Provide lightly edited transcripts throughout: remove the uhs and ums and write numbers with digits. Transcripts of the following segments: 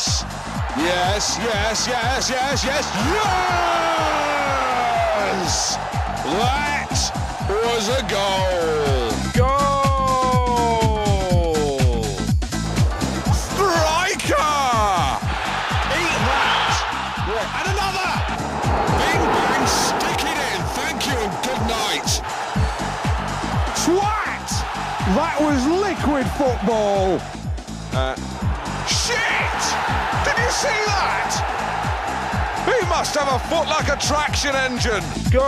Yes! Yes, yes, yes, yes, yes, yes! That was a goal! Goal! Striker! Eat that! And another! Bing bang, stick it in. Thank you and good night. Twat! That was liquid football! Shit! Did you see that? He must have a foot like a traction engine. Goal!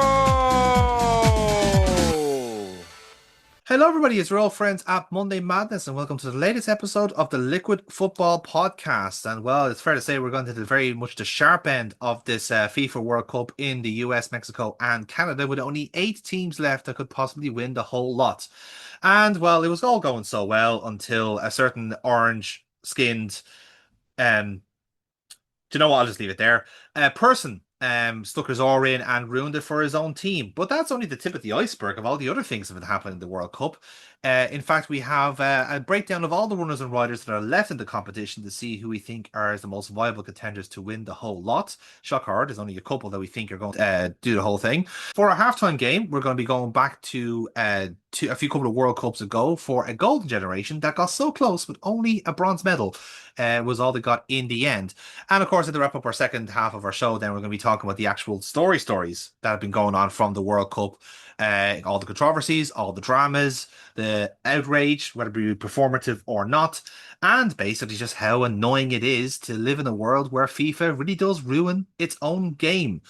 Hello everybody, it's your old friends at Monday Madness and welcome to the latest episode of the Liquid Football Podcast. And well, it's fair to say we're going to very much the sharp end of this FIFA World Cup in the US, Mexico and Canada with only 8 teams left that could possibly win the whole lot. And well, it was all going so well until a certain orange-skinned, do you know what, I'll just leave it there, person stuck his oar in and ruined it for his own team. But that's only the tip of the iceberg of all the other things that have happened in the World Cup. In fact, we have a breakdown of all the runners and riders that are left in the competition to see who we think are the most viable contenders to win the whole lot. Shock hard, there's only a couple that we think are going to do the whole thing. For our halftime game, we're going to be going back to a couple of World Cups ago for a golden generation that got so close, but only a bronze medal was all they got in the end. And of course, to wrap up our second half of our show, then we're going to be talking about the actual stories that have been going on from the World Cup. All the controversies, all the dramas, the outrage, whether it be performative or not, and basically just how annoying it is to live in a world where FIFA really does ruin its own game.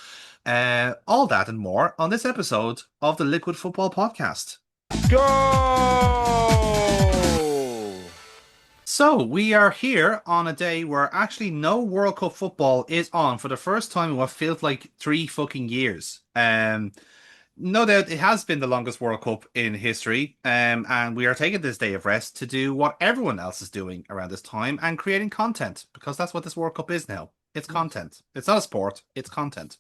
All that and more on this episode of the Liquid Football Podcast. Goal! So we are here on a day where actually no World Cup football is on for the first time in what feels like 3 fucking years. No doubt it has been the longest World Cup in history, and we are taking this day of rest to do what everyone else is doing around this time and creating content, because that's what this World Cup is now. It's content. It's not a sport, it's content.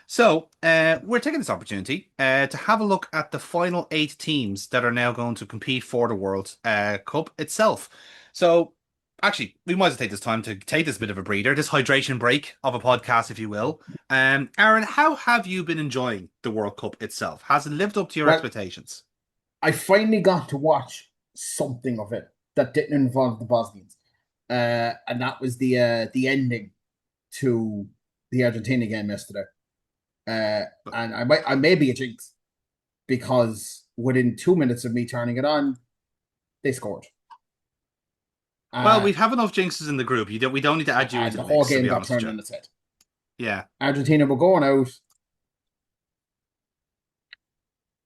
So we're taking this opportunity to have a look at the final 8 teams that are now going to compete for the World Cup itself. So actually, we might as well take this time to take this bit of a breather, this hydration break of a podcast, if you will. Aaron, how have you been enjoying the World Cup itself? Has it lived up to your expectations? I finally got to watch something of it that didn't involve the Bosnians. And that was the ending to the Argentina game yesterday. And I may be a jinx because within 2 minutes of me turning it on, they scored. Well, we have enough jinxes in the group. We don't need to add you into the whole game got turned on its head. Yeah. Argentina were going out.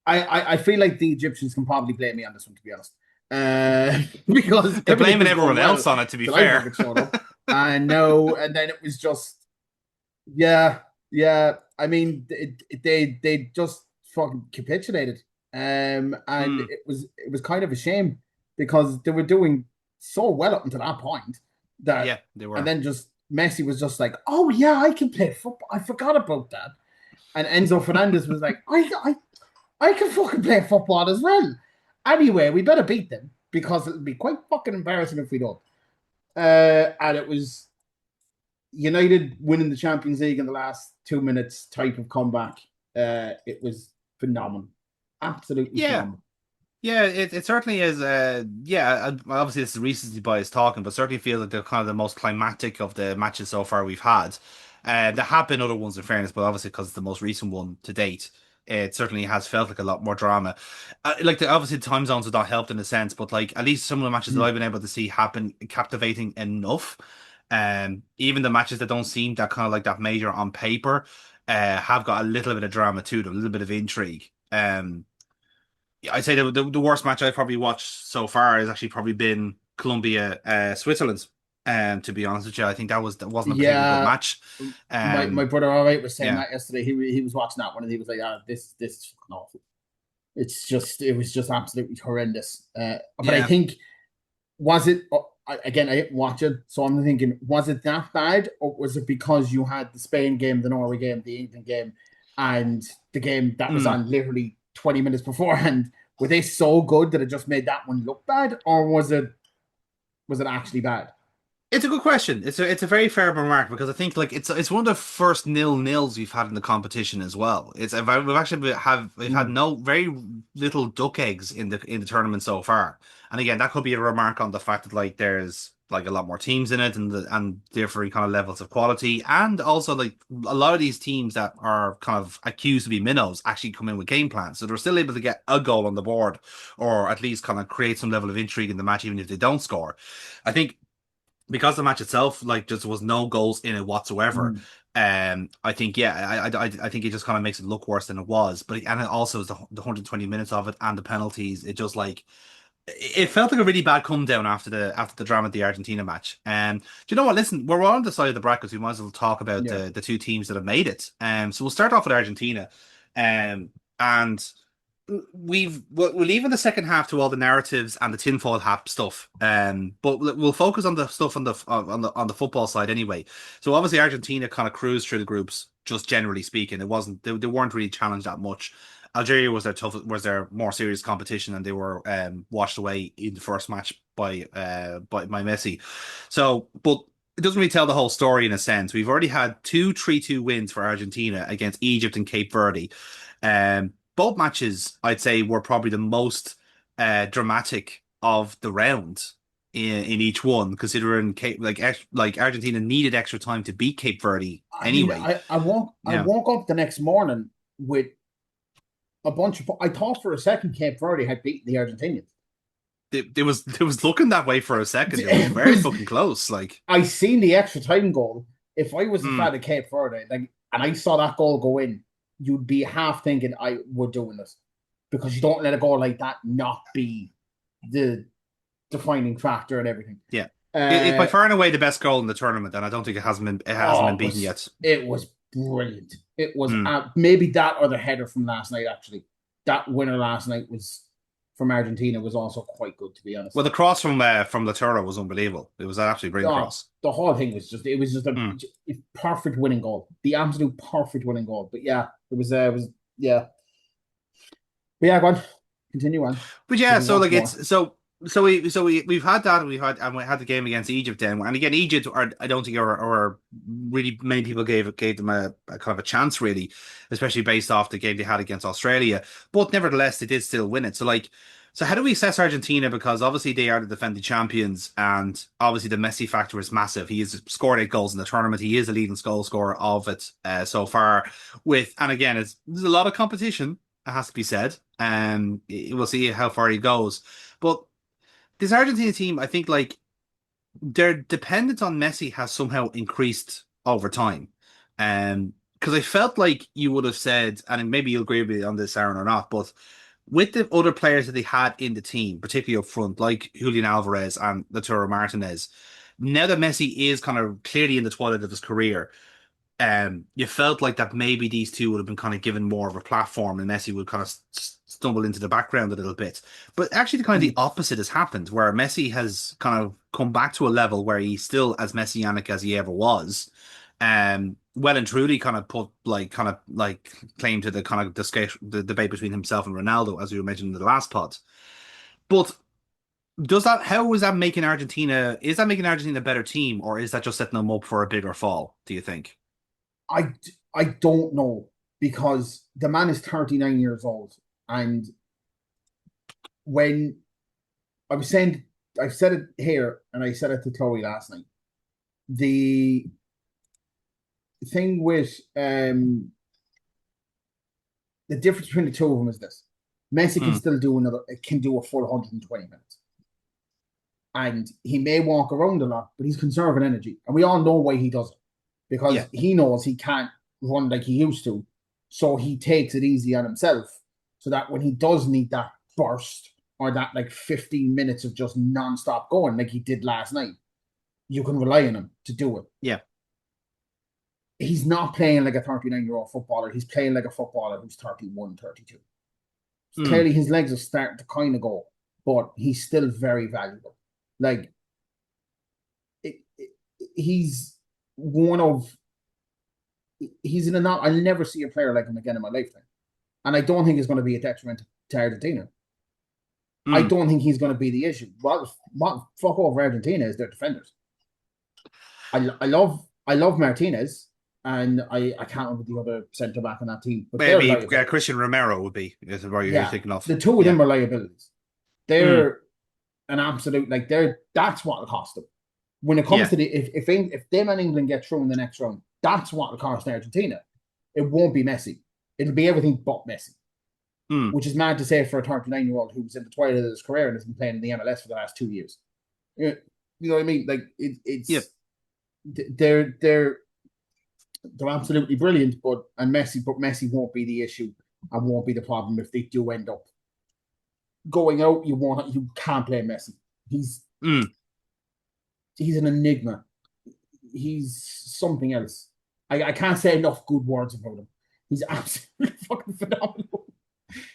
I feel like the Egyptians can probably blame me on this one, to be honest. Because they're blaming everyone else on it, to be fair. And then it was just, yeah. I mean, they just fucking capitulated. And it was kind of a shame because they were doing so well up until that point that they were. And then just Messi was just like, oh yeah, I can play football. I forgot about that. And Enzo Fernandez was like, I can fucking play football as well. Anyway, we better beat them because it'll be quite fucking embarrassing if we don't. And it was United winning the Champions League in the last 2 minutes type of comeback. It was phenomenal. Absolutely phenomenal. Yeah, it certainly is. Obviously this is recency bias talking, but certainly feel like they're kind of the most climactic of the matches so far we've had. There have been other ones in fairness, but obviously because it's the most recent one to date, it certainly has felt like a lot more drama. Obviously the time zones have not helped in a sense, but like at least some of the matches that I've been able to see have been captivating enough. Even the matches that don't seem that kind of like that major on paper have got a little bit of drama to them, a little bit of intrigue. I'd say the worst match I've probably watched so far has actually probably been Colombia Switzerland. To be honest with you, I think that wasn't a particularly good match. My brother alright was saying that yesterday. He was watching that one and he was like, this is awful. It was just absolutely horrendous. But I think, was it again, I didn't watch it, so I'm thinking, was it that bad, or was it because you had the Spain game, the Norway game, the England game, and the game that was on literally 20 minutes beforehand? Were they so good that it just made that one look bad, or was it actually bad? It's a good question. It's a very fair remark because I think like it's one of the first nil-nils we've had in the competition as well. We've actually we've had Mm. no very little duck eggs in the tournament so far. And again, that could be a remark on the fact that like there's like a lot more teams in it and different kind of levels of quality, and also like a lot of these teams that are kind of accused to be minnows actually come in with game plans, so they're still able to get a goal on the board or at least kind of create some level of intrigue in the match even if they don't score. I think because the match itself, like, just was no goals in it whatsoever. Mm. I think I think it just kind of makes it look worse than it was. But and it also is the 120 minutes of it and the penalties. It just like it felt like a really bad come down after the drama of the Argentina match. Do you know what? Listen, we're on the side of the brackets. We might as well talk about Yeah. the two teams that have made it. So we'll start off with Argentina. And we'll leave in the second half to all the narratives and the tinfoil hat stuff. But we'll focus on the stuff on the football side anyway. So obviously Argentina kind of cruised through the groups, just generally speaking. It wasn't they weren't really challenged that much. Algeria was their more serious competition, and they were washed away in the first match by Messi. So, but it doesn't really tell the whole story in a sense. We've already had two 3-2 wins for Argentina against Egypt and Cape Verde. Both matches, I'd say, were probably the most dramatic of the round in each one, considering like Argentina needed extra time to beat Cape Verde I mean, anyway. I Yeah, woke up the next morning with a bunch of. I thought for a second Cape Verde had beaten the Argentinians. it was looking that way for a second. It was It very was. fucking close. Like, I seen the extra time goal. If I was a mm, fan of Cape Verde, like, and I saw that goal go in, you'd be half thinking I we're doing this because you don't let a goal like that not be the defining factor and everything. yeah, it's by Uh, far and away the best goal in the tournament, and I don't think it hasn't been beaten yet. it was brilliant. It was Mm. maybe that or the header from last night. Actually, that winner last night was from Argentina was also quite good, to be honest. Well, the cross from Laturo was unbelievable. It was an absolutely brilliant Oh, cross. the whole thing was just it was just Mm. a perfect winning goal, the absolute perfect winning goal. But yeah, it was yeah. But yeah, go on, continue on. But Give yeah, me so once like more. we've had that we had the game against Egypt then, and again Egypt are I don't think are really many people gave them a kind of a chance really, especially based off the game they had against Australia. But nevertheless, they did still win it. So how do we assess Argentina? Because obviously they are the defending champions, and obviously the Messi factor is massive. He has scored 8 goals in the tournament. He is the leading goal scorer of it so far. And again, there's a lot of competition. It has to be said. We'll see how far he goes. But this Argentina team, I think, like their dependence on Messi has somehow increased over time. Because I felt like you would have said, and maybe you'll agree with me on this, Aaron, or not, but with the other players that they had in the team, particularly up front, like Julian Alvarez and Lautaro Martinez, now that Messi is kind of clearly in the twilight of his career, you felt like that maybe these two would have been kind of given more of a platform and Messi would kind of stumble into the background a little bit. But actually, the kind of the Mm. opposite has happened, where Messi has kind of come back to a level where he's still as messianic as he ever was. Well and truly kind of claim to the kind of the debate between himself and Ronaldo, as you mentioned in the last pod. But how is that making Argentina? Is that making Argentina a better team, or is that just setting them up for a bigger fall? Do you think? I I don't know because the man is 39 years old, and when I was saying I said it here and I said it to Chloe last night. The thing with the difference between the two of them is this: Messi can Mm, still do a full 120 minutes, and he may walk around a lot, but he's conserving energy, and we all know why he does it yeah. because he knows he can't run like he used to, so he takes it easy on himself, so that when he does need that burst or that like 15 minutes of just non-stop going like he did last night, you can rely on him to do it. Yeah. He's not playing like a 39-year-old footballer. He's playing like a footballer who's 31, 32. Mm. Clearly, his legs are starting to kind of go, but he's still very valuable. Like, he's one of, he's in a not, I'll never see a player like him again in my lifetime. And I don't think it's going to be a detriment to Argentina. I Mm. don't think he's going to be the issue. What fuck over Argentina is their defenders. I love Martinez, and I can't remember the other centre back on that team, but they're Maybe liabilities. Christian Romero would be is what you're Yeah, thinking of. the two of Yeah. them are liabilities. Mm, They're an absolute like that's what it'll cost them. When it comes yeah. to the if them and England get through in the next round, that's what it'll cost Argentina. It won't be Messi. It'll be everything but Messi, Mm, which is mad to say for a 39-year-old who was in the twilight of his career and has been playing in the MLS for the last 2 years. You know what I mean? Like yeah. it's they're absolutely brilliant, but Messi won't be the issue and won't be the problem if they do end up going out. You can't play Messi. He's Mm. he's an enigma. He's something else. I can't say enough good words about him. He's absolutely fucking phenomenal.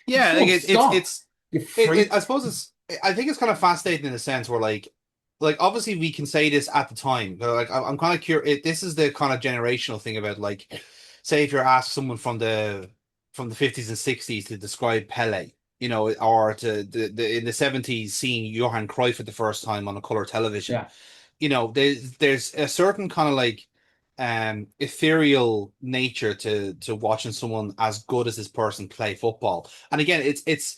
He Yeah, just like won't stop. You I freak. suppose I think it's kind of fascinating in a sense where like obviously we can say this at the time, but like I'm kind of curious. This is the kind of generational thing about like, say if you're asked someone from the 50s and 60s to describe Pele, or to the in the 70s seeing Johan Cruyff for the first time on a color television, Yeah. there's a certain kind of like ethereal nature to watching someone as good as this person play football. And again, it's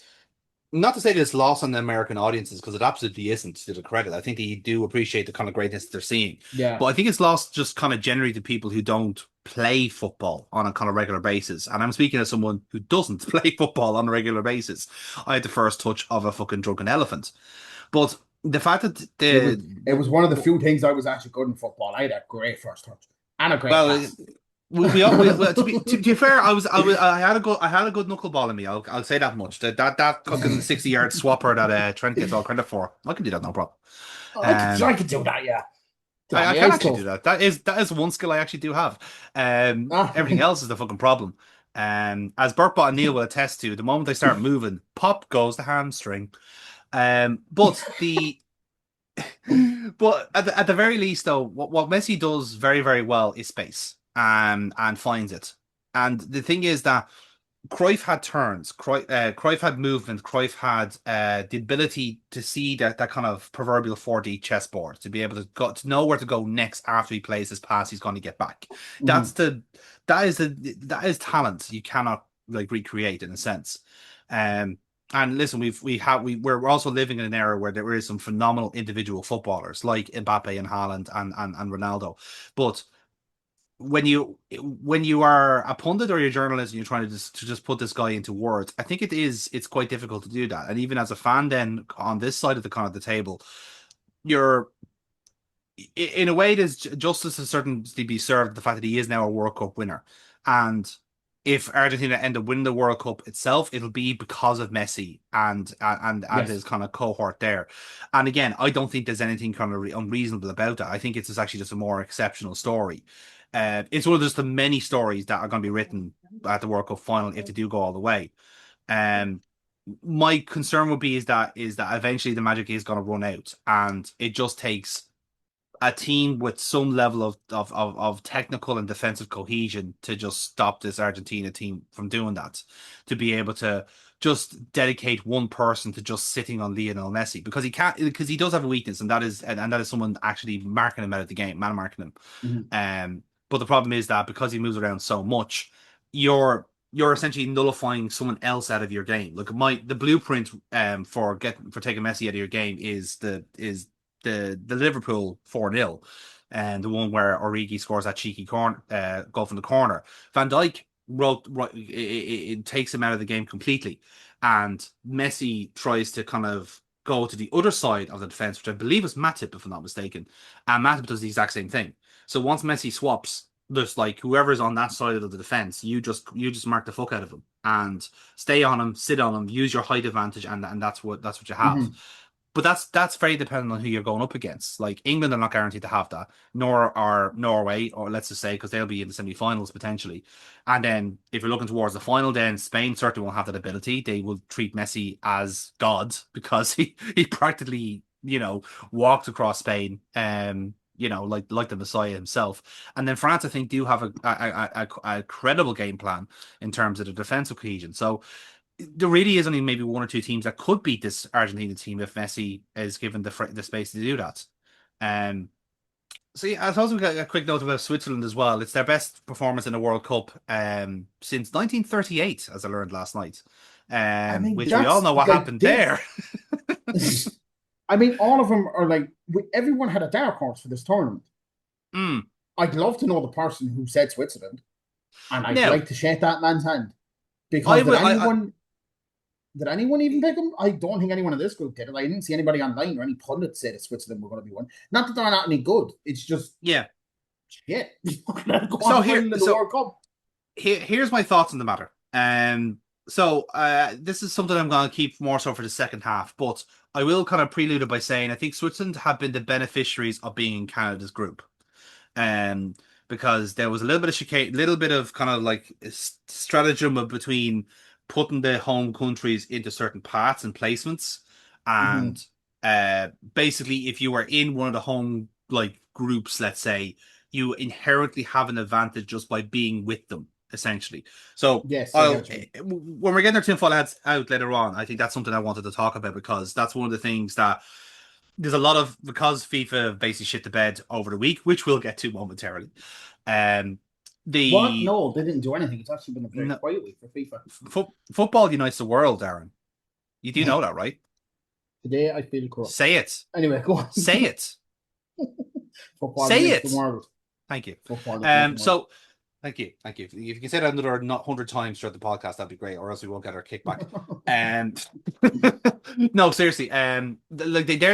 not to say that it's lost on the American audiences because it absolutely isn't to the credit. I think they do appreciate the kind of greatness they're seeing. Yeah. But I think it's lost just kind of generally to people who don't play football on a kind of regular basis. And I'm speaking as someone who doesn't play football on a regular basis. I had the first touch of a fucking drunken elephant. But the fact that It was it was one of the few things I was actually good in football. I had a great first touch and a great well, pass. well, to be fair, I had a good knuckleball in me. I'll say that much. That fucking 60-yard swapper that Trent gets all credit for. I can do that, no problem. I Um, could do that, yeah. Get on I the can ice actually do stuff. that. That is one skill I actually do have. Ah. Everything else is the fucking problem. As Burtbot and Neil will attest to, the moment they start moving, pop goes the hamstring. But the but at the very least, though, what Messi does very, very well is space and finds it. And the thing is that Cruyff had turns, Cruyff had movement, Cruyff had the ability to see that kind of proverbial 4D chessboard, to be able to know where to go next after he plays his pass he's going to get back. That's Mhm. the that is talent you cannot like recreate in a sense. Um, and listen, we're also living in an era where there is some phenomenal individual footballers like Mbappe and Haaland and Ronaldo, but when you are a pundit or you're a journalist and you're trying to just put this guy into words, I think it's quite difficult to do that. And even as a fan, then on this side of the kind of the table, you're in a way there's justice to certainly be served the fact that he is now a World Cup winner, and if Argentina end up winning the World Cup itself, it'll be because of Messi and Yes. his kind of cohort there. And again, I don't think there's anything kind of unreasonable about that. I think it's just actually just a more exceptional story. It's one of just the many stories that are going to be written at the World Cup final if they do go all the way. Um, my concern would be is that eventually the magic is going to run out, and it just takes a team with some level of technical and defensive cohesion to just stop this Argentina team from doing that, to be able to just dedicate one person to just sitting on Lionel Messi because he does have a weakness, and that is someone actually marking him out of the game, man marking him. Mhm. But the problem is that because he moves around so much, you're essentially nullifying someone else out of your game. Look, the blueprint for taking Messi out of your game is the Liverpool 4-0, and the one where Origi scores that cheeky goal from the corner. Van Dijk it takes him out of the game completely, and Messi tries to kind of go to the other side of the defense, which I believe is Matip, if I'm not mistaken, and Matip does the exact same thing. So once Messi swaps, there's like whoever's on that side of the defense, you just mark the fuck out of him and stay on him, sit on him, use your height advantage, and that's what you have. Mhm. But that's very dependent on who you're going up against. Like England are not guaranteed to have that, nor are Norway, or let's just say because they'll be in the semi-finals potentially. And then if you're looking towards the final, then Spain certainly won't have that ability. They will treat Messi as God because he practically walked across Spain, like the Messiah himself. And then France, I think, do have a credible game plan in terms of the defensive cohesion. So there really is only maybe one or two teams that could beat this Argentina team if Messi is given the space to do that. Um, See, I suppose we got a quick note about Switzerland as well. It's their best performance in the World Cup since 1938, as I learned last night. I mean, Which we all that's know what like happened there. I mean, all of them are like everyone had a dark horse for this tournament. Mm. I'd love to know the person who said Switzerland, and I'd Now, like to shake that man's hand I because will. did anyone even pick him? I don't think anyone in this group did it. I didn't see anybody online or any pundits say that Switzerland were going to be one. Not that they're not any good. It's just Yeah. shit. Go So on here, final in the so World Cup. here's my thoughts on the matter. This is something I'm going to keep more so for the second half, but I will kind of prelude it by saying I think Switzerland have been the beneficiaries of being in Canada's group. Um, because there was a little bit of chicane, little bit of kind of like stratagem between putting the home countries into certain paths and placements, Mm-hmm. and basically, if you were in one of the home like groups, let's say, you inherently have an advantage just by being with them, essentially. So. Yes, I get I'll what you mean. when we're getting our tinfoil hats out later on, I think that's something I wanted to talk about because that's one of the things that there's a lot of because FIFA basically shit the bed over the week, which we'll get to momentarily. Um, What? the No, they didn't do anything. It's actually been a very no, quiet week for FIFA. football unites the world, Darren. You do know that, right? Today I feel corrupt. Say it. Anyway, go on. Say it. Football Say unites the it. world. Thank you. Football unites the world. So thank you, thank you. If you can say that another not 100 times throughout the podcast, that'd be great, or else we won't get our kickback. And no, seriously, they're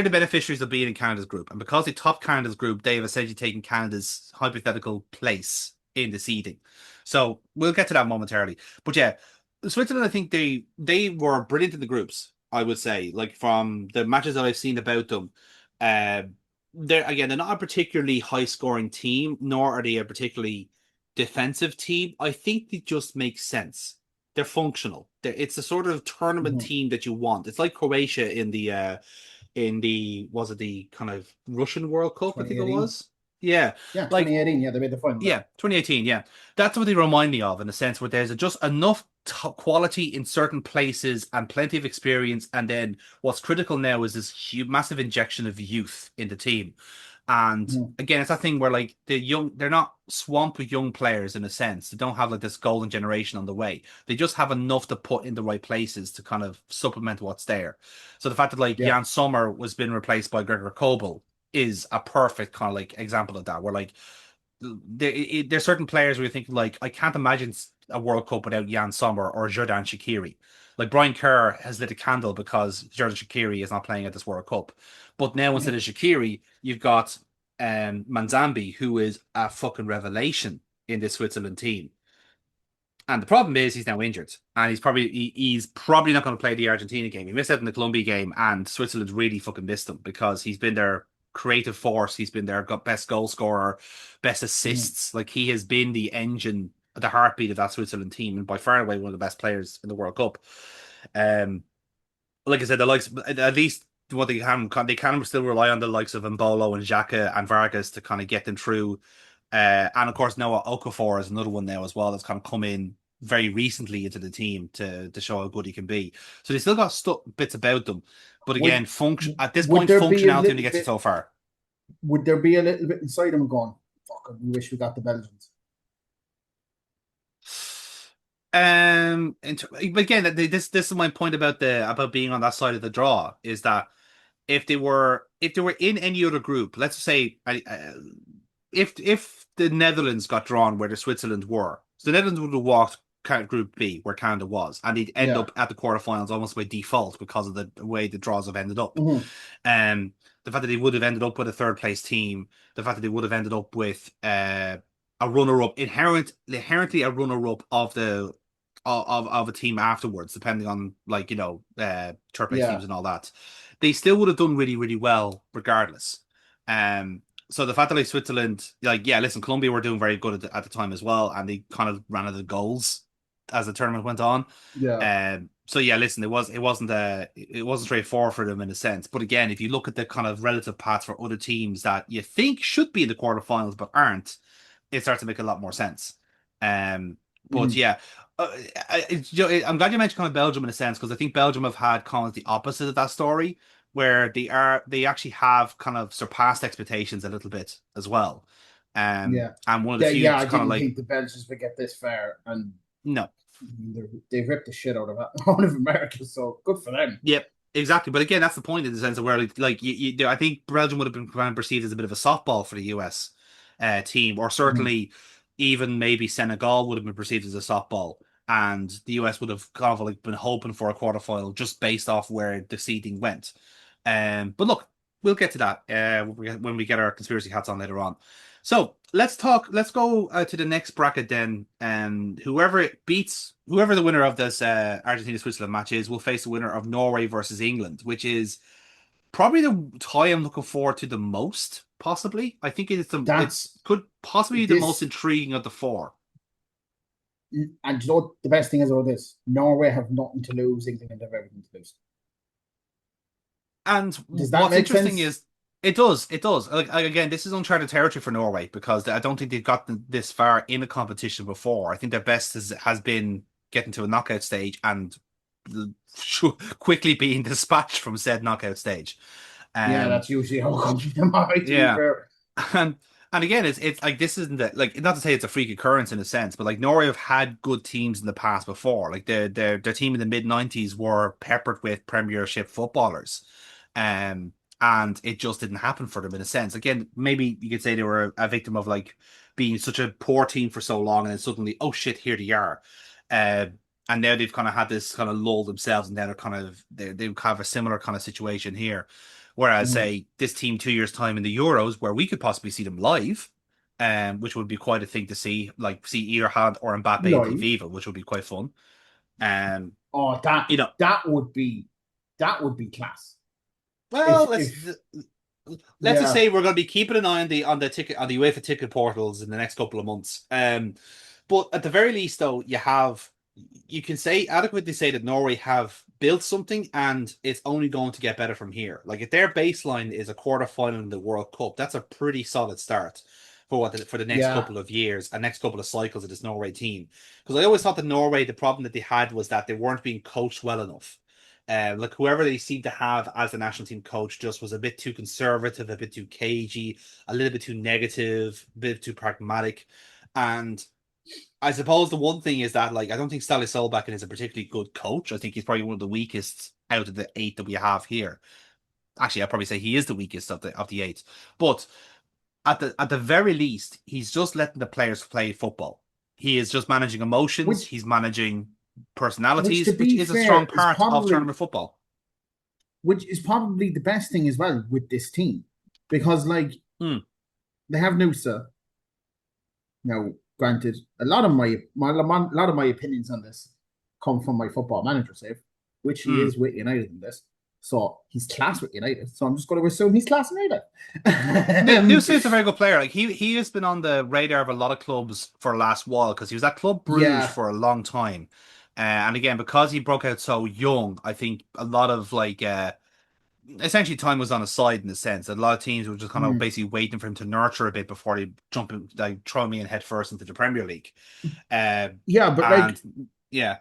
the beneficiaries of being in Canada's group, and because they top Canada's group, they have essentially taken Canada's hypothetical place in the seeding. So we'll get to that momentarily. But yeah, Switzerland, I think they were brilliant in the groups. I would say, like from the matches that I've seen about them, uh, they're not a particularly high scoring team, nor are they a particularly defensive team. I think they just make sense. They're functional. It's the sort of tournament Mhm. team that you want. It's like Croatia in the was it the kind of Russian World Cup, I think it 2018. was. Yeah. Yeah, Like 2018. Yeah, they made the final there. yeah, 2018, yeah. That's what they remind me of in a sense where there's just enough quality in certain places and plenty of experience. And then what's critical now is this massive injection of youth in the team. And Mhm. again, it's that thing where like they're not swamped with young players in a sense. They don't have like this golden generation on the way. They just have enough to put in the right places to kind of supplement what's there. So the fact that like Yeah. Jan Sommer was being replaced by Gregor Kobel is a perfect kind of like example of that. Where like there's certain players where you think like I can't imagine a World Cup without Jan Sommer or Jordan Shaqiri. Like Brian Kerr has lit a candle because Jordan Shaqiri is not playing at this World Cup. But now instead of Shaqiri, you've got Manzambi, who is a fucking revelation in this Switzerland team. And the problem is he's now injured, and he's probably not going to play the Argentina game. He missed out in the Colombia game, and Switzerland really fucking missed him because he's been their creative force. He's been their best goal scorer, best Mhm. assists. Like he has been the engine, the heartbeat of that Switzerland team, and by far and away one of the best players in the World Cup. Um, like I said, the likes at least what they can still rely on the likes of Mbolo and Xhaka and Vargas to kind of get them through. And of course, Noah Okafor is another one now as well that's kind of come in very recently into the team to show how good he can be. So they still got bits about them, but again, Would function at this would point, there be a functionality only little gets you bit? so far. Would there be a little bit inside them going? Fuck, we wish we got the Belgians. But again, this is my point about the about being on that side of the draw is that if they were in any other group, let's say if the Netherlands got drawn where the Switzerland were, so the Netherlands would have walked Group B where Canada was, and they'd end Yeah. up at the quarterfinals almost by default because of the way the draws have ended up. Mhm. Um, the fact that they would have ended up with a third place team, the fact that they would have ended up with a runner up, inherently a runner up of the of a team afterwards, depending on like third place teams Yeah. and all that, they still would have done really really well regardless. Um, so the fact that like Switzerland, like yeah, listen, Colombia were doing very good at the time as well, and they kind of ran out of goals as the tournament went on. Yeah. So yeah, listen, it wasn't straightforward for them in a sense. But again, if you look at the kind of relative paths for other teams that you think should be in the quarterfinals but aren't, it starts to make a lot more sense. But Mhm. yeah, I'm glad you mentioned kind of Belgium in a sense because I think Belgium have had kind of the opposite of that story where they actually have kind of surpassed expectations a little bit as well. Yeah. And one of the few Yeah, I kind of didn't like think the Belgians would get this far, and no. they ripped the shit out of out of America. So good for them. Yep, exactly. But again, that's the point in the sense of where, like I think Belgium would have been kind of perceived as a bit of a softball for the US team, or Mhm. certainly even maybe Senegal would have been perceived as a softball, and the US would have kind of like been hoping for a quarterfinal just based off where the seeding went. But look, we'll get to that when we get our conspiracy hats on later on. So let's talk. Let's go to the next bracket then, and whoever the winner of this Argentina Switzerland match is, will face the winner of Norway versus England, which is probably the tie I'm looking forward to the most. Possibly, I think it's That's could possibly be the most this, intriguing of the four. and you know what the best thing is about this? Norway have nothing to lose. England have everything to lose. And Does that what's make interesting sense? is it does. Like, again, this is uncharted territory for Norway because I don't think they've gotten this far in a competition before. I think their best has been getting to a knockout stage and quickly being dispatched from said knockout stage. Yeah, Um, that's usually how it comes with them. Alright, to be yeah, fair. and and again, it's like this isn't that like not to say it's a freak occurrence in a sense, but like Norway have had good teams in the past before. Like their team in the mid 90s were peppered with Premiership footballers, um, and it just didn't happen for them in a sense. Again, maybe you could say they were a victim of like being such a poor team for so long, and then suddenly, oh shit, here they are. Uh, and now they've kind of had this kind of lull themselves, and now they have a similar kind of situation here. Whereas, Mm. say, this team 2 years' time in the Euros, where we could possibly see them live, which would be quite a thing to see, like see either Haaland or Mbappe in the Live. Viva, which would be quite fun. Um, Oh, that you know, that would be that would be class. well, If let's just yeah, say we're going to be keeping an eye on the ticket on the UEFA ticket portals in the next couple of months. But at the very least, though, you can say adequately say that Norway have built something, and it's only going to get better from here. Like if their baseline is a quarter final in the World Cup, that's a pretty solid start for the next yeah, couple of years and next couple of cycles of this Norway team. Because I always thought that Norway, the problem that they had was that they weren't being coached well enough. Like whoever they seemed to have as the national team coach just was a bit too conservative, a bit too cagey, a little bit too negative, a bit too pragmatic. And I suppose the one thing is that like I don't think Ståle Solbakken is a particularly good coach. I think he's probably one of the weakest out of the eight that we have here. Actually, I'd probably say he is the weakest of the eight. But at the very least, he's just letting the players play football. He is just managing emotions. which He's managing which to personalities, which be is a strong fair is part of probably tournament football. the best thing as well with this team, because like Hmm. they have Nusa. Now, granted, a lot of a lot of my opinions on this come from my football manager save, which he Hmm. is with United in this. So he's class with United. So I'm just going to assume he's class with United. Newsy is a very good player. Like he has been on the radar of a lot of clubs for the last while because he was at Club Bruges Yeah. for a long time, and again because he broke out so young, I think a lot of like essentially time was on his side in the sense that a lot of teams were just kind of Mm. basically waiting for him to nurture a bit before they jump in, like throw me in head first into the Premier League. Yeah, but like And yeah,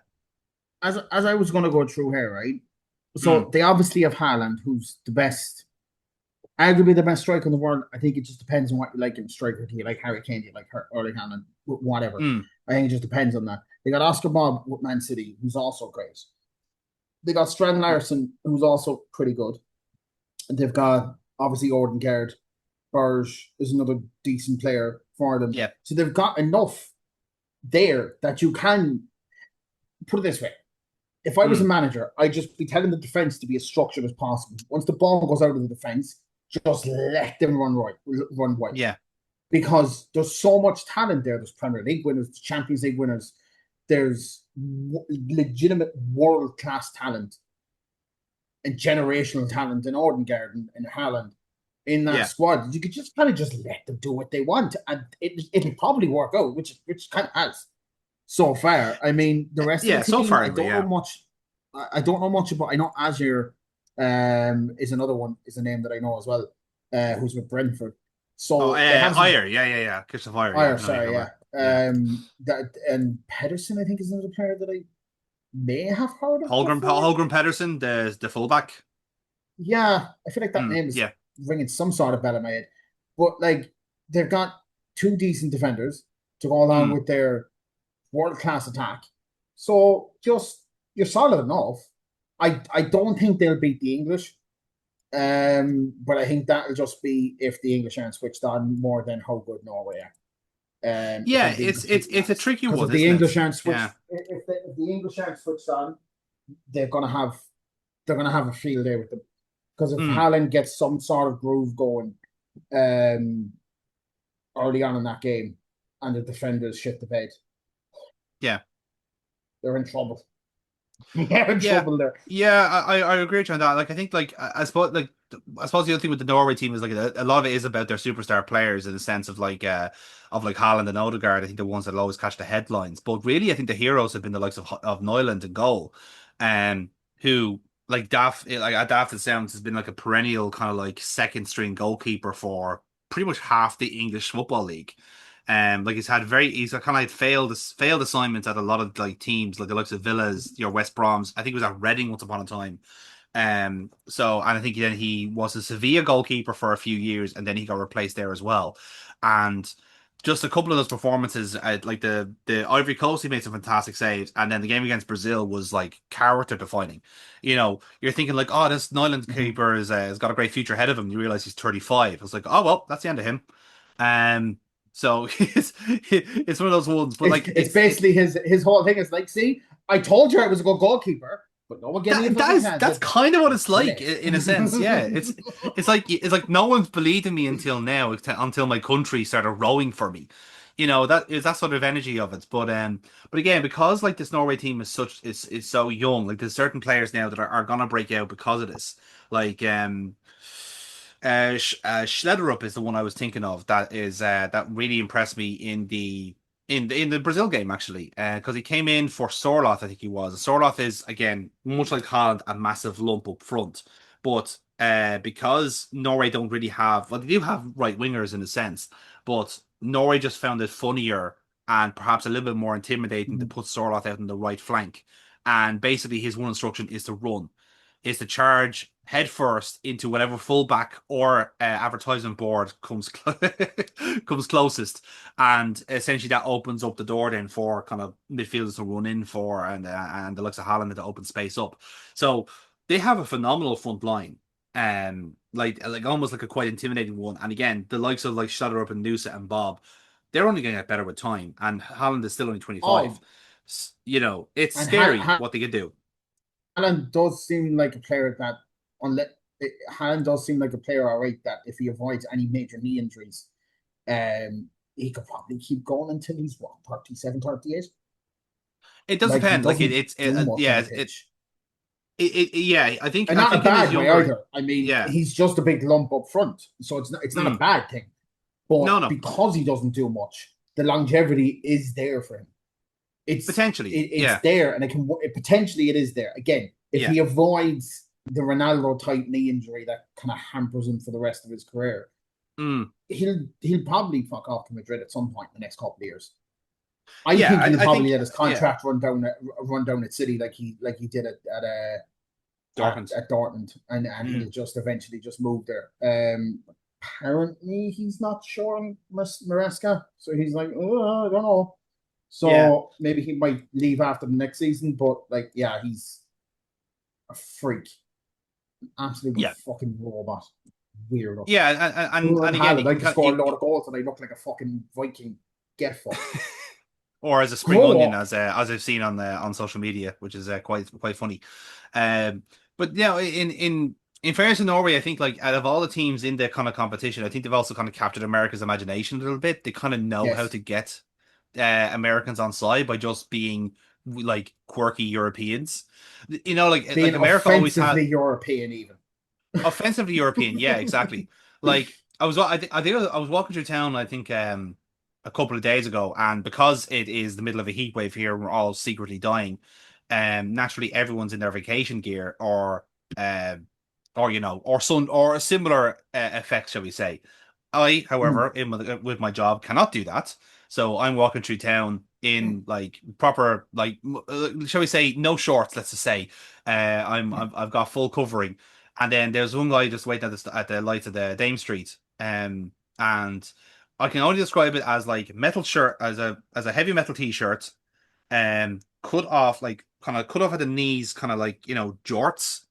as I was going to go through here, right? mm, So they obviously have Haaland, who's the best, arguably the best striker in the world. I think it just depends on what you like in a striker. Do you like Harry Kane? Do you like Erling Haaland? Whatever. mm, I think it just depends on that. They got Oscar Bob with Man City, who's also great. They got Strand Larson, who's also pretty good. And they've got obviously Odegaard. Burge is another decent player for them. yeah, So they've got enough there that you can put it this way. If I was a mm, manager, I'd just be telling the defense to be as structured as possible. Once the ball goes out of the defense, just let them run wide. yeah, Because there's so much talent there. There's Premier League winners, Champions League winners. There's legitimate world class talent and generational talent in Odegaard and Haaland in that yeah, squad. You could just kind of just let them do what they want, and it'll probably work out, which kind of has so far. I mean, the rest of yeah. the So team, far, I anyway, don't know yeah. much. I don't know much about. I know Azure is another one, is a name that I know as well, who's with Brentford. Oh, So they have some. Iyer, yeah. Christoph Iyer, yeah. Oh, I know you're sorry, talking yeah. about. Yeah. That and Pedersen, I think, is another player that I may have heard of before. Holgren Pedersen, the fullback. Yeah, I feel like that name is Yeah. ringing some sort of bell in my head. But like they've got two decent defenders to go along Mm. with their world class attack. So just you're solid enough. I don't think they'll beat the English. But I think that'll just be if the English aren't switched on more than how good Norway are. If Yeah, I'm being completely it's a honest, tricky because one, if the isn't English it? aren't switched, Yeah. if the English aren't switched on, they're gonna have they're gonna have a field day with them. Because if Mm. Haaland gets some sort of groove going, um, early on in that game, and the defenders shit the bed, Yeah. they're in trouble. They're in Yeah, trouble there. yeah, I agree with you on that. Like, I think, like, I suppose the other thing with the Norway team is like a lot of it is about their superstar players in the sense of like Haaland and Odegaard. I think the ones that will always catch the headlines. But really, I think the heroes have been the likes of Neuland and goal, um, who like Daft it sounds has been like a perennial kind of like second string goalkeeper for pretty much half the English football league. Like he's kind of like failed assignments at a lot of like teams, like the likes of Villas, your West Broms. I think he was at Reading once upon a time. And I think then he was a Sevilla goalkeeper for a few years, and then he got replaced there as well. And just a couple of those performances, like the Ivory Coast, he made some fantastic saves, and then the game against Brazil was like character defining. You know, you're thinking like, oh, this Nyland Mhm. keeper has got a great future ahead of him. You realize he's 35. I was like, oh well, that's the end of him. Um, so it's one of those ones, but like It's basically his whole thing is like, see, I told you I was a good goalkeeper, but no one gave me a fucking chance. that's kind of what it's See you like later. in a sense. Yeah, it's like no one's believed in me until now, until my country started rowing for me. You know, that is that sort of energy of it. But again, because like this Norway team is so young, like there's certain players now that are gonna break out because of this. Like Schlederup is the one I was thinking of. That really impressed me in the Brazil game actually, because he came in for Sorloth, I think he was. Sorloth is again much like Haaland, a massive lump up front, but because Norway don't really have, well, they do have right wingers in a sense, but Norway just found it funnier and perhaps a little bit more intimidating to put Sorloth out on the right flank, and basically his one instruction is to run, is to charge headfirst into whatever fullback or advertisement board comes closest, and essentially that opens up the door then for kind of midfielders to run in for, and the likes of Haaland to open space up. So they have a phenomenal front line, like almost like a quite intimidating one. And again, the likes of like Shutterup and Nusa and Bob, they're only going to get better with time, and Haaland is still only 25. Oh, You know, it's and scary what they could do. Haaland does seem like a player that, unless Haaland does seem like a player, all right, that if he avoids any major knee injuries, he could probably keep going until he's what, 37, 38. It does Like he depend. Like doesn't do much on yeah, the pitch. yeah. I think And not in a in his bad way younger, either. I mean, yeah, he's just a big lump up front. So it's not a mm, bad thing. no, But no, because he doesn't do much, the longevity is there for him. potentially, It's yeah, there, and potentially it is there. Again, if yeah, he avoids the Ronaldo type knee injury that kind of hampers him for the rest of his career, mm, he'll probably fuck off to Madrid at some point in the next couple of years. I yeah. think he'll I probably think, let his yeah, contract run down at City like he did Dortmund. at Dortmund, and he'll Mm, just eventually just move there. Apparently he's not sure on Maresca, so he's like, oh, I don't know. yeah, So maybe he might leave after the next season, but like, yeah, he's a freak, absolute yeah, fucking robot, weirdo. yeah, And and again, Haaland, you I can just score a load of goals and I look like a fucking Viking. Get fucked. or as a spring Grow onion, up. as I've seen on social media, which is quite funny. Um, but you know, in fairness to Norway, I think like out of all the teams in the kind of competition, I think they've also kind of captured America's imagination a little bit. They kind of know how Yes. to get Americans on side by just being like quirky Europeans. You know, like Being America always had offensively European, even. offensively European. Yeah, exactly. Like I was walking through town, I think a couple of days ago, and because it is the middle of a heat wave here, we're all secretly dying. Naturally everyone's in their vacation gear, or you know, or some or a similar effect, shall we say. I, Mm. however, with my job, cannot do that. So I'm walking through town in like proper, like, shall we say, no shorts. Let's just say, I've got full covering, And then there's one guy just waiting at the lights of the Dame Street. And I can only describe it as like metal shirt, as a heavy metal t-shirt, cut off, like kind of cut off at the knees, kind of like, jorts,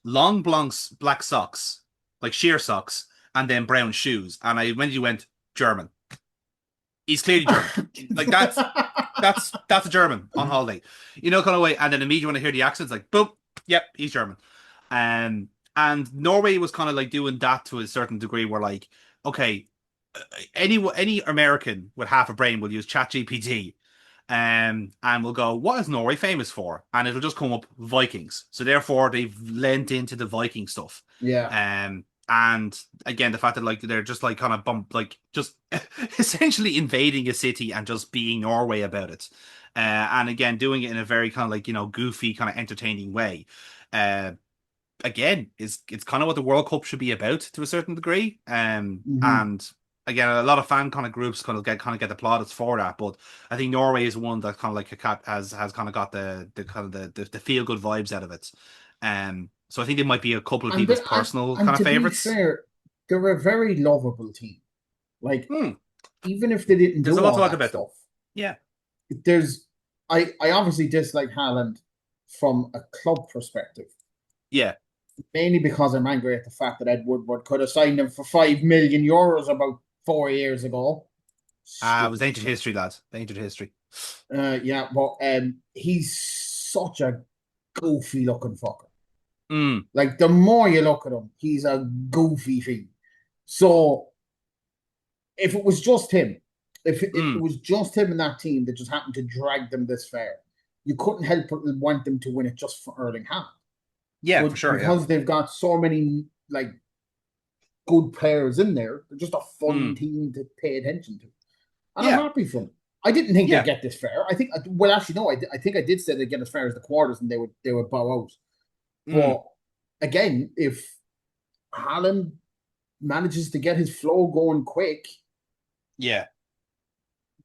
long black socks, like sheer socks, and then brown shoes. And I when you went German. He's clearly German. Like that's a German on holiday. Kind of way. And then immediately when I hear the accents, like boop, yep, he's German. And Norway was kind of like doing that to a certain degree, where like, okay, any American with half a brain will use ChatGPT, and we'll go, what is Norway famous for? And it'll just come up Vikings. So therefore, they've lent into the Viking stuff. Yeah. And again, the fact that like they're just like kind of like just essentially invading a city and just being Norway about it. And again, doing it in a very kind of like, goofy, kind of entertaining way. Again, it's kind of what the World Cup should be about to a certain degree. And again, a lot of fan kind of groups kind of get the plaudits for that, but I think Norway is one that kind of like has kind of got the kind of the feel good vibes out of it. So I think there might be a couple of people's personal kind of favorites. To be fair, they're a very lovable team. Like even if they didn't there's do a lot all to like that about stuff, them. Yeah. I obviously dislike Haaland from a club perspective. Yeah. Mainly because I'm angry at the fact that Ed Woodward could have signed him for €5 million about 4 years ago. It was ancient history, lads. Ancient history. Yeah, but he's such a goofy looking fucker. Like the more you look at him, he's a goofy thing. So if it was just him, if it was just him in that team that just happened to drag them this far, you couldn't help but want them to win it just for Erling Haaland. Yeah, but for sure. Because they've got so many like good players in there, they're just a fun team to pay attention to. And I'm happy for them. I didn't think they'd get this far. I think, well, actually, no, I think I did say they'd get as far as the quarters and they would bow out. But again, if Haaland manages to get his flow going quick, they're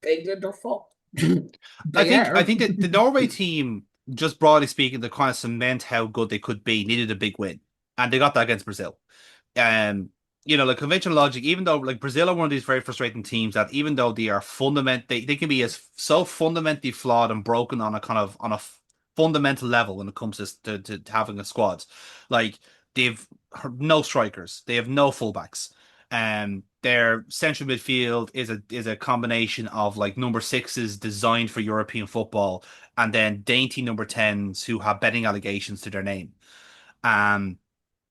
fucked. I think that the Norway team, just broadly speaking, to kind of cement how good they could be, needed a big win, and they got that against Brazil. Like conventional logic, even though like Brazil are one of these very frustrating teams that even though they are they can be so fundamentally flawed and broken on a fundamental level when it comes to having a squad. Like they've no strikers, they have no fullbacks. Their central midfield is a combination of like number sixes designed for European football and then dainty number 10s who have betting allegations to their name.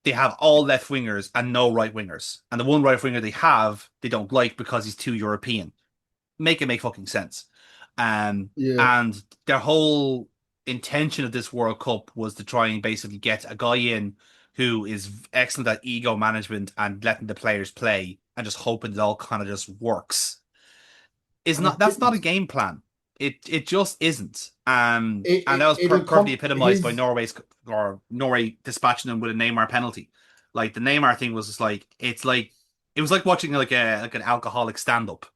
They have all left wingers and no right wingers. And the one right winger they have, they don't like because he's too European. Make fucking sense. And their whole intention of this World Cup was to try and basically get a guy in who is excellent at ego management and letting the players play and just hoping it all kind of just works. That's not a game plan. It just isn't. And that was perfectly epitomized by Norway dispatching them with a Neymar penalty. Like the Neymar thing was just like it was like watching like an alcoholic stand up,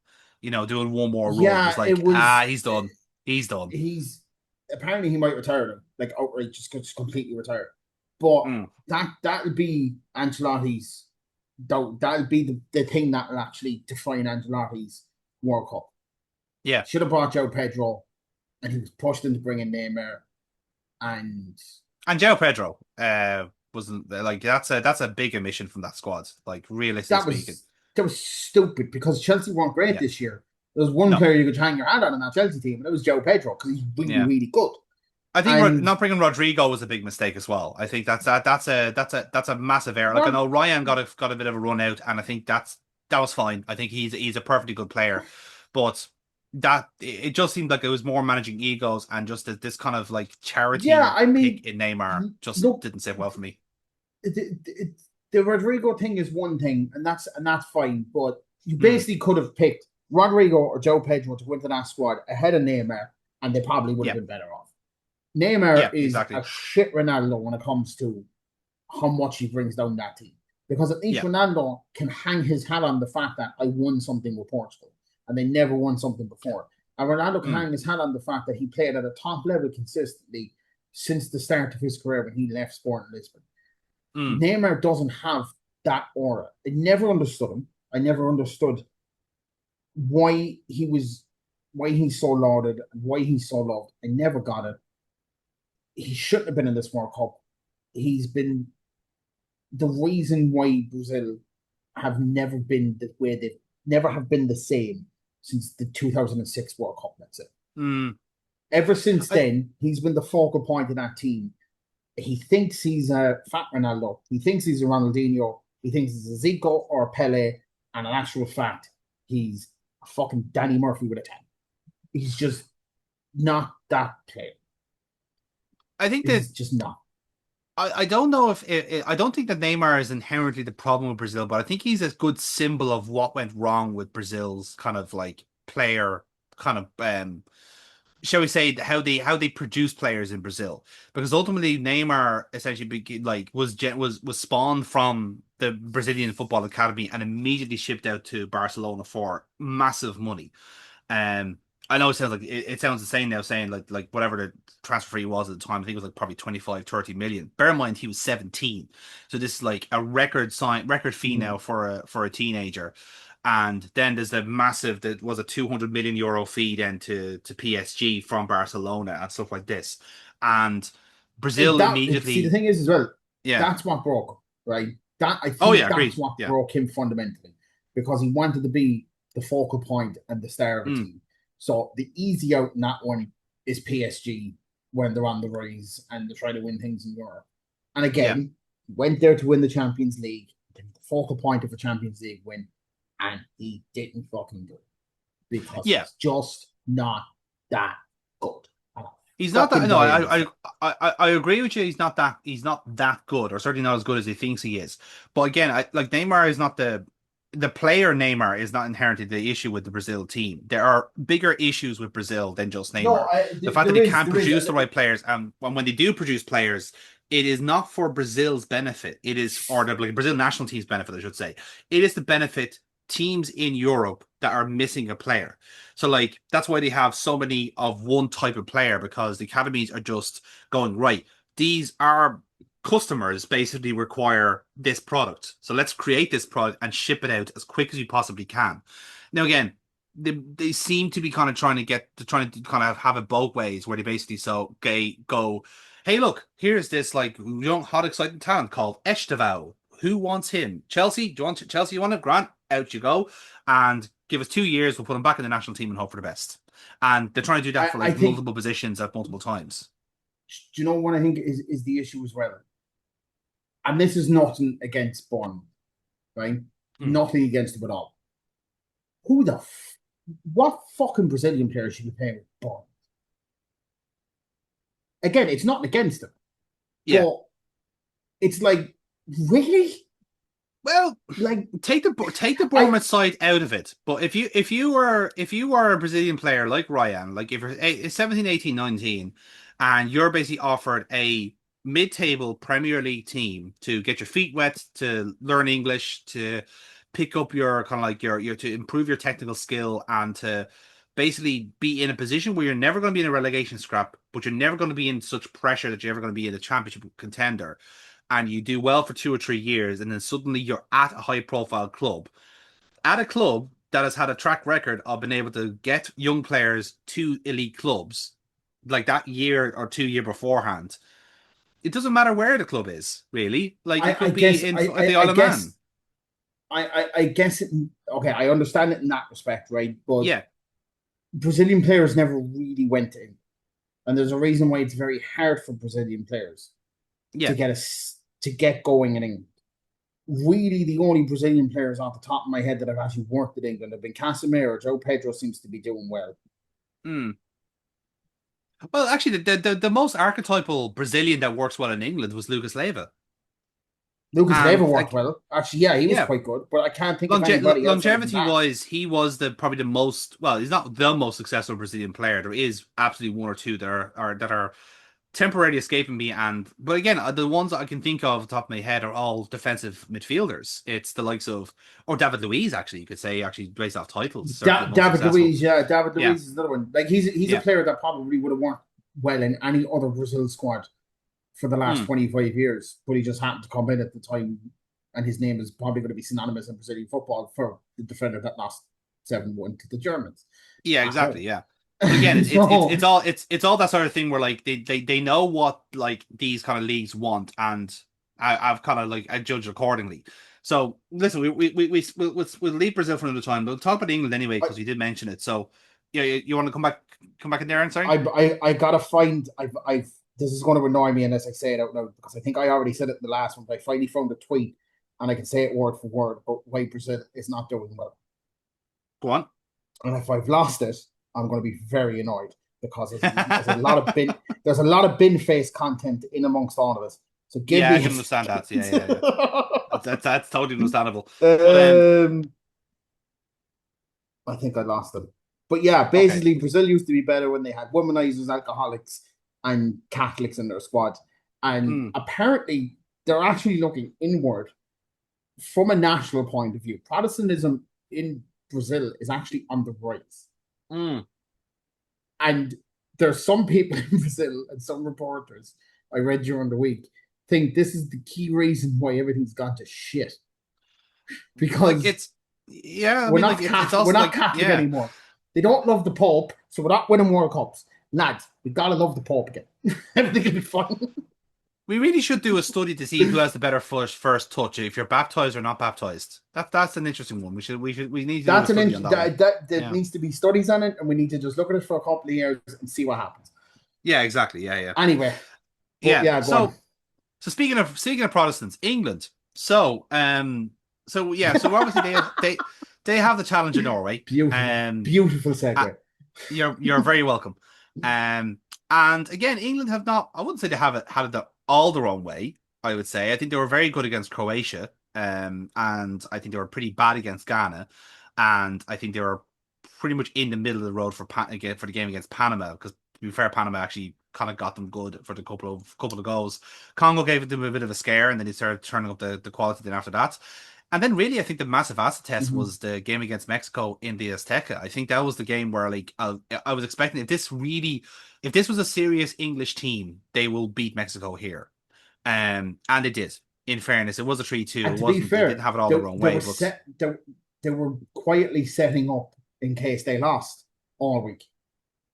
doing one more run. Yeah, it was like he's done. He's done. He's apparently he might retire him, like outright, just completely retire. But that'll be Ancelotti's. That'll be the thing that will actually define Ancelotti's World Cup. Yeah, should have brought Joe Pedro, and he was pushed into bringing Neymar, and Joe Pedro wasn't like that's a big omission from that squad. Like realistically speaking, that was stupid because Chelsea weren't great this year. There was one player you could hang your hand on in that Chelsea team, and it was Joe Pedro because he's really good. I think not bringing Rodrigo was a big mistake as well. I think that's a massive error. Like I know Ryan got a bit of a run out, and I think that was fine. I think he's a perfectly good player, but that it just seemed like it was more managing egos and just this kind of like charity pick in Neymar just didn't sit well for me. The Rodrigo thing is one thing, and that's fine, but you basically could have picked Rodrigo or Joe Pedro to go into that squad ahead of Neymar, and they probably would have been better off. Neymar is a shit Ronaldo when it comes to how much he brings down that team, because at least Ronaldo can hang his hat on the fact that I won something with Portugal. And they never won something before. And Ronaldo can hang his hat on the fact that he played at a top level consistently since the start of his career when he left Sporting Lisbon. Neymar doesn't have that aura. I never understood him. I never understood why he's so lauded and why he's so loved. I never got it. He shouldn't have been in this World Cup. He's been the reason why Brazil have never been the way they've never have been the same since the 2006 World Cup, let's say. Ever since then, he's been the focal point of that team. He thinks he's a fat Ronaldo. He thinks he's a Ronaldinho. He thinks he's a Zico or a Pele. And in actual fact, he's a fucking Danny Murphy with a 10. He's just not that player. I think he's just not. I don't know if I don't think that Neymar is inherently the problem with Brazil, but I think he's a good symbol of what went wrong with Brazil's kind of like player kind of shall we say how they produce players in Brazil, because ultimately Neymar essentially was spawned from the Brazilian Football Academy and immediately shipped out to Barcelona for massive money. I know it sounds like it sounds insane now saying like whatever the transfer fee was at the time. I think it was like probably 25-30 million. Bear in mind he was 17. So this is like a record fee now for a teenager. And then there's the massive, that was a 200 million euro fee then to PSG from Barcelona and stuff like this. And Brazil immediately. See, the thing is as well, yeah, that's what broke, right? That I think that's agreed. what broke him fundamentally, because he wanted to be the focal point and the star of the team. So the easy out in that one is PSG when they're on the rise and they try to win things in Europe. And again, he went there to win the Champions League, the focal point of a Champions League win, and he didn't fucking do it because he's just not that good. He's not that. No, I agree with you. He's not that good, or certainly not as good as he thinks he is. But again, like Neymar is not the player. Neymar is not inherently the issue with the Brazil team. There are bigger issues with Brazil than just Neymar. The fact that they can't produce the right players, and when they do produce players, it is not for Brazil's benefit. It is, or the Brazil national team's benefit, I should say. It is to benefit teams in Europe that are missing a player. So like that's why they have so many of one type of player, because the academies are just going, right, these are customers basically require this product, so let's create this product and ship it out as quick as we possibly can. Now again, they seem to be kind of trying to kind of have it both ways, where they basically go, hey look, here's this like young hot exciting talent called Esteval. Who wants him? Chelsea? Do you want Chelsea? You want it? Grant, out you go. And give us 2 years. We'll put him back in the national team and hope for the best. And they're trying to do that for like multiple positions at multiple times. Do you know what I think is the issue as well? And this is nothing against Bournemouth, right? Nothing against them at all. What fucking Brazilian player should be playing with Bournemouth? Again, it's not against them. Yeah. But it's like, really? Well, like take the Bournemouth side out of it. But if you were a Brazilian player like Ryan, like if you're 17, 18, 19, and you're basically offered a mid-table Premier League team to get your feet wet, to learn English, to pick up your kind of like your to improve your technical skill, and to basically be in a position where you're never going to be in a relegation scrap, but you're never going to be in such pressure that you're ever going to be in a championship contender, and you do well for 2 or 3 years, and then suddenly you're at a high-profile club, at a club that has had a track record of being able to get young players to elite clubs, like that year or 2 year beforehand. It doesn't matter where the club is, really. Like it could be in the Isle of Man. I guess it. Okay, I understand it in that respect, right? But yeah, Brazilian players never really went in, and there's a reason why it's very hard for Brazilian players to get going in England. Really, the only Brazilian players off the top of my head that I've actually worked in England have been Casemiro. Joe Pedro seems to be doing well. Well, actually, the most archetypal Brazilian that works well in England was Lucas Leiva. Lucas Leiva worked well. Actually, yeah, he was quite good, but I can't think of anybody else. Longevity-wise, he was probably the most. Well, he's not the most successful Brazilian player. There is absolutely one or two that are temporarily escaping me, but again, the ones that I can think of off the top of my head are all defensive midfielders. It's the likes of, or David Luiz, actually, you could say, actually based off titles. David Luiz is another one. Like he's a player that probably would have worked well in any other Brazil squad. for the last 25 years, but he just happened to come in at the time, and his name is probably going to be synonymous in Brazilian football for the defender that lost 7-1 to the Germans. Yeah, exactly. Yeah. But again, it's all that sort of thing where like they know what like these kind of leagues want, and I've kind of like I judge accordingly. So listen, we'll leave Brazil for another time. We'll talk about England anyway because you did mention it. So yeah, you want to come back in there and sorry. I gotta find I've this is going to annoy me unless I say it out loud because I think I already said it in the last one. But I finally found a tweet and I can say it word for word about why Brazil is not doing well. Go on. And if I've lost it, I'm going to be very annoyed because there's a lot of bin face content in amongst all of us. So give me. I can understand that. Yeah. That's totally understandable. I think I lost them. But yeah, basically, okay. Brazil used to be better when they had womanizers, alcoholics, and Catholics in their squad. And apparently, they're actually looking inward from a national point of view. Protestantism in Brazil is actually on the rise. And there's some people in Brazil and some reporters I read during the week think this is the key reason why everything's gone to shit. Because like we're not Catholic anymore. They don't love the Pope, so we're not winning World Cups. Lads, we gotta love the Pope again. Everything will be fine. We really should do a study to see who has the better first touch, if you're baptized or not baptized. That's an interesting one. We need to that's do a study on that. There needs to be studies on it, and we need to just look at it for a couple of years and see what happens. Yeah, exactly. Yeah. Anyway. So speaking of Protestants, England. So obviously they have the challenge in Norway. Beautiful segue. You're very welcome. And again, England have not. I wouldn't say they have had it all their own way. I would say I think they were very good against Croatia, and I think they were pretty bad against Ghana, and I think they were pretty much in the middle of the road for the game against Panama. Because to be fair, Panama actually kind of got them good for the couple of goals. Congo gave them a bit of a scare, and then they started turning up the quality. Then after that. And then really, I think the massive acid test was the game against Mexico in the Azteca. I think that was the game where like I was expecting if this was a serious English team, they will beat Mexico here. And they did. In fairness, it was a 3-2. And to be fair, they didn't have it all their own way. They were quietly setting up in case they lost all week.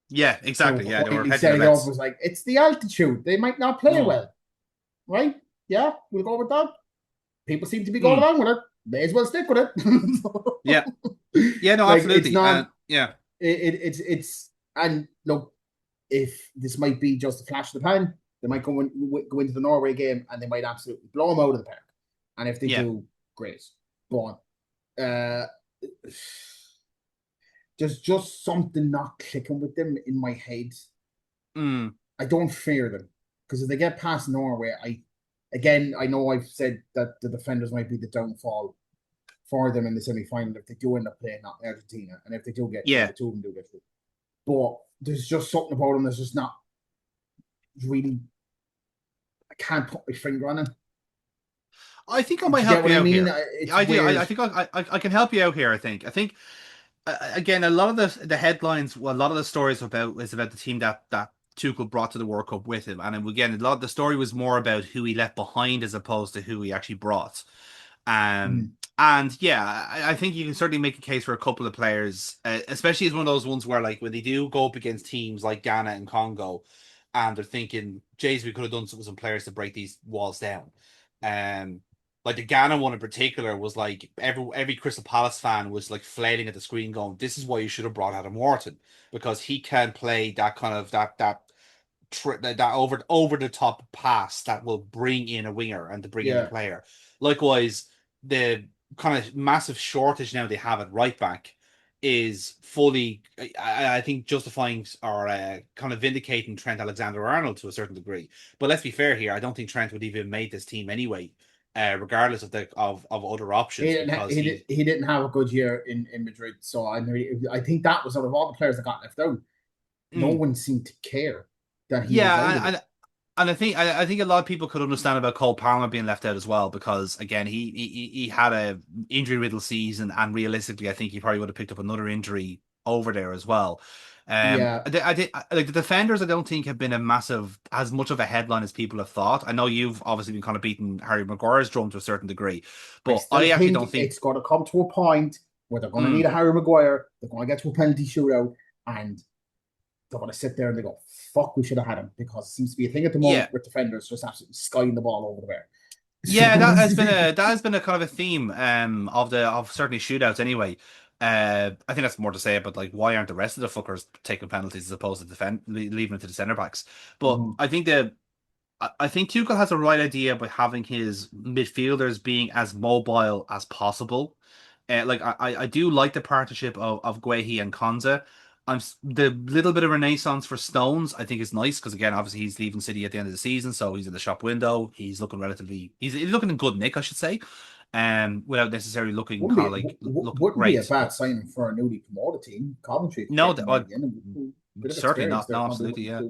Yeah, exactly. So they were setting up was like, it's the altitude. They might not play well. Right? Yeah, we'll go with that. People seem to be going along with it. May as well stick with it. Yeah, no, like, absolutely. It's not, it's and look, if this might be just a flash in the pan, they might go into the Norway game and they might absolutely blow them out of the park. And if they do, great. But there's just something not clicking with them in my head. I don't fear them because if they get past Norway, I know I've said that the defenders might be the downfall for them in the semi-final if they do end up playing Argentina, and if they do get the two of them do get through. But there's just something about them that's just not really. I can't put my finger on it. I think I might help you out here. I do. Weird. I think I can help you out here. I think again, a lot of the headlines, a lot of the stories is about the team that Tuchel brought to the World Cup with him, and again, a lot of the story was more about who he left behind as opposed to who he actually brought. And I think you can certainly make a case for a couple of players, especially as one of those ones where like when they do go up against teams like Ghana and Congo, and they're thinking, "Jays, we could have done something with some players to break these walls down." Like the Ghana one in particular was like every Crystal Palace fan was like flailing at the screen, going, "This is why you should have brought Adam Wharton because he can play that kind of that over the top pass that will bring in a winger and to bring in a player." Likewise, the kind of massive shortage now they have at right back is fully, I think, justifying or kind of vindicating Trent Alexander-Arnold to a certain degree. But let's be fair here. I don't think Trent would even made this team anyway, regardless of other options. He didn't have a good year in Madrid. So I think that was out of all the players that got left out, no one seemed to care that he was out. And I think a lot of people could understand about Cole Palmer being left out as well because again he had a injury riddled season and realistically I think he probably would have picked up another injury over there as well. Yeah. Like the defenders. I don't think have been as much of a headline as people have thought. I know you've obviously been kind of beating Harry Maguire's drum to a certain degree, I but still I actually think don't think. it's going to come to a point where they're going to Mm, need a Harry Maguire. They're going to get to a penalty shootout, and they're going to sit there and they go, "Fuck, we should have had him," because it seems to be a thing at the yeah, moment with defenders just absolutely skying the ball over the bar. yeah, So, that has been a kind of a theme of certainly shootouts anyway. I think that's more to say about like why aren't the rest of the fuckers taking penalties as opposed to leaving it to the centre backs. But mhm, I think Tuchel has a right idea by having his midfielders being as mobile as possible. I do like the partnership of Guehi and Konza. The little bit of renaissance for Stones I think is nice because again obviously he's leaving City at the end of the season, so he's in the shop window. He's looking in good nick, I should say, without necessarily looking kind of like looking wouldn't be a great. bad But signing for a newly promoted team. Coventry could no, get him right in, and bit of certainly experience not. there, No, probably absolutely, wouldn't yeah.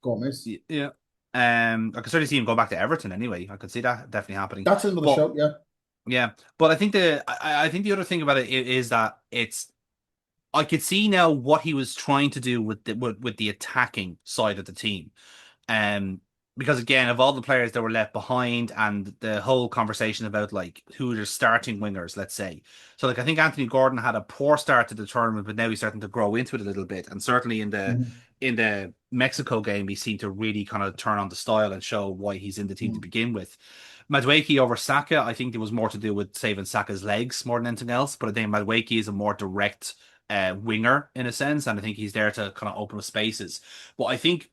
go amiss. Yeah. I could certainly see him go back to Everton anyway. I could see that definitely happening. That's another But shout, yeah. yeah, but I think the other thing about it is that I could see now what he was trying to do with the attacking side of the team. Um, because again, of all the players that were left behind, and the whole conversation about like who are starting wingers, let's say. So like I think Anthony Gordon had a poor start to the tournament, but now he's starting to grow into it a little bit. And certainly Mhm, in the Mexico game, he seemed to really kind of turn on the style and show why he's in the team to mhm, begin with. Madueke over Saka, I think there was more to do with saving Saka's legs more than anything else. But I think Madueke is a more direct winger in a sense, and I think he's there to kind of open up spaces. But I think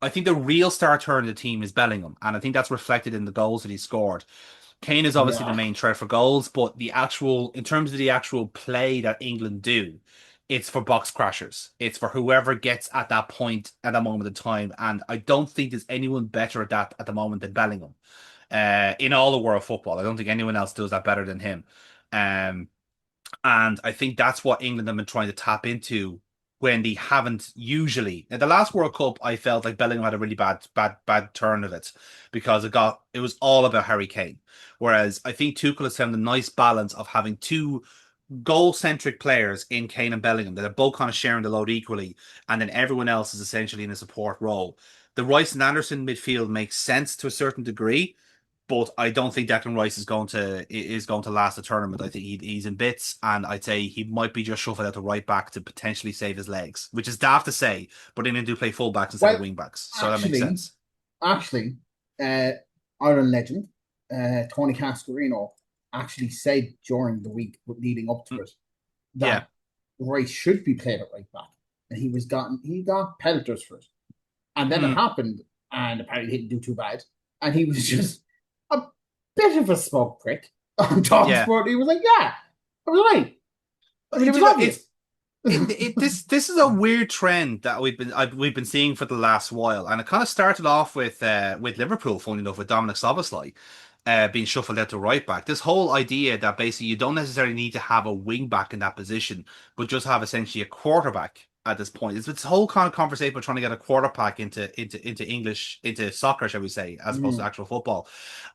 the real star turn of the team is Bellingham, and I think that's reflected in the goals that he scored. Kane is obviously the yeah. main threat for goals, but in terms of the actual play that England do, it's for box crashers. It's for whoever gets at that point at that moment in time, and I don't think there's anyone better at that at the moment than Bellingham. In all of world football, I don't think anyone else does that better than him. Um, and I think that's what England have been trying to tap into when they haven't usually. In the last World Cup, I felt like Bellingham had a really bad turn of it because it was all about Harry Kane. Whereas I think Tuchel has found a nice balance of having two goal-centric players in Kane and Bellingham that are both kind of sharing the load equally, and then everyone else is essentially in a support role. The Rice and Anderson midfield makes sense to a certain degree, but I don't think Declan Rice is going to last the tournament. I think he's in bits, and I'd say he might be just shuffled out to right back to potentially save his legs, which is daft to say, but England do play full backs instead of Well, wing backs, so that makes actually, sense. actually, uh, Ireland legend Tony Cascarino actually said during the week leading up to Mm, it yeah, that Rice should be played at right back, and he got pelters for it, and then it mm, happened, and apparently he didn't do too bad, and he was just a bit of a smoke prick on talk yeah. sport. He was like, "Yeah, I was right. I mean, it was obvious." This is a weird trend that we've been seeing for the last while, and it kind of started off with Liverpool, funny enough, with Dominic Szoboszlai being shuffled out to right back. This whole idea that basically you don't necessarily need to have a wing back in that position, but just have essentially a quarterback at this point. It's this whole kind of conversation about trying to get a quarterback into soccer, shall we say, as opposed to Mhm, actual football.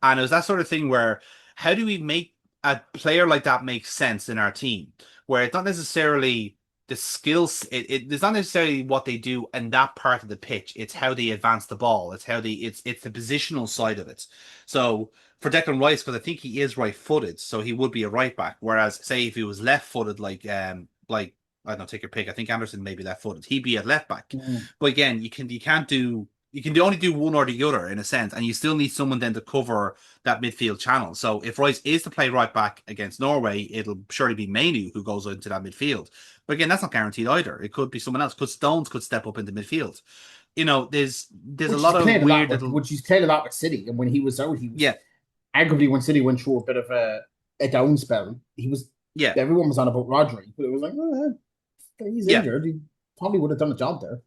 And it was that sort of thing where how do we make a player like that make sense in our team, where it's not necessarily the skills it's not necessarily what they do in that part of the pitch, it's how they advance the ball, it's the positional side of it. So for Declan Rice, because I think he is right-footed, so he would be a right back, whereas say if he was left-footed, like I don't know, take your pick, I think Anderson may be left-footed, he'd be at left back. mhm. But again, you can only do one or the other in a sense, and you still need someone then to cover that midfield channel. So if Rice is to play right back against Norway, it'll surely be Mainu who goes into that midfield. But again, that's not guaranteed either. It could be someone else. Could Stones could step up into midfield. There's a Which he's lot of played a lot weird with, little which he's played a lot with City. And when he was out, he was yeah, arguably when City went through a bit of a down spell. yeah, Everyone was on about Rodri, but it was like, he's yeah, injured. He probably would have done a job there.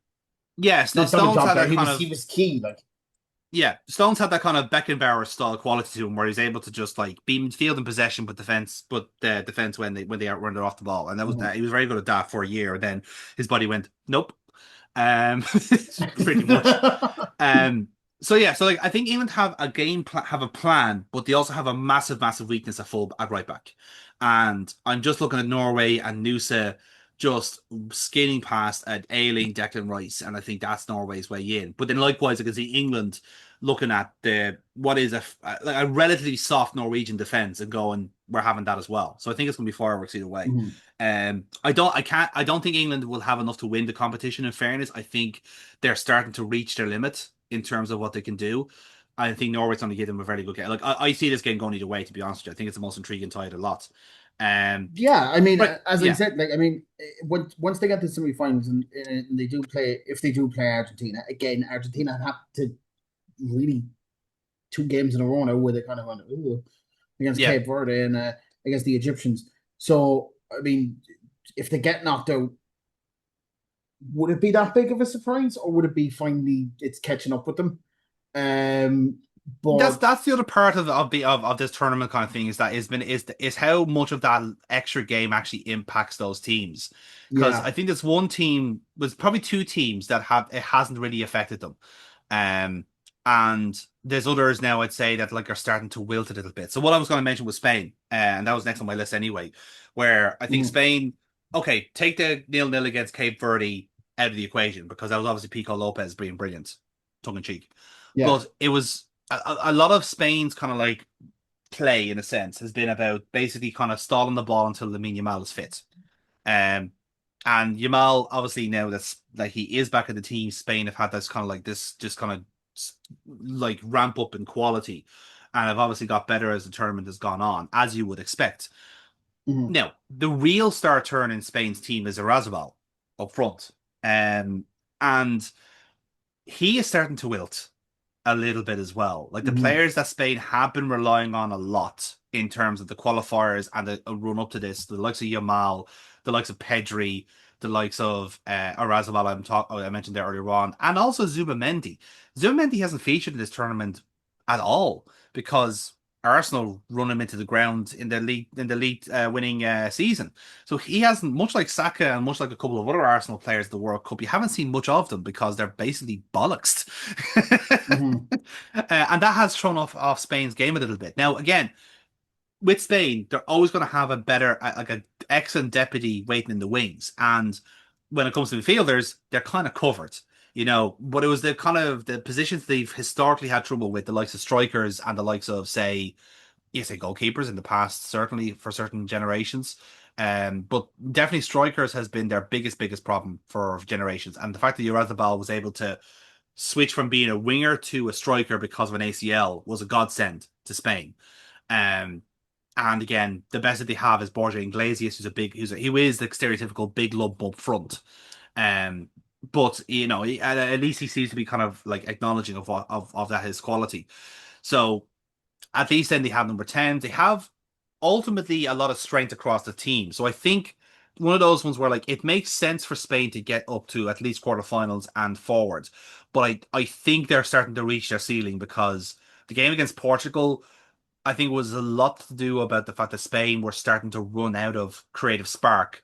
yeah. Not done a Stones job had there. that kind He of was key. Like, Stones had that kind of Beckenbauer style quality to him, where he's able to just like be midfield in possession, but defense when they outrun it off the ball, and that was mhm. he was very good at that for a year. And then his body went nope, pretty much. Um, so yeah, so like I think England have have a plan, but they also have a massive weakness at right back. And I'm just looking at Norway and Nusa. just skinning past an ailing Declan Rice, and I think that's Norway's way in. But then likewise, I can see England looking at the what is a relatively soft Norwegian defense and going, we're having that as well. So I think it's going to be fireworks either way. I don't think England will have enough to win the competition. In fairness, I think they're starting to reach their limit in terms of what they can do. I think Norway's going to give them a very good game. Like I see this game going either way. To be honest with you, I think it's the most intriguing tie of the lot. Yeah, I mean, But as I yeah, said, like I mean, once they get to the semifinals and they do play, if they do play Argentina again, Argentina have to really 2 games in a row now where they kind of went ooh, against yeah. Cape Verde and against the Egyptians. So I mean, if they get knocked out, would it be that big of a surprise, or would it be finally it's catching up with them? Um, but That's the other part of this tournament kind of thing is that is how much of that extra game actually impacts those teams. Because yeah, I think there's one team, there's probably two teams that have it hasn't really affected them. Um, and there's others now I'd say that like are starting to wilt a little bit. So what I was going to mention was Spain, and that was next on my list anyway, where I think mm, Spain, okay, take the 0-0 against Cape Verde out of the equation because that was obviously Pico Lopez being brilliant, tongue in cheek. yeah, But it was a lot of Spain's kind of like play in a sense has been about basically kind of stalling the ball until Lamine Yamal is fit. Um, and Yamal obviously now that's like he is back in the team. Spain have had this kind of like this just kind of like ramp up in quality, and have obviously got better as the tournament has gone on, as you would expect. mm, Now the real star turn in Spain's team is Erasabal up front, and he is starting to wilt a little bit as well. Like the mm, players that Spain have been relying on a lot in terms of the qualifiers and the run up to this, the likes of Yamal, the likes of Pedri, the likes of Oyarzabal I mentioned there earlier on, and also Zubamendi. Zubamendi hasn't featured in this tournament at all because Arsenal run him into the ground in the league winning season. So he hasn't, much like Saka and much like a couple of other Arsenal players in the World Cup, you haven't seen much of them because they're basically bollocksed. mm, And that has thrown off Spain's game a little bit. Now, again, with Spain, they're always going to have a better, like an excellent deputy waiting in the wings. And when it comes to midfielders, they're kind of covered, you know. But it was the kind of the positions they've historically had trouble with, the likes of strikers and the likes of, say, goalkeepers in the past, certainly for certain generations. But definitely strikers has been their biggest problem for generations. And the fact that Oyarzabal was able to switch from being a winger to a striker because of an ACL was a godsend to Spain. Um, and again, the best that they have is Borja Iglesias, who is the stereotypical big lump up front. Um, but you know, at least he seems to be kind of like acknowledging of that his quality. So at least then they have number 10. They have ultimately a lot of strength across the team. So I think one of those ones where like it makes sense for Spain to get up to at least quarterfinals and forwards. But I think they're starting to reach their ceiling because the game against Portugal, I think was a lot to do about the fact that Spain were starting to run out of creative spark,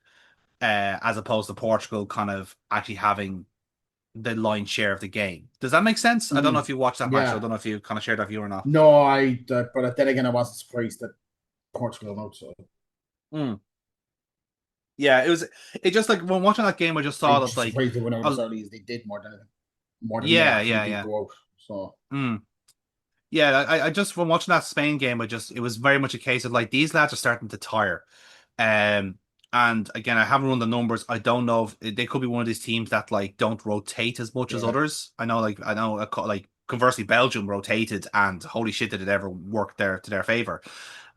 as opposed to Portugal kind of actually having the lion's share of the game. Does that make sense? I don't know mm, if you watched that match. I yeah. don't know if you kind of shared that view or not. No, but then again, I wasn't surprised that Portugal out. So Mm. Yeah, it just like when watching that game, I just saw I'm that just like, surprised they went out as uh, early as they did, more than they yeah, actually yeah, did yeah. go out. So Mm. Yeah, I just when watching that Spain game, it was very much a case of like these lads are starting to tire. Um, and again, I haven't run the numbers. I don't know if they could be one of these teams that like don't rotate as much as yeah, others. I know, like conversely, Belgium rotated, and holy shit, did it ever work there to their favor.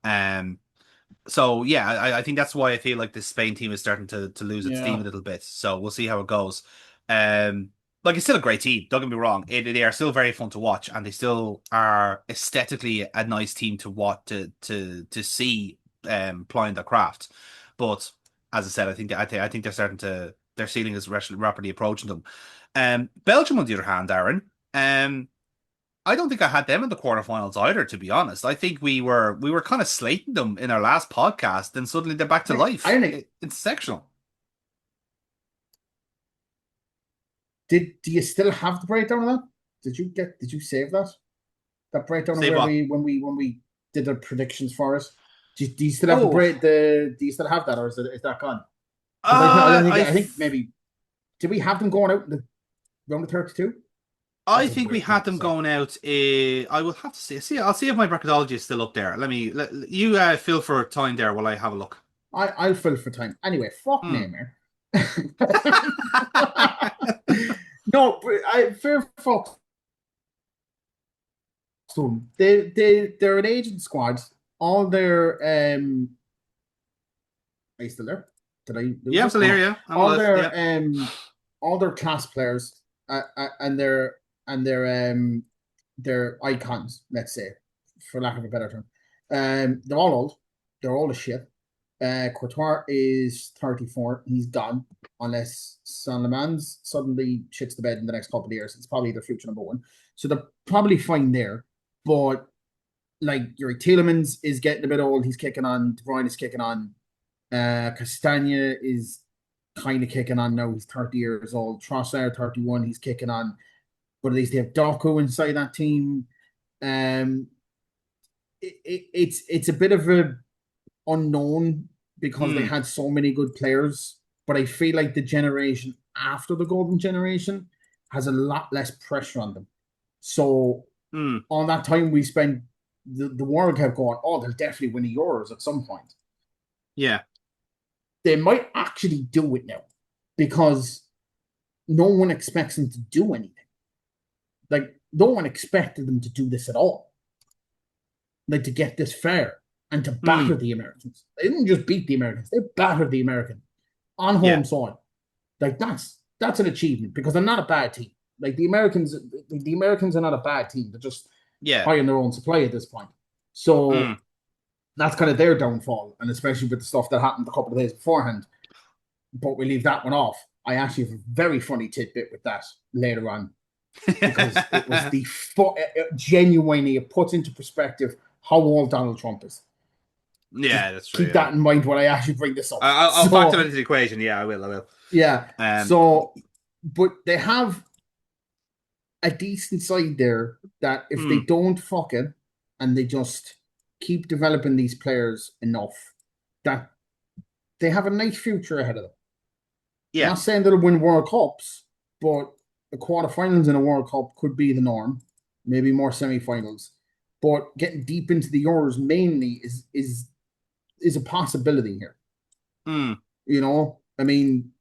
Um, so yeah, I think that's why I feel like this Spain team is starting to lose its steam yeah, a little bit. So we'll see how it goes. Um, like it's still a great team. Don't get me wrong. They are still very fun to watch, and they still are aesthetically a nice team to watch to see plying their craft. But as I said, I think they're starting to their ceiling is rapidly approaching them. Belgium, on the other hand, Aaron. I don't think I had them in the quarterfinals either, to be honest. I think we were kind of slating them in our last podcast, and suddenly they're back to I life. think It's sectional. do you still have the breakdown of that? Did you save that breakdown of Say where what? we did the predictions for us? Do you still have Oh, do you still have that, or is that gone? Because I I think maybe did we have them going out in the round of 32? I That's a think we weird thing had to them say. going out. I will have to see. I'll see if my bracketology is still up there. You fill for time there while I have a look. I'll fill for time. Anyway, fuck Hmm. Neymar. No, but fair fuck to them. They're an agent squad. All their are you still there? Did I lose Yeah, I'm you? still Oh here. no. Yeah, I'm All alive. Yeah. their all their class players and their icons, let's say, for lack of a better term. They're all old. They're old as shit. Courtois is 34. He's gone unless Salamans suddenly shits the bed in the next couple of years. It's probably their future number one. So they're probably fine there. But like your Tielemans is getting a bit old. He's kicking on. De Bruyne is kicking on. Castagna is kind of kicking on now. He's 30 years old. Trossard, 31. He's kicking on. But at least they have Doku inside that team. Um, it's a bit of a unknown because they Hmm. had so many good players. But I feel like the generation after the golden generation has a lot less pressure on them. So Hmm. on that time we spent, the World Cup going, oh, they'll definitely win the Euros at some point. Yeah. They might actually do it now because no one expects them to do anything. Like, no one expected them to do this at all. Like, to get this far and to Hmm. batter the Americans. They didn't just beat the Americans, they battered the American on Yeah. home soil. Like, that's an achievement because they're not a bad team. Like, the Americans are not a bad team. They're just Yeah. high in their own supply at this point. So Hmm. that's kind of their downfall, and especially with the stuff that happened a couple of days beforehand. But we leave that one off. I actually have a very funny tidbit with that later on because it was genuinely, it puts into perspective how old Donald Trump is. Just Yeah, that's true. keep Yeah. that in mind when I actually bring this up. I'll factor So that into the equation. Yeah, I will. I will. yeah, Um. so but they have a decent side there that if they Hmm. don't fuck it and they just keep developing these players enough, that they have a nice future ahead of them. I'm Yeah. not saying they'll win World Cups, but the quarterfinals in a World Cup could be the norm. Maybe more semi-finals, but getting deep into the Euros mainly is a possibility here. Hmm. You know, I mean,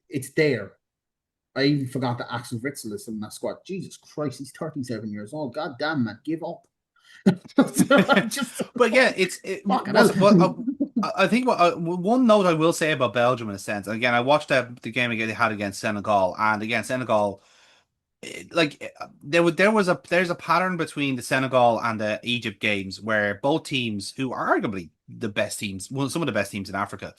it's there. I even forgot that Axel Witsel is in that squad. Jesus Christ, he's 37 years old. God damn, man, give up. Just But yeah, fucking was what hell. I think one note I will say about Belgium in a sense. Again, I watched the game again they had against Senegal, and again Senegal, there's a pattern between the Senegal and the Egypt games where both teams, who are arguably the best teams, well, some of the best teams in Africa,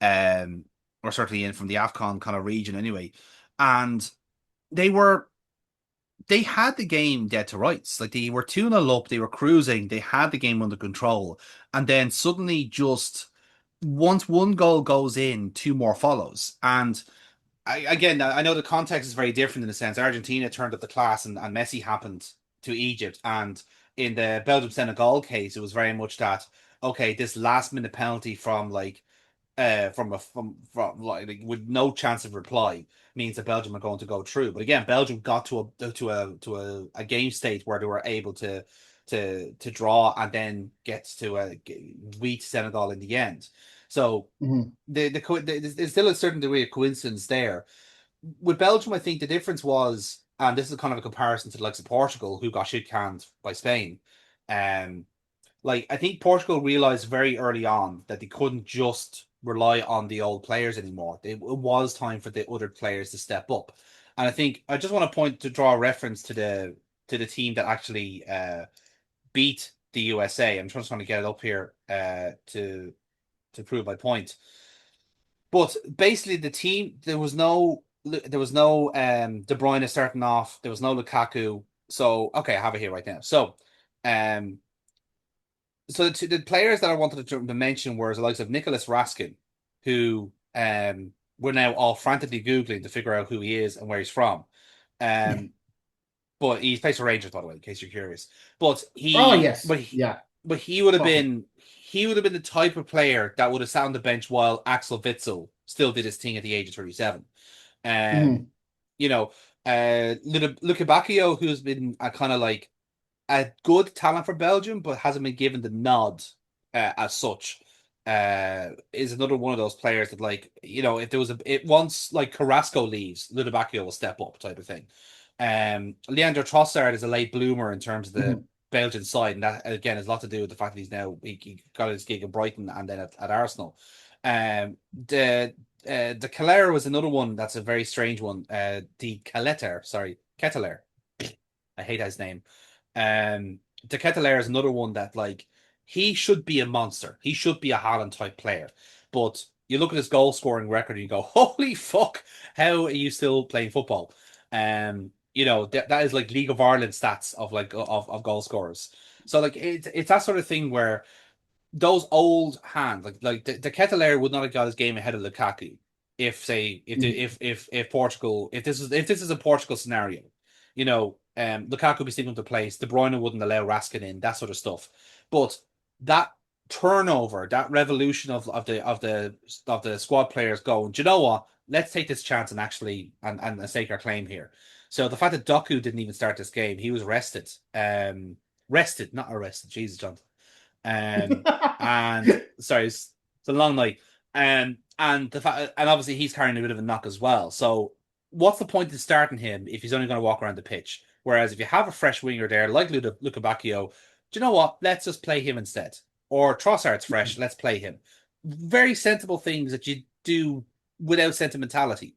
um, or certainly in from the AFCON kind of region anyway, and they were they had the game dead to rights. Like they were 2-0 up, they were cruising, they had the game under control, and then suddenly just once one goal goes in, two more follows. And again, I know the context is very different in a sense. Argentina turned up the class and Messi happened to Egypt. And in the Belgium Senegal case, it was very much that, okay, this last minute penalty from like with no chance of reply means that Belgium are going to go through. But again, Belgium got to a game state where they were able to draw and then get to beat Senegal in the end. So Mhm. there's still a certain degree of coincidence there. With Belgium, I think the difference was, and this is kind of a comparison to the likes of Portugal, who got shit canned by Spain. Um, like I think Portugal realized very early on that they couldn't just rely on the old players anymore. It was time for the other players to step up. And I think I just want to draw a reference to the team that actually beat the USA. I'm just trying to get it up here to prove my point. But basically the team there was no De Bruyne starting off, there was no Lukaku. So okay, I have it here right now. Um so the players that I wanted to mention were the likes of Nicholas Raskin, who we're now all frantically googling to figure out who he is and where he's from. Um, but he's plays for Rangers, by the way, in case you're curious. But Oh he, yes, but he, yeah, but he would have fuck him. been he would have been the type of player that would have sat on the bench while Axel Witsel still did his thing at the age of 37. You know, Luka Bacchio, who's been a kind of like a good talent for Belgium, but hasn't been given the nod as such. Is another one of those players that, like, if there was once like Carrasco leaves, Ludovicchio will step up type of thing. Leandro Trossard is a late bloomer in terms of the Belgian side, and that again has a lot to do with the fact that he got his gig at Brighton and then at Arsenal. The Keller was another one that's a very strange one. The Ketteler. I hate his name. De Ketelaere is another one that, like, he should be a monster. He should be a Haaland type player. But you look at his goal scoring record and you go, holy fuck, how are you still playing football? That is like League of Ireland stats of like of goal scorers. So like it's that sort of thing where those old hands, like the Ketelaere would not have got his game ahead of Lukaku if Portugal, if this is a Portugal scenario, Lukaku would be sticking to place. De Bruyne wouldn't allow Raskin in, that sort of stuff. But that turnover, that revolution of the squad players going, do you know what? Let's take this chance and actually and stake our claim here. So the fact that Doku didn't even start this game, he was rested. Rested, not arrested. Jesus, John. And sorry, it's a long night. And the fact, and obviously he's carrying a bit of a knock as well. So what's the point of starting him if he's only going to walk around the pitch? Whereas if you have a fresh winger there, like Luka Bacchio, do you know what? Let's just play him instead. Or Trossard's fresh, let's play him. Very sensible things that you do without sentimentality.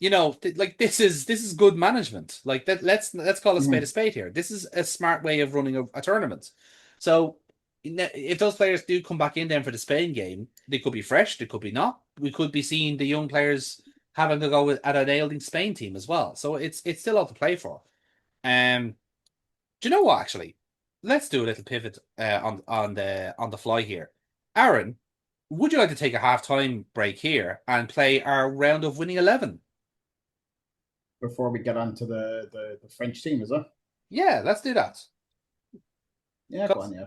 Like this is good management. Like that. Let's call a spade here. This is a smart way of running a tournament. So if those players do come back in then for the Spain game, they could be fresh, they could be not. We could be seeing the young players having to go at an ailing Spain team as well. So it's still all to play for. Do you know what? Actually, let's do a little pivot on the fly here. Aaron, would you like to take a halftime break here and play our round of winning 11 before we get on to the French team? Is it? Yeah, let's do that. Yeah, go on. Yeah.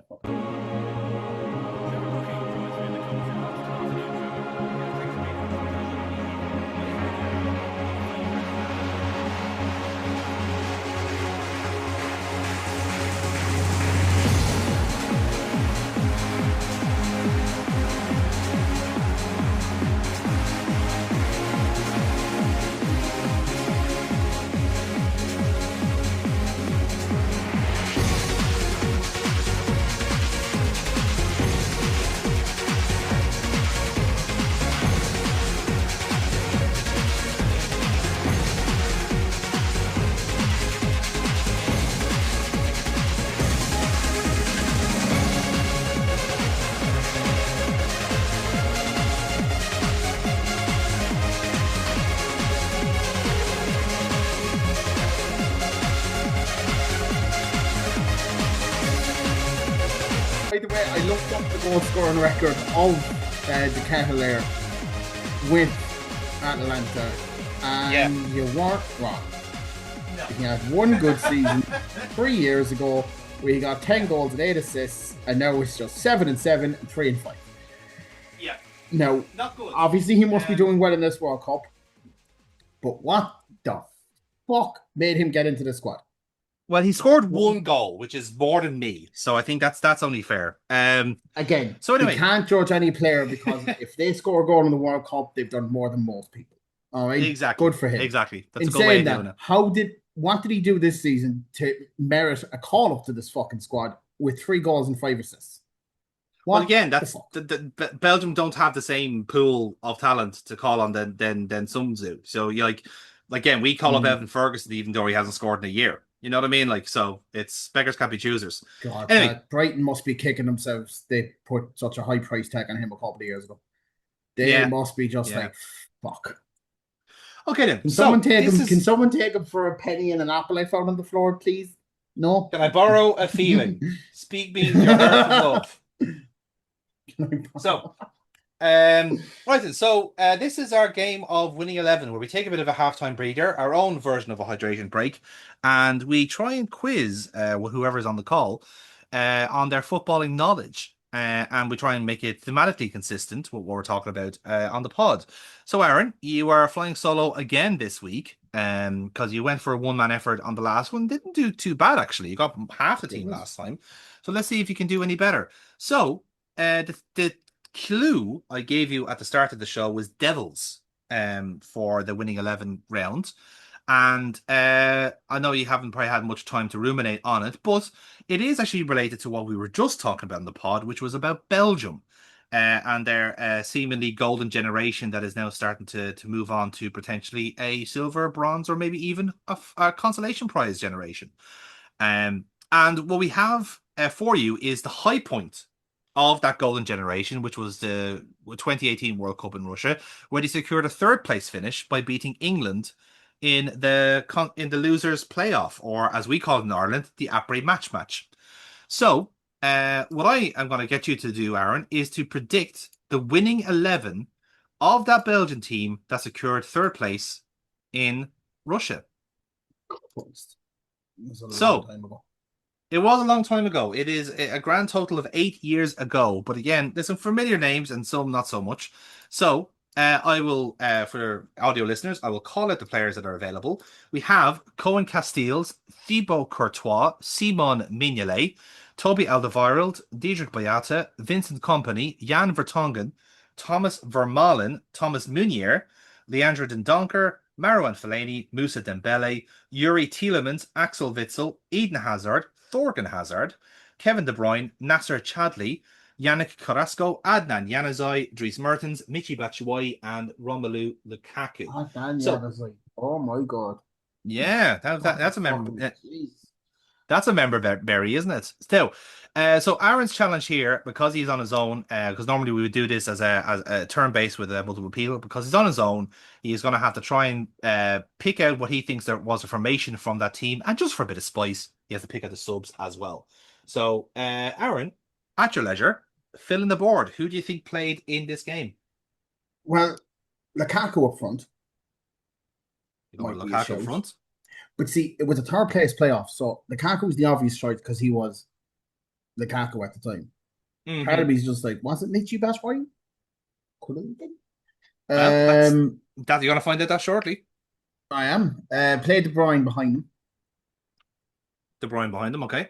By the way, I looked up the goal scoring record of the Ketelaere with Atalanta, and you weren't wrong. No. He had one good season 3 years ago where he got 10 goals and 8 assists, and now it's just 7-7 and 3-5. Yeah. Now, not good. Obviously, he must be doing well in this World Cup, but what the fuck made him get into the squad? Well, he scored one goal, which is more than me. So I think that's only fair. Again, so anyway, you can't judge any player because if they score a goal in the World Cup, they've done more than most people. All right, exactly. Good for him. Exactly. That's a good way of doing it. What did he do this season to merit a call up to this fucking squad with 3 goals and 5 assists? Well, again, that's the Belgium don't have the same pool of talent to call on than some do. So you again, we call up Evan Ferguson even though he hasn't scored in a year. You know what I mean? Like, so it's beggars can't be choosers. God, anyway, Brighton must be kicking themselves. They put such a high price tag on him a couple of years ago. They must be just like, fuck. Okay then. Can someone take him for a penny and an apple I found on the floor, please? No. Can I borrow a feeling? Speak me your heart of love. So, right then. So this is our game of winning 11, where we take a bit of a halftime breather, our own version of a hydration break, and we try and quiz whoever's on the call on their footballing knowledge. and we try and make it thematically consistent with what we're talking about on the pod. So, Aaron, you are flying solo again this week because you went for a one-man effort on the last one. Didn't do too bad, actually. You got half the team last time. So let's see if you can do any better. So, the clue I gave you at the start of the show was Devils for the winning 11 round. And I know you haven't probably had much time to ruminate on it, but it is actually related to what we were just talking about in the pod, which was about Belgium and their seemingly golden generation that is now starting to move on to potentially a silver, bronze, or maybe even a consolation prize generation. And what we have for you is the high point of that golden generation, which was the 2018 World Cup in Russia, where they secured a third place finish by beating England in the losers playoff, or as we call it in Ireland, the après match. So, what I am going to get you to do, Aaron, is to predict the winning 11 of that Belgian team that secured third place in Russia. So, it was a long time ago. It is a grand total of 8 years ago. But again, there's some familiar names and some not so much. So, I will, for audio listeners, I will call out the players that are available. We have Cohen Casteels, Thibaut Courtois, Simon Mignolet, Toby Alderweireld, Diedrich Boyata, Vincent Kompany, Jan Vertonghen, Thomas Vermaelen, Thomas Meunier, Leandro Dendoncker, Marouane Fellaini, Moussa Dembele, Yuri Tielemans, Axel Witsel, Eden Hazard, Thorgan Hazard, Kevin De Bruyne, Nasser Chadli, Yannick Carrasco, Adnan Januzaj, Dries Mertens, Michy Batshuayi, and Romelu Lukaku. Adnan Januzaj. Oh my god. Yeah, that's a member. That's a member berry, isn't it? Still, so Aaron's challenge here, because he's on his own, because normally we would do this as a turn based with multiple people, because he's on his own, he's going to have to try and pick out what he thinks there was a formation from that team, and just for a bit of spice, he has to pick out the subs as well. So, Aaron, at your leisure, fill in the board. Who do you think played in this game? Well, Lukaku up front. You got Lukaku up front. But see, it was a third place playoff, so Lukaku was the obvious choice because he was Lukaku at the time. Mm-hmm. Part of me's just like, was it Michy Batshuayi? Could have been. You're going to find out that shortly. I am. Played De Bruyne behind him. De Bruyne behind him, okay.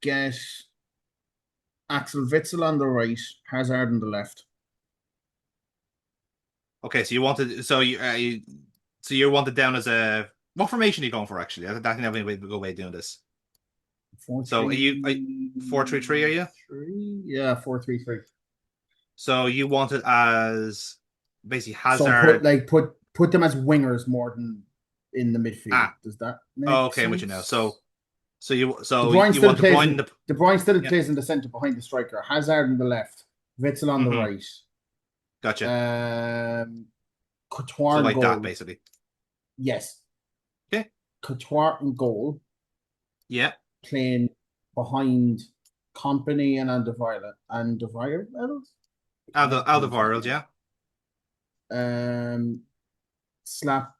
Get Axel Witsel on the right, Hazard on the left. Okay, so you wanted you wanted down as a what formation are you going for actually? I think that would be a good way of doing this. 4-3-3. So are you 4-3-3? Are you? 3? Yeah, 4-3-3. So you wanted as basically Hazard. So put them as wingers more than in the midfield. Does that make okay, I'm with you now. So you want De Bruyne still plays in the centre behind the striker. Hazard on the left, Witsel on the right. Gotcha. Courtois so like goal. that, basically. Yes. Okay. Courtois in goal. Yeah. Playing behind Kompany and Alderweireld. Alderweireld, yeah. Slap.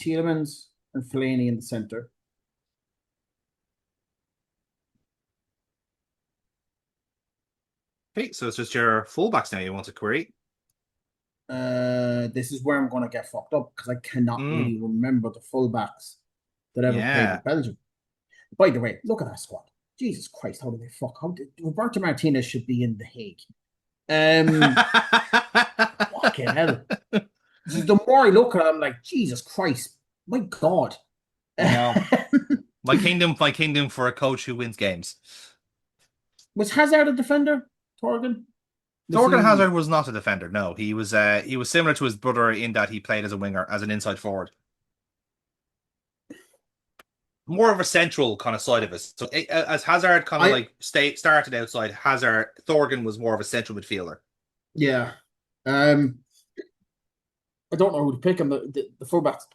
Tielemans and Fellaini in the centre. Okay, so it's just your fullbacks now you want to query. This is where I'm going to get fucked up because I cannot really remember the fullbacks that ever played with Belgium. By the way, look at that squad. Jesus Christ, how do they fuck? Roberto Martinez should be in The Hague. Fucking hell. The more I look at it, I'm like, Jesus Christ, my God. No. my kingdom for a coach who wins games. Was Hazard a defender, Thorgan? Thorgan Hazard was not a defender. No, he was similar to his brother in that he played as a winger, as an inside forward. More of a central kind of side of it. So as Hazard kind of started outside, Thorgan was more of a central midfielder. Yeah. I don't know who to pick on the fullbacks.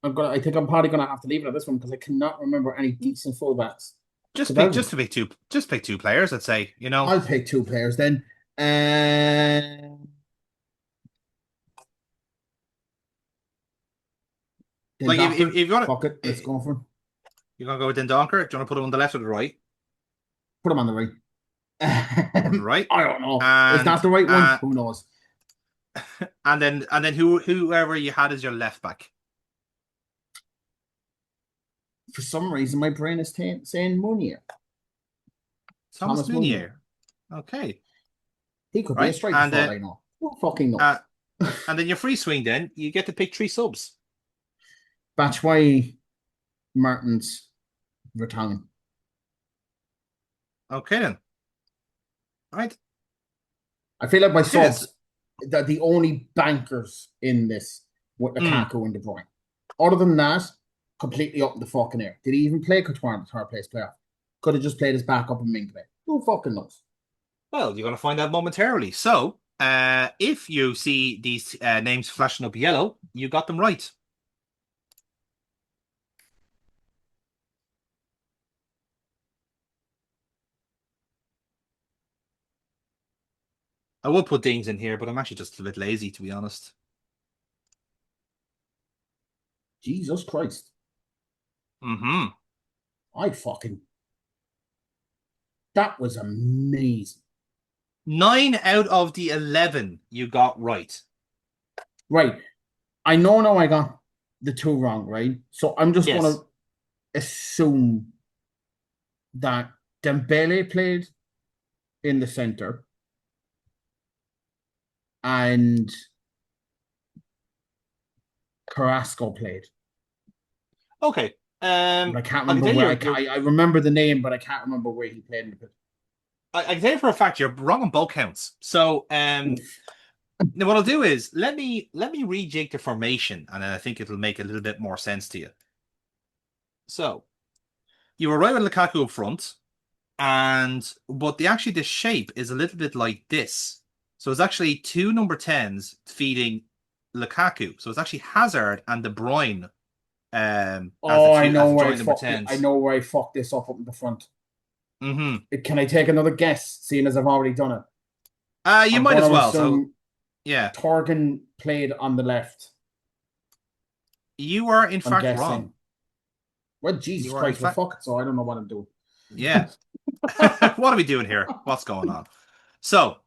I think I'm probably gonna have to leave it at this one because I cannot remember any decent fullbacks. Just pick two players, I'd say, you know. I'll pick two players then. Then Like Docker, if you want fuck it, let's to, go for him. you're gonna go with Den Donker. Do you want to put him on the left or the right? Put him on the right. Put him on the right. I don't know. Is And that the right one? Who knows? and then whoever you had as your left back. For some reason, my brain is saying Mounier. Thomas Meunier. Okay. He could be a Right. striker And for all then I know. Who fucking knows? and then your free swing, then you get to pick 3 subs. Batshuayi, Martins, Vertonghen. Okay then. Right. I feel like my Yes. subs, the only bankers in this with Lukaku and De Bruyne. Other than that, completely up in the fucking air. Did he even play Couture in the third place playoff? Could have just played his backup in Mingway. Who fucking knows? Well, you're going to find out momentarily. So, if you see these names flashing up yellow, you got them right. I would put Dings in here, but I'm actually just a bit lazy, to be honest. Jesus Christ. Mm-hmm. That was amazing. 9 out of the 11 you got right. Right. I know now I got the 2 wrong, right? So I'm just Yes. going to assume that Dembele played in the center and Carrasco played. Okay. I can't I can remember tell where I remember the name, but I can't remember where he played in the pitch. I can tell you for a fact you're wrong on both counts. So, now what I'll do is let me rejig the formation, and then I think it'll make a little bit more sense to you. So, you were right with Lukaku up front, but the shape is a little bit like this. So it's actually 2 number 10s feeding Lukaku. So it's actually Hazard and De Bruyne. I know where I fucked this up in the front. Mm-hmm. Can I take another guess, seeing as I've already done it? You might as well. So, yeah. Torgan played on the left. You are in fact wrong. Well, Jesus Christ, fuck it, so I don't know what I'm doing. Yeah. What are we doing here? What's going on? So,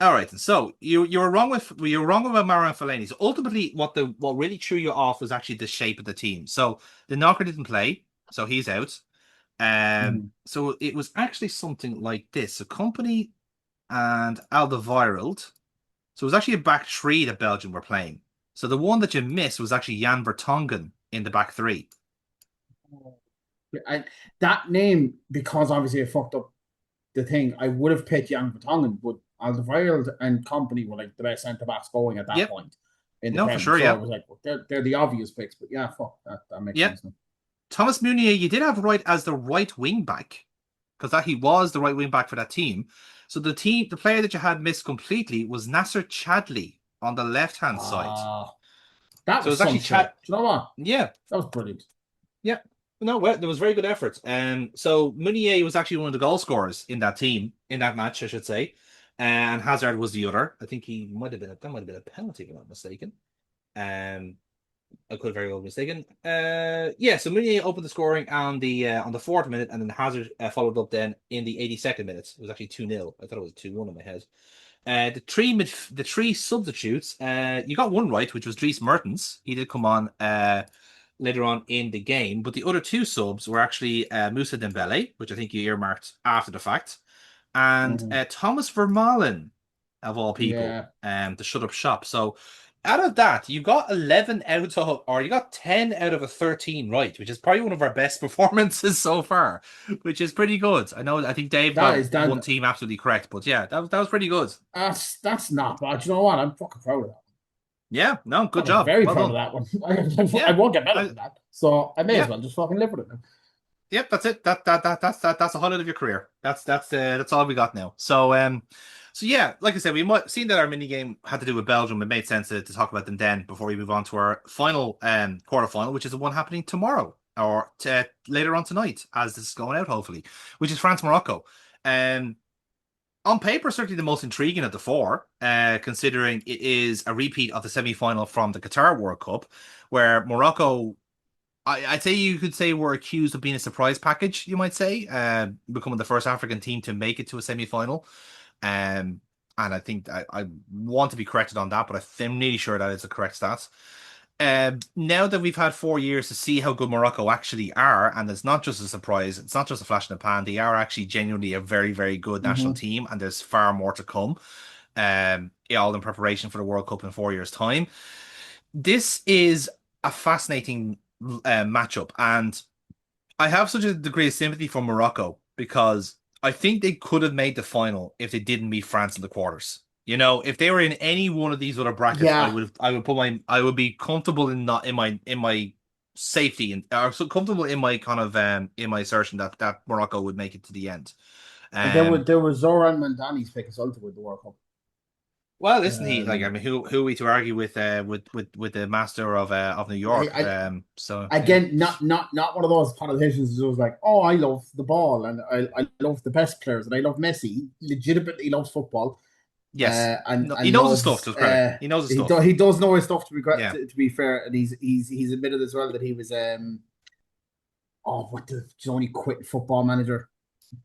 all right. So you were wrong with Amaro and Fellaini. So ultimately, what really threw you off was actually the shape of the team. So the knocker didn't play, so he's out. So it was actually something like this: a Company and Alderweireld. So it was actually a back 3 that Belgium were playing. So the one that you missed was actually Jan Vertonghen in the back 3. That name, because obviously I fucked up the thing, I would have picked Jan Vertonghen, but Alderweireld and Company were like the best centre backs going at that point. For sure, so I was like, well, they're the obvious picks, but yeah, fuck that makes sense now. Thomas Meunier, you did have right as the right wing back, because that he was the right wing back for that team. So the player that you had missed completely was Nasser Chadli on the left hand side. That was actually Chad. Do you know what? Yeah, that was brilliant. Yeah, no, there was very good effort. So Meunier was actually one of the goal scorers in that team in that match, I should say, and Hazard was the other. I think that might have been a penalty, if I'm not mistaken. I could very well be mistaken. So Meunier opened the scoring on the 4th minute, and then Hazard followed up then in the 82nd minute. It was actually 2-0. I thought it was 2-1 in my head. The 3 substitutes, you got one right, which was Dries Mertens. He did come on later on in the game, but the other 2 subs were actually Moussa Dembele, which I think you earmarked after the fact, and Thomas Vermaelen, of all people, to shut up shop. So out of that, you got 10 out of a 13 right, which is probably one of our best performances so far, which is pretty good. I think Dave got one team absolutely correct, but yeah, that was pretty good. That's not bad. You know what? I'm fucking proud of that. Yeah, no, good job. Very proud of that one. I won't get better than that, so I may as well just fucking live with it now. Yep, that's it. That's the highlight of your career. That's all we got now. So yeah, like I said, we might seen that our mini game had to do with Belgium. It made sense to talk about them then before we move on to our final quarterfinal, which is the one happening tomorrow or later on tonight, as this is going out, hopefully, which is France Morocco. on paper, certainly the most intriguing of the four, considering it is a repeat of the semi-final from the Qatar World Cup, where Morocco, I'd say you could say were accused of being a surprise package, you might say, becoming the first African team to make it to a semi-final. Um, and I think I want to be corrected on that, but I'm nearly sure that is a correct stat. Now that we've had 4 years to see how good Morocco actually are, and it's not just a surprise, it's not just a flash in the pan, they are actually genuinely a very, very good national Hmm. team, and there's far more to come. Yeah, all in preparation for the World Cup in 4 years' time. This is a fascinating matchup, and I have such a degree of sympathy for Morocco because I think they could have made the final if they didn't meet France in the quarters. You know, if they were in any one of these other brackets, Yeah, I would be comfortable in not in my safety and or so comfortable in my kind of in my assertion that Morocco would make it to the end. and there Um, was Zoran Mandani's pick as well to win the World Cup. well, isn't he like I Um, mean who are we to argue with the master of New York? I, So yeah. again, not one of those politicians who was like, "Oh, I love the ball and I love the best players and I love Messi." He legitimately loves football, Yes. and No, he and knows his stuff loves. to his credit. He knows his stuff. He does know his stuff Yeah. to be fair, and he's admitted as well that he was what the only quit football manager.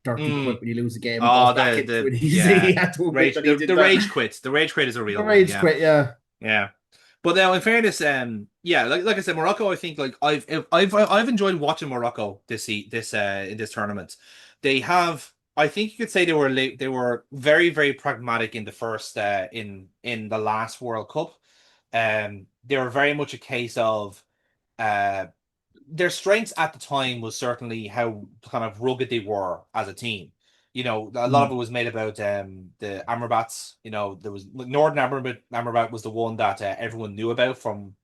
Dirty quit Mm. when you lose a game and goes Oh, back into the it. yeah, He had to admit rage that he did the that. rage quit. The rage quit is a The real one. rage Yeah, quit, yeah. yeah. But now, in fairness, yeah, like I said, Morocco. I think like I've enjoyed watching Morocco this in this tournament. They have. I think you could say they were very very pragmatic in the first in the last World Cup. They were very much a case of uh their strengths at the time was certainly how kind of rugged they were as a team. You know, a lot of it Mm. was made about the Amrabats. You know, there was Northern Amrabat was the one that everyone knew about from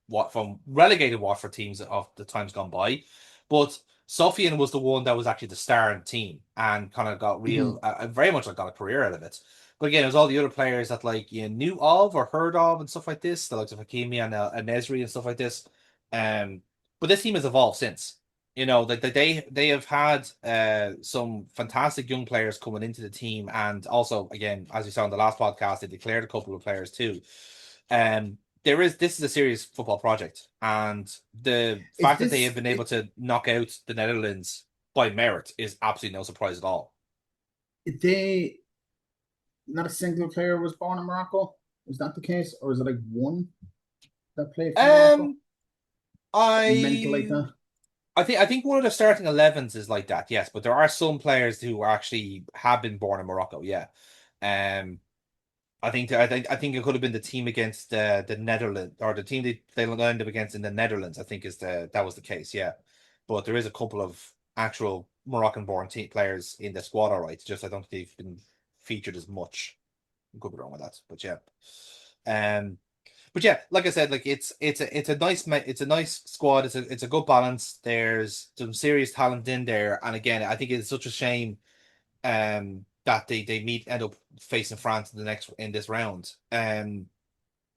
relegated Watford teams of the times gone by, but Sofian was the one that was actually the star in the team and kind of got real, Mhm. very much like got a career out of it. But again, it was all the other players that like you knew of or heard of and stuff like this, the likes of Hakimi and Nesri and stuff like this. Um, but this team has evolved since. You know, that they have had some fantastic young players coming into the team, and also again, as we saw in the last podcast, they declared a couple of players too. This is a serious football project, and the Is fact that they have this been able to knock out the Netherlands by merit is absolutely no surprise at all. they not a single player was born in Morocco? Is that the case, or is it like one that played for Morocco? Um, Mental like I that. I think one of the starting 11s is like that, yes, but there are some players who actually have been born in Morocco, yeah. Um, I think it could have been the team against the Netherlands or the team they lined up against in the Netherlands. I think is that was the case, yeah. But there is a couple of actual Moroccan-born team players in the squad, all right. Just I don't think they've been featured as much. I could be wrong with that, but yeah. Um, but yeah, like I said, like it's a nice squad. It's a good balance. There's some serious talent in there, and again, I think it's such a shame that they end up facing France in this round.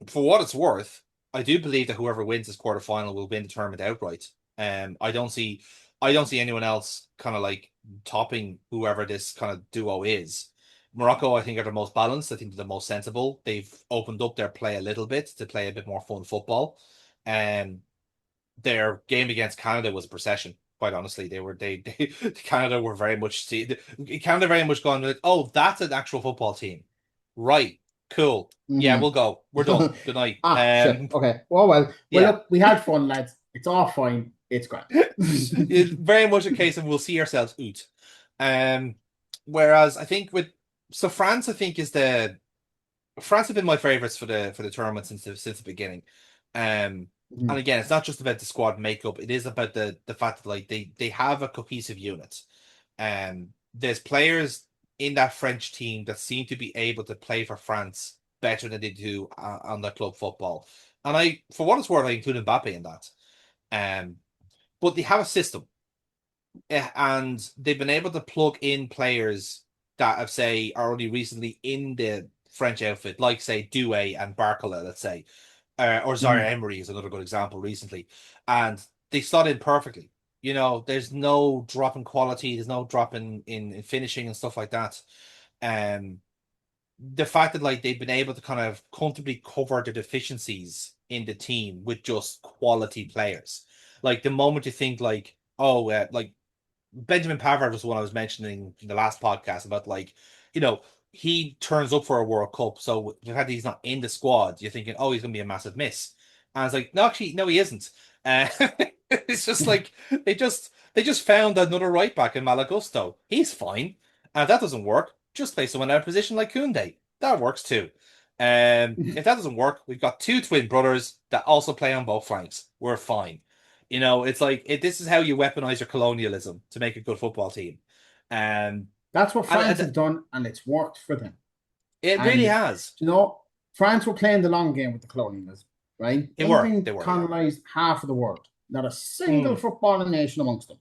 For what it's worth, I do believe that whoever wins this quarterfinal will win the tournament outright. I don't see anyone else kind of like topping whoever this kind of duo is. Morocco, I think, are the most balanced. I think they're the most sensible. They've opened up their play a little bit to play a bit more fun football. Um, their game against Canada was a procession. Quite honestly, they Canada were very much Canada very much gone like, oh, that's an actual football team, right? Cool. Yeah, Hmm. we'll go. We're done. Good night. Shit. Okay. Well, Yeah, look, we had fun, lads. It's all fine. It's grand. it's very much a case of we'll see ourselves out. Um, whereas I think with France, I think is the France have been my favorites for the tournament since the beginning. And Mhm. again, it's not just about the squad makeup; it is about the fact that like they have a cohesive unit. There's players in that French team that seem to be able to play for France better than they do on the club football. And for what it's worth, I include Mbappe in that. Um, but they have a system, and they've been able to plug in players that have say are only recently in the French outfit, like say Doué and Barcola, let's say, or Zaire Mhm. Emery is another good example recently, and they slot in perfectly. You know, there's no drop in quality, there's no drop in finishing and stuff like that. Um, the fact that like they've been able to kind of comfortably cover the deficiencies in the team with just quality players. Like the moment you think like, oh, like Benjamin Pavard was the one I was mentioning in the last podcast about like, you know, he turns up for a World Cup, so the fact that he's not in the squad, you're thinking, oh, he's gonna be a massive miss. And it's like, no, actually, no, he isn't. It's just like they just found another right back in Malagusto. He's fine. And if that doesn't work, just play someone out of position like Koundé. That works too. If that doesn't work, we've got two twin brothers that also play on both flanks. We're fine. It's like this is how you weaponize your colonialism to make a good football team. Um, That's what and, France have done, and it's worked for them. it really And has. France were playing the long game with the colonialism, right? They were. England They were. colonized half of the world. Not a single Mm. footballing nation amongst them.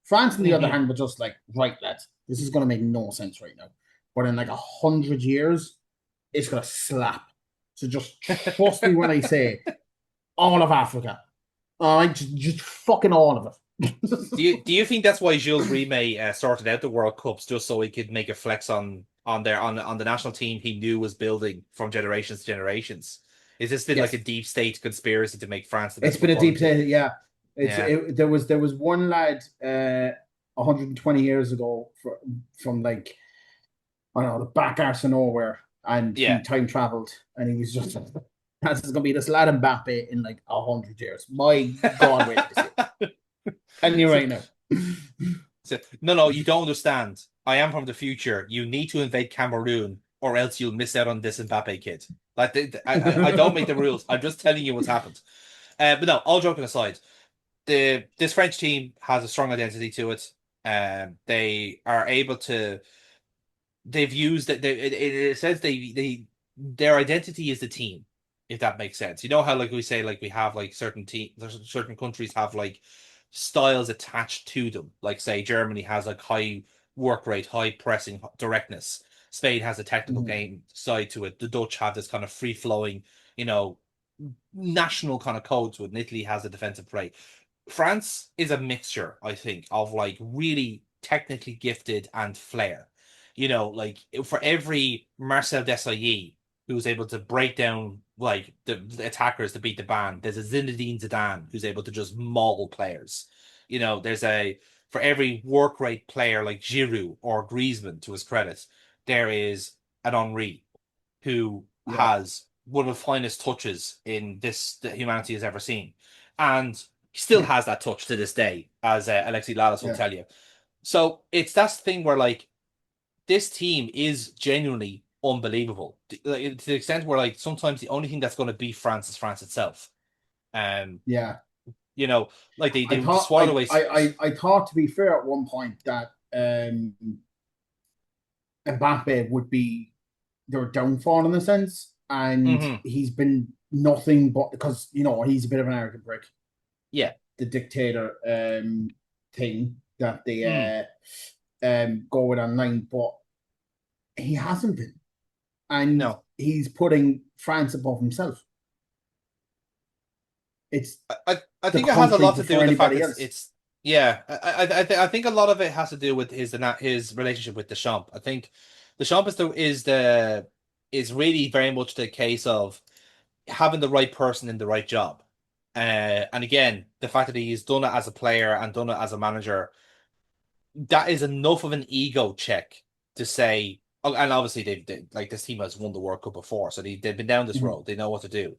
France, on the other Mhm. hand, were just like, right, lads, this is going to make no sense right now. But in like 100 years, it's going to slap. So just trust me when I say all of Africa. All right, just fucking all of it. Do you think that's why Jules Rimet sorted out the World Cups just so he could make a flex on the national team he knew was building from generations to generations? Is this been like Yes. a deep state conspiracy to make France the It's best been a deep footballing team? day, yeah. Yeah. There was one lad 120 years ago from like I don't know the back arse of nowhere, and he Yeah. time traveled, and he was just this is gonna be this lad Mbappe in like 100 years. My God, wait to see it. And you're right now. No, you don't understand. I am from the future. You need to invade Cameroon, or else you'll miss out on this Mbappe kid. Like, I don't make the rules. I'm just telling you what's happened. But no, all joking aside, this French team has a strong identity to it. They are able to. They've used it. It says their identity is the team, if that makes sense. You know how like we say like we have like certain countries have like styles attached to them. Like say Germany has like high work rate, high pressing directness. Spain has a technical game side to it. The Dutch have this kind of free flowing, you know, national kind of code to it. And Italy has a defensive play. France is a mixture, I think, of like really technically gifted and flair. Like for every Marcel Desailly who's able to break down like the attackers to beat the band, there's a Zinedine Zidane who's able to just maul players. There's a for every work rate player like Giroud or Griezmann, to his credit, there is an Henri who Yeah, has one of the finest touches in this that humanity has ever seen, and he still has that touch to this day, as Alexi Lalas will yeah. tell you. So it's that thing where like this team is genuinely unbelievable, to the extent where like sometimes the only thing that's going to beat France is France itself. Um, Yeah. you know, like they swatted away. I thought to be fair at one point that Mbappe would be their downfall in a sense, and Mhm. he's been nothing but because he's a bit of an arrogant prick. Yeah, The dictator thing that they Mm. go with online, but he hasn't been, and No, he's putting France above himself. It's I the think it has a country lot to do before with the fact anybody it's else. it's yeah. I think a lot of it has to do with his relationship with Deschamps. I think Deschamps is really very much the case of having the right person in the right job. And again, the fact that he's done it as a player and done it as a manager, that is enough of an ego check to say. Oh, and obviously like this team has won the World Cup before, so they've been down this Mhm, road. They know what to do.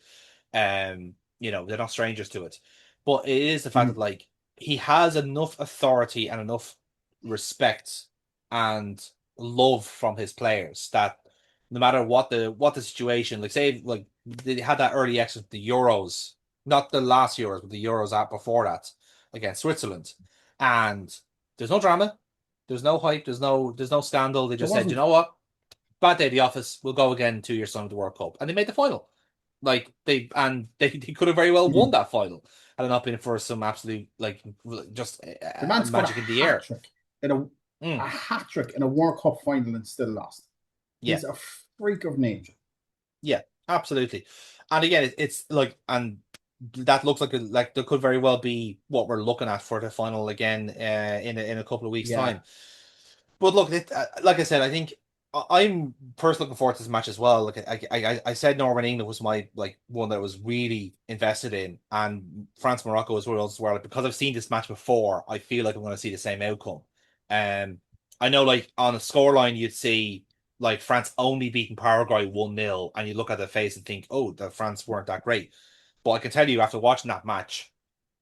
They're not strangers to it. But it is the fact that mhm, like he has enough authority and enough respect and love from his players that no matter what the situation, like say like they had that early exit of the Euros, not the last Euros, but the Euros out before that against Switzerland. And there's no drama, there's no hype, there's no scandal. They there just said, you wasn't. know what? Bad day at the office. We'll go again 2 years time with the World Cup. And they made the final. Like they could have very well won Mhm. that final had it not been for some absolute like just The man scored a magic in the hat air. trick in a Mm, hat trick in a World Cup final and still lost. yeah, He's a freak of nature. yeah, absolutely. And again, it's like, and that looks like there could very well be what we're looking at for the final again in a couple of weeks' Yeah. time. But look, like I said, I think I'm personally looking forward to this match as well. Like I said, Northern England was my like one that I was really invested in, and France Morocco as well. Like, because I've seen this match before, I feel like I'm going to see the same outcome. Um, I know like on a scoreline you'd see like France only beating Paraguay 1-0, and you look at their face and think, oh, the France weren't that great. But I can tell you after watching that match,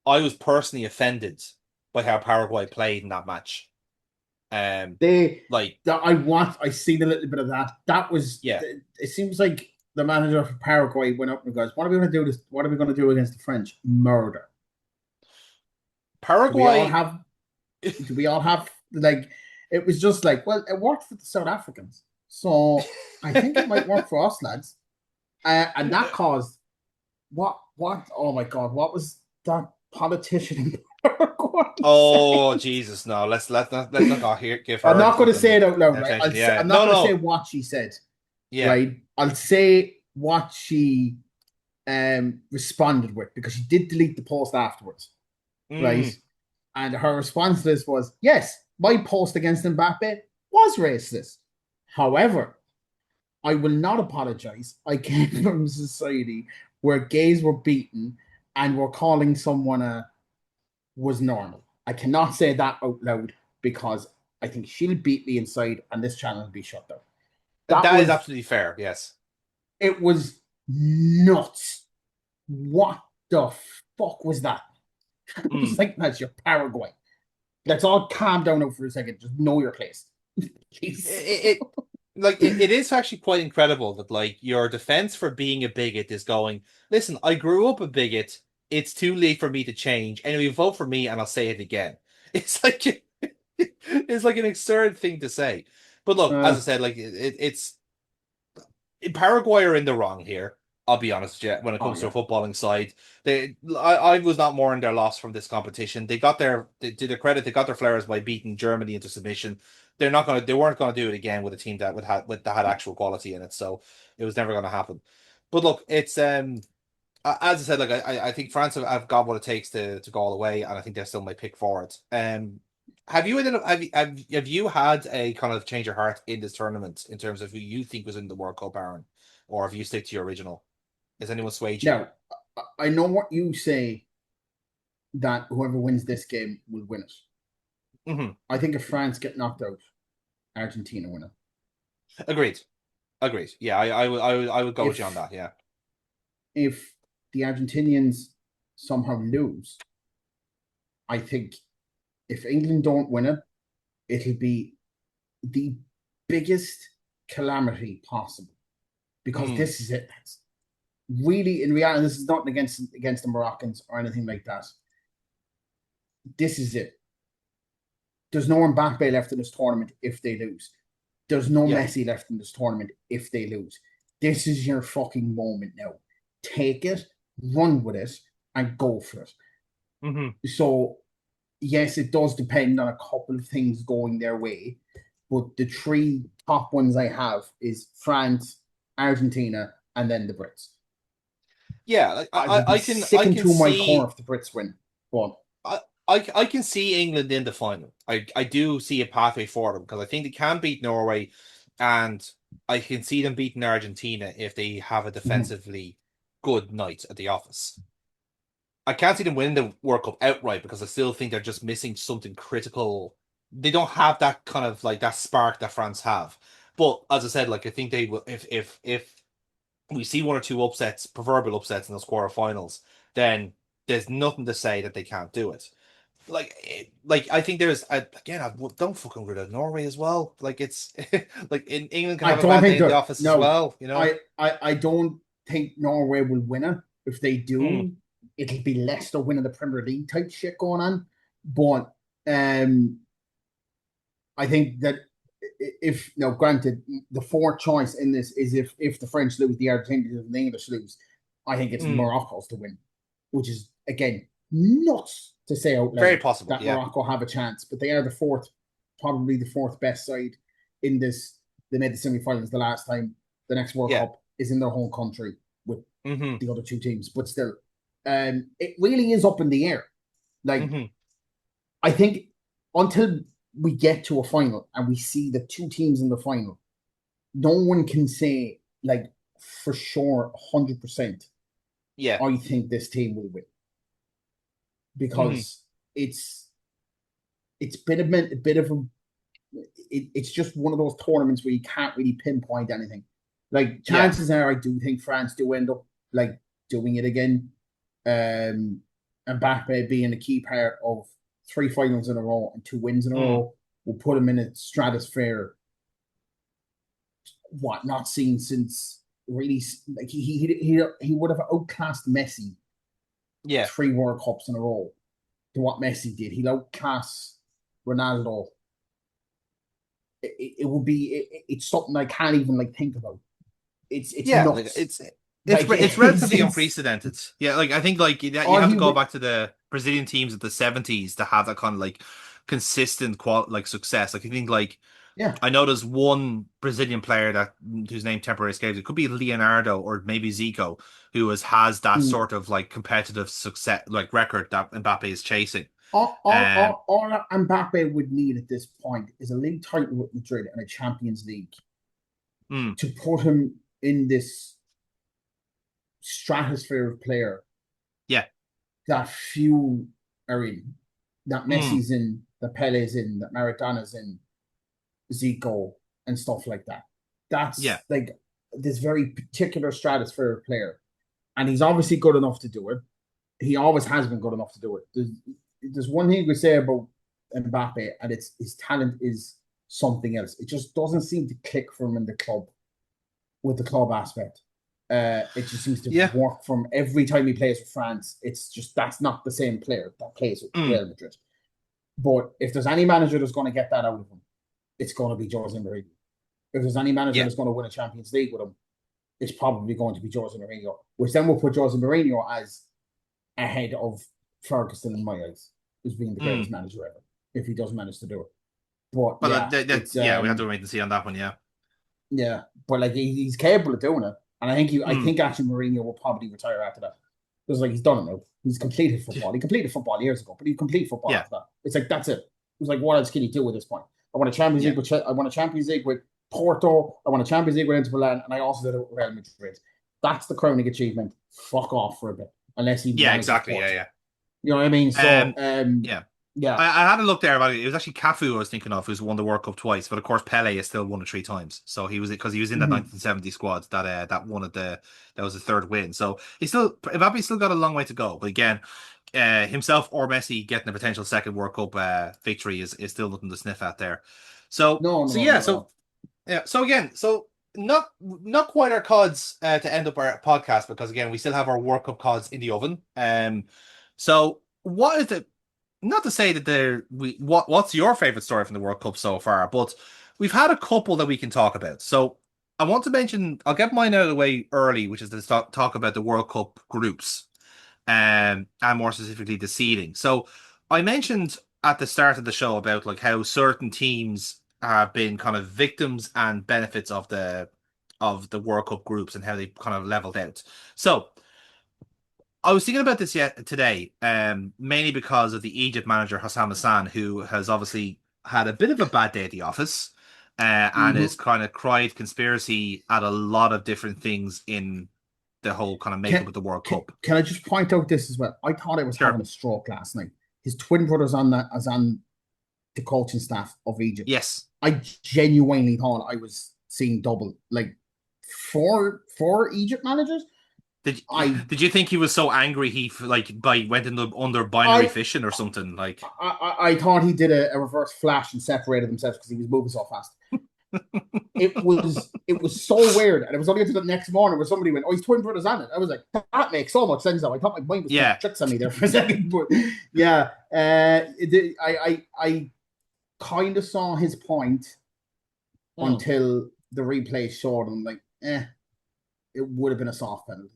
I was personally offended by how Paraguay played in that match. They Like that I seen a little bit of that. That was yeah, it seems like the manager for Paraguay went up and goes, "What are we going to do this? What are we going to do against the French? Murder." Do we all Paraguay. have? Do we all have like? It was just like, well, it worked for the South Africans, so I think it might work for us, lads. And that caused what? What? Oh my God! What was that politician in Paraguay? Oh Jesus, no! Let's not go here. Give I'm her not going to say fucking it out loud, right? attention. Yeah, I'm not no, going to say no, what she said, yeah, right? I'll say what she responded with because she did delete the post afterwards, right? mm, And her response to this was, yes, my post against Mbappe was racist. However, I will not apologize. I came from a society where gays were beaten and were calling someone a was normal. I cannot say that out loud because I think she'll beat me inside and this channel will be shut down. That that is was absolutely fair. Yes. it was nuts. What the fuck was that? It was Mm. like that's your Paraguay. Let's all calm down for a second. Just know your place. Jeez. It is actually quite incredible that like your defense for being a bigot is going, listen, I grew up a bigot. It's too late for me to change. Anyway, vote for me and I'll say it again. It's like it's like an absurd thing to say. But look, as I said, like it's Paraguay are in the wrong here. I'll be honest with you. When it Oh comes to yeah. a footballing side, I was not mourning their loss from this competition. To their credit, they got their flowers by beating Germany into submission. They weren't gonna do it again with a team that had actual quality in it. So it was never gonna happen. But look, it's as I said, like I think France have got what it takes to go all the way, and I think they're still my pick for it. Have you had a kind of change of heart in this tournament in terms of who you think was in the World Cup, Aaron, or have you stick to your original? Has anyone swayed you? Now, I know what you say that whoever wins this game will win it. Hmm. I think if France get knocked out, Argentina win it. Agreed. Agreed. Yeah, I would go with you on If that. Yeah. if the Argentinians somehow lose, I think if England don't win it, it'll be the biggest calamity possible because Mm. this is it. That's really, in reality, this is not against the Moroccans or anything like that. This is it. There's no Mbappe left in this tournament if they lose. There's no Yeah. Messi left in this tournament if they lose. This is your fucking moment now. Take it, run with it, and go for it. Hmm. So, yes, it does depend on a couple of things going their way, but the three top ones I have is France, Argentina, and then the Brits. Yeah. Like I would be I sickened can to my core see. if the Brits win. But I, I can see England in the final. I do see a pathway for them because I think they can beat Norway, and I can see them beating Argentina if they have a defensively good night at the office. I can't see them winning the World Cup outright because I still think they're just missing something critical. They don't have that kind of like that spark that France have. But as I said, like I think they will if we see one or two upsets, proverbial upsets in those quarterfinals, then there's nothing to say that they can't do it. Like I think again. Don't fucking rule out Norway as well. Like it's like in England can I have a don't bad day think at the that office as no, well. You know. I don't think Norway will win it. If they Mm, do, it'll be Leicester winning the Premier League type shit going on. But um, I think that if no, granted, the fourth choice in this is if the French lose, the Argentinians and the English lose, I think it's mm. Morocco's to win, which is again nuts to say out Very loud possible. that Yeah. Morocco have a chance, but they are the fourth, probably the fourth best side in this. They made the semi-finals the last time. The next World Yeah. Cup is in their home country with Hmm. the other two teams, but still, it really is up in the air. Like Hmm. I think until we get to a final and we see the two teams in the final, no one can say like for sure 100%. Yeah. I think this team will win Hmm. because it's it's been a bit of a it's just one of those tournaments where you can't really pinpoint anything. Like Yeah. chances are, I do think France do end up like doing it again. And Mbappe being a key part of 3 finals in a row and 2 wins in a Mm. row will put him in a stratosphere. What not seen since really like he would have outclassed Messi Yeah. 3 World Cups in a row to what Messi did. He'd outclass Ronaldo. It would be it's something I can't even like think about. It's Yeah. Like nuts. it's relatively unprecedented. Yeah. Like I think like you or have he to go would back to the Brazilian teams of the 70s to have that kind of like consistent like success. Like I think like yeah. I know there's one Brazilian player that whose name temporarily escapes. It could be Leonardo or maybe Zico, who has that Mm. sort of like competitive success like record that Mbappe is chasing. Um, All Mbappe would need at this point is a league title with Madrid and a Champions League mm, to put him in this stratosphere of player yeah, that few are in, that mm, Messi's in, that Pele's in, that Maradona's in, Zico and stuff like that. yeah, That's like this very particular stratosphere of player, and he's obviously good enough to do it. He always has been good enough to do it. There's one thing we say about Mbappe, and it's his talent is something else. It just doesn't seem to click for him in the club with the club aspect. It just seems to yeah, work from every time he plays with France. It's just that's not the same player that plays with mm, Real Madrid. But if there's any manager that's going to get that out of him, it's going to be Jose Mourinho. If there's any manager yeah, that's going to win a Champions League with him, it's probably going to be Jose Mourinho, which then will put Jose Mourinho as ahead of Ferguson in my eyes, as being the mm. greatest manager ever, if he does manage to do it. But But yeah, it's yeah, we have to wait and see on that one. Yeah, yeah, but like he's capable of doing it, and I mm. think actually Mourinho will probably retire after that. Because like he's done it now. He's completed football. He completed football years ago, but he completed football Yeah, after that. It's like that's it. It's like what else can he do at this point? I won a Champions yeah, League with I won a Champions League with Porto. I won a Champions League with Inter Milan, and I also did it with Real Madrid. That's the crowning achievement. Fuck off for a bit, unless he yeah, manages exactly. Yeah, Porto. yeah. You know what I mean? So Yeah. yeah. I had a look there about it. It was actually Cafu I was thinking of, who's won the World Cup twice, but of course Pele has still won it 3 times. So he was because he was in that Mhm. 1970 squad that won it that was the third win. So he's still Mbappe's still got a long way to go. But again, himself or Messi getting a potential second World Cup victory is still nothing to sniff at there. So No, so no, yeah, not at so all. yeah, so again, so not quite our cods to end up our podcast because again we still have our World Cup cods in the oven. So what is it? Not to say that what's your favorite story from the World Cup so far, but we've had a couple that we can talk about. So I want to mention, I'll get mine out of the way early, which is to talk about the World Cup groups, and more specifically the seeding. So I mentioned at the start of the show about like how certain teams have been kind of victims and benefits of the World Cup groups and how they kind of leveled out. So I was thinking about this yet today, mainly because of the Egypt manager Hassan Hassan, who has obviously had a bit of a bad day at the office, and has Mm-hmm. kind of cried conspiracy at a lot of different things in the whole kind of makeup Can, of the World Cup. can I just point out this as well? I thought I was having Sure. a stroke last night. His twin brother's on that as on the coaching staff of Egypt. Yes. I genuinely thought I was seeing double. Like four Egypt managers. Did I did you think he was so angry he like by went in the under binary I fishing or something like? I thought he did a reverse flash and separated himself because he was moving so fast. It was so weird, and it was only until the next morning where somebody went, "Oh, his twin brother's on it." I was like, "That makes so much sense." Now I thought my mind was playing Yeah. tricks on me there for a second, but yeah, I kind of saw his point Mm. until the replay showed him like, it would have been a soft penalty.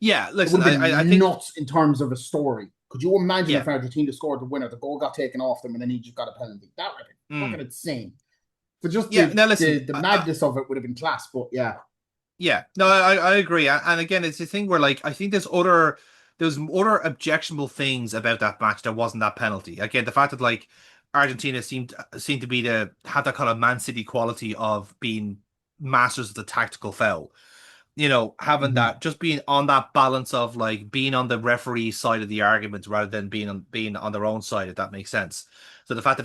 Yeah. It would Listen, have I been think nuts in terms of a story. Could you imagine yeah. if Argentina scored the winner, the goal got taken off them, and then he just got a penalty? That would have been Mm. fucking insane. But just Yeah. Now listen, the madness of it would have been class. But yeah, yeah, no, I agree, and again, it's a thing where like I think there's other objectionable things about that match that wasn't that penalty. Again, the fact that like Argentina seemed to be the had that kind of Man City quality of being masters of the tactical foul. Having that, just being on that balance of like being on the referee side of the argument rather than being on their own side, if that makes sense. So the fact that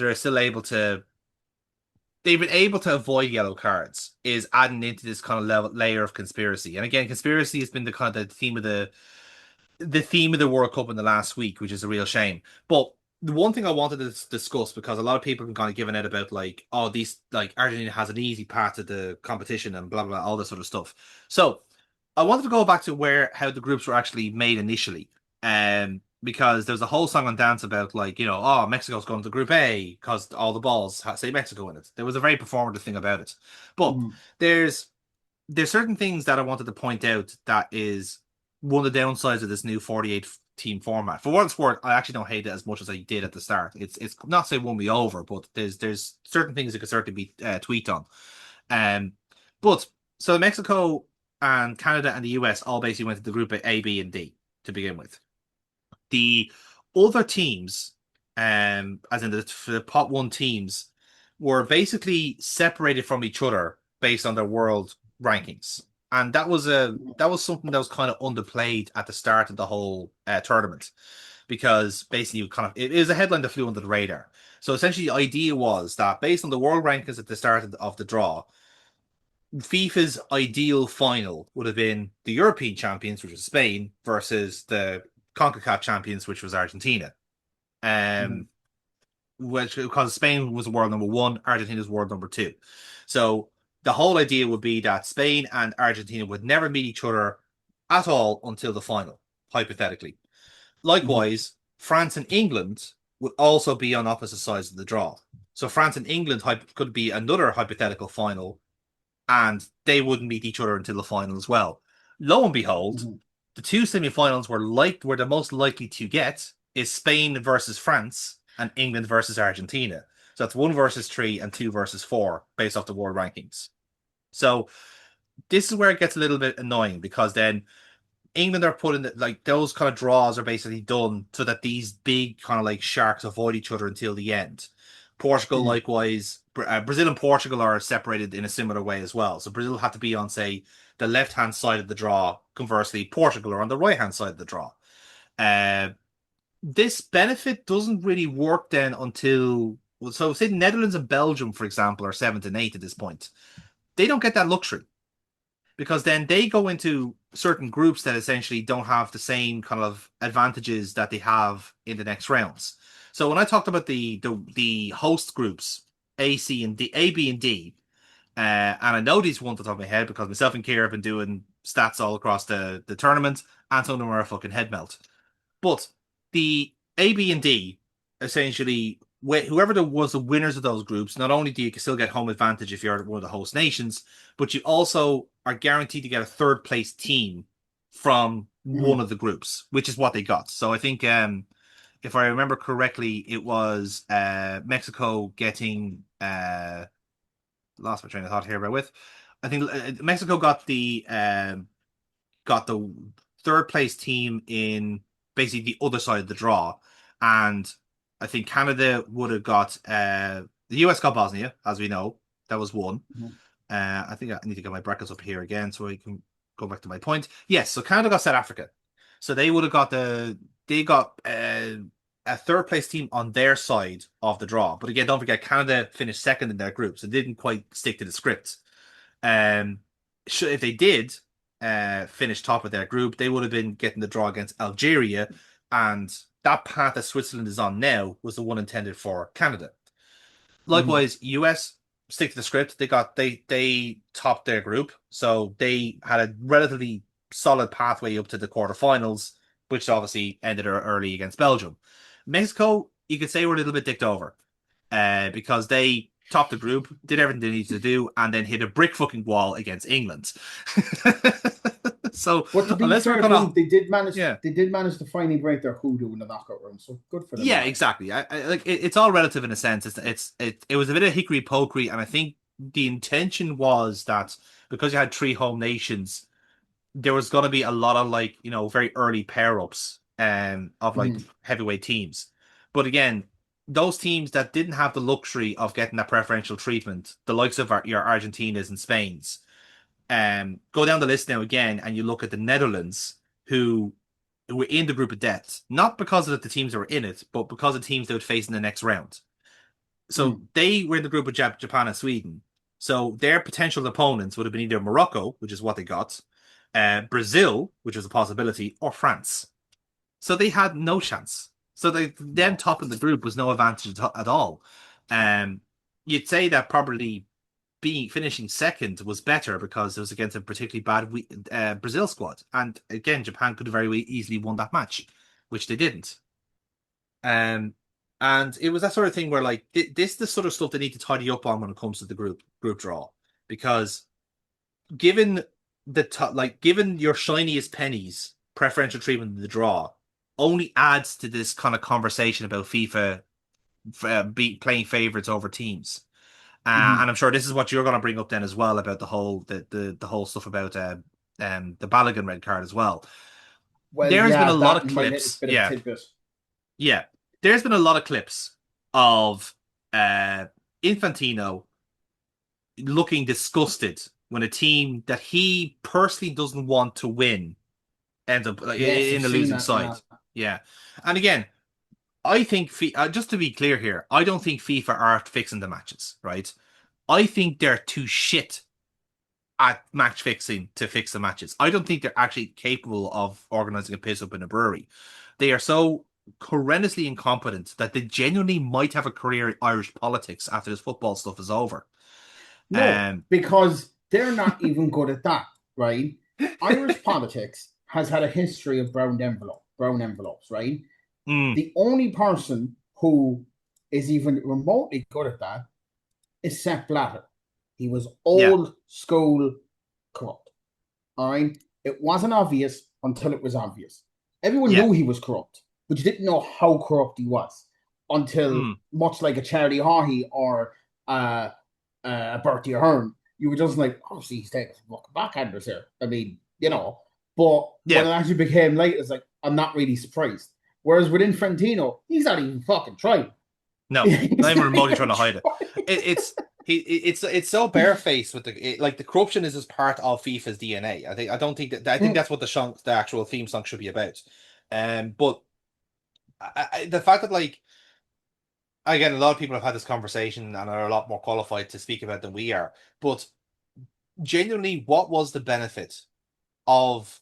they've been able to avoid yellow cards is adding into this kind of layer of conspiracy. And again, conspiracy has been the kind of the theme of the World Cup in the last week, which is a real shame. But the one thing I wanted to discuss, because a lot of people have been kind of giving out about like, oh, these like Argentina has an easy path to the competition and blah blah, all this sort of stuff. So I wanted to go back to how the groups were actually made initially. Because there's a whole song and dance about like, oh, Mexico's going to Group A because all the balls say Mexico in it. There was a very performative thing about it. But there's certain things that I wanted to point out that is one of the downsides of this new 48 team format. For what it's worth, I actually don't hate it as much as I did at the start. It's not say won me over, but there's certain things that could certainly be tweaked on. But so Mexico and Canada and the US all basically went to the group A, B, and D to begin with. The other teams, as in the pot one teams, were basically separated from each other based on their world rankings, and that was something that was kind of underplayed at the start of the whole tournament, because basically it is a headline that flew under the radar. So essentially, the idea was that based on the world rankings at the start of the draw, FIFA's ideal final would have been the European champions, which was Spain, versus the CONCACAF champions, which was Argentina. Which, because Spain was world number 1, Argentina was world number 2. So the whole idea would be that Spain and Argentina would never meet each other at all until the final, hypothetically. Likewise, France and England would also be on opposite sides of the draw. So France and England could be another hypothetical final, and they wouldn't meet each other until the final as well. Lo and behold, the two semi-finals were the most likely to get is Spain versus France and England versus Argentina. So that's 1 versus 3 and 2 versus 4 based off the world rankings. So this is where it gets a little bit annoying, because then England are putting like those kind of draws are basically done so that these big kind of like sharks avoid each other until the end. Portugal, likewise, Brazil and Portugal are separated in a similar way as well. So Brazil have to be on, say, the left-hand side of the draw. Conversely, Portugal are on the right-hand side of the draw. This benefit doesn't really work then until, so say Netherlands and Belgium, for example, are 7th and 8th at this point. They don't get that luxury, because then they go into certain groups that essentially don't have the same kind of advantages that they have in the next rounds. So when I talked about the host groups, A, C, and D, A, B, and D, and I know these ones off the top of my head because myself and Kier have been doing stats all across the tournament, and some of them are a fucking head melt. But the A, B, and D, essentially, whoever was the winners of those groups, not only do you still get home advantage if you're one of the host nations, but you also are guaranteed to get a third place team from one of the groups, which is what they got. So I think, if I remember correctly, it was Mexico getting lost my train of thought here. Bear with. I think Mexico got the third place team in basically the other side of the draw, and I think Canada would have got the US got Bosnia, as we know. That was 1. I think I need to get my brackets up here again so I can go back to my point. Yes, so Canada got South Africa. So they would have got a third place team on their side of the draw. But again, don't forget, Canada finished 2nd in their group, so they didn't quite stick to the script. If they did finish top of their group, they would have been getting the draw against Algeria, and that path that Switzerland is on now was the one intended for Canada. Likewise, US stick to the script. They topped their group, so they had a relatively solid pathway up to the quarterfinals, which obviously ended early against Belgium. Mexico, you could say, were a little bit dicked over because they topped the group, did everything they needed to do, and then hit a brick fucking wall against England. So, but to be fair, they did manage to finally break their hoodoo in the knockout round. So good for them. Yeah, exactly. It's all relative in a sense. It was a bit of hickory pokery, and I think the intention was that because you had 3 home nations, there was going to be a lot of very early pair ups of heavyweight teams. But again, those teams that didn't have the luxury of getting that preferential treatment, the likes of your Argentinas and Spains, go down the list now again, and you look at the Netherlands, who were in the group of death, not because of the teams that were in it, but because of teams they would face in the next round. So they were in the group of Japan and Sweden. So their potential opponents would have been either Morocco, which is what they got, Brazil, which was a possibility, or France. So they had no chance. So them top of the group was no advantage at all. You'd say that probably finishing second was better because it was against a particularly bad Brazil squad. And again, Japan could have very easily won that match, which they didn't. And it was that sort of thing where like this is the sort of stuff they need to tidy up on when it comes to the group draw, because given given your shiniest pennies preferential treatment in the draw only adds to this kind of conversation about FIFA playing favorites over teams. And I'm sure this is what you're going to bring up then as well about the whole stuff about the Balogun red card as well. Well, There's been a lot of my little clips. bit of Yeah, tidbit. yeah. There's been a lot of clips of Infantino looking disgusted when a team that he personally doesn't want to win ends up Yes, in I've the seen losing that, side. yeah. Yeah. And again, I think just to be clear here, I don't think FIFA are fixing the matches, right? I think they're too shit at match fixing to fix the matches. I don't think they're actually capable of organizing a piss up in a brewery. They are so horrendously incompetent that they genuinely might have a career in Irish politics after this football stuff is over. No, because they're not even good at that, right? Irish politics has had a history of brown envelopes, right? The only person who is even remotely good at that is Sepp Blatter. He was old school corrupt. All right. It wasn't obvious until it was obvious. Everyone knew he was corrupt, but you didn't know how corrupt he was until much like a Charlie Haughey or Bertie Ahern. You were just like, oh, see, he's taking some fucking backhanders here. I mean, you know, but when it actually became late, it's like, I'm not really surprised. Whereas with Infantino, he's not even fucking trying. No, not even remotely trying to hide it. It's so barefaced with the corruption is just part of FIFA's DNA. I think that's what the actual theme song should be about. But the fact that like again, a lot of people have had this conversation and are a lot more qualified to speak about than we are. But genuinely, what was the benefit of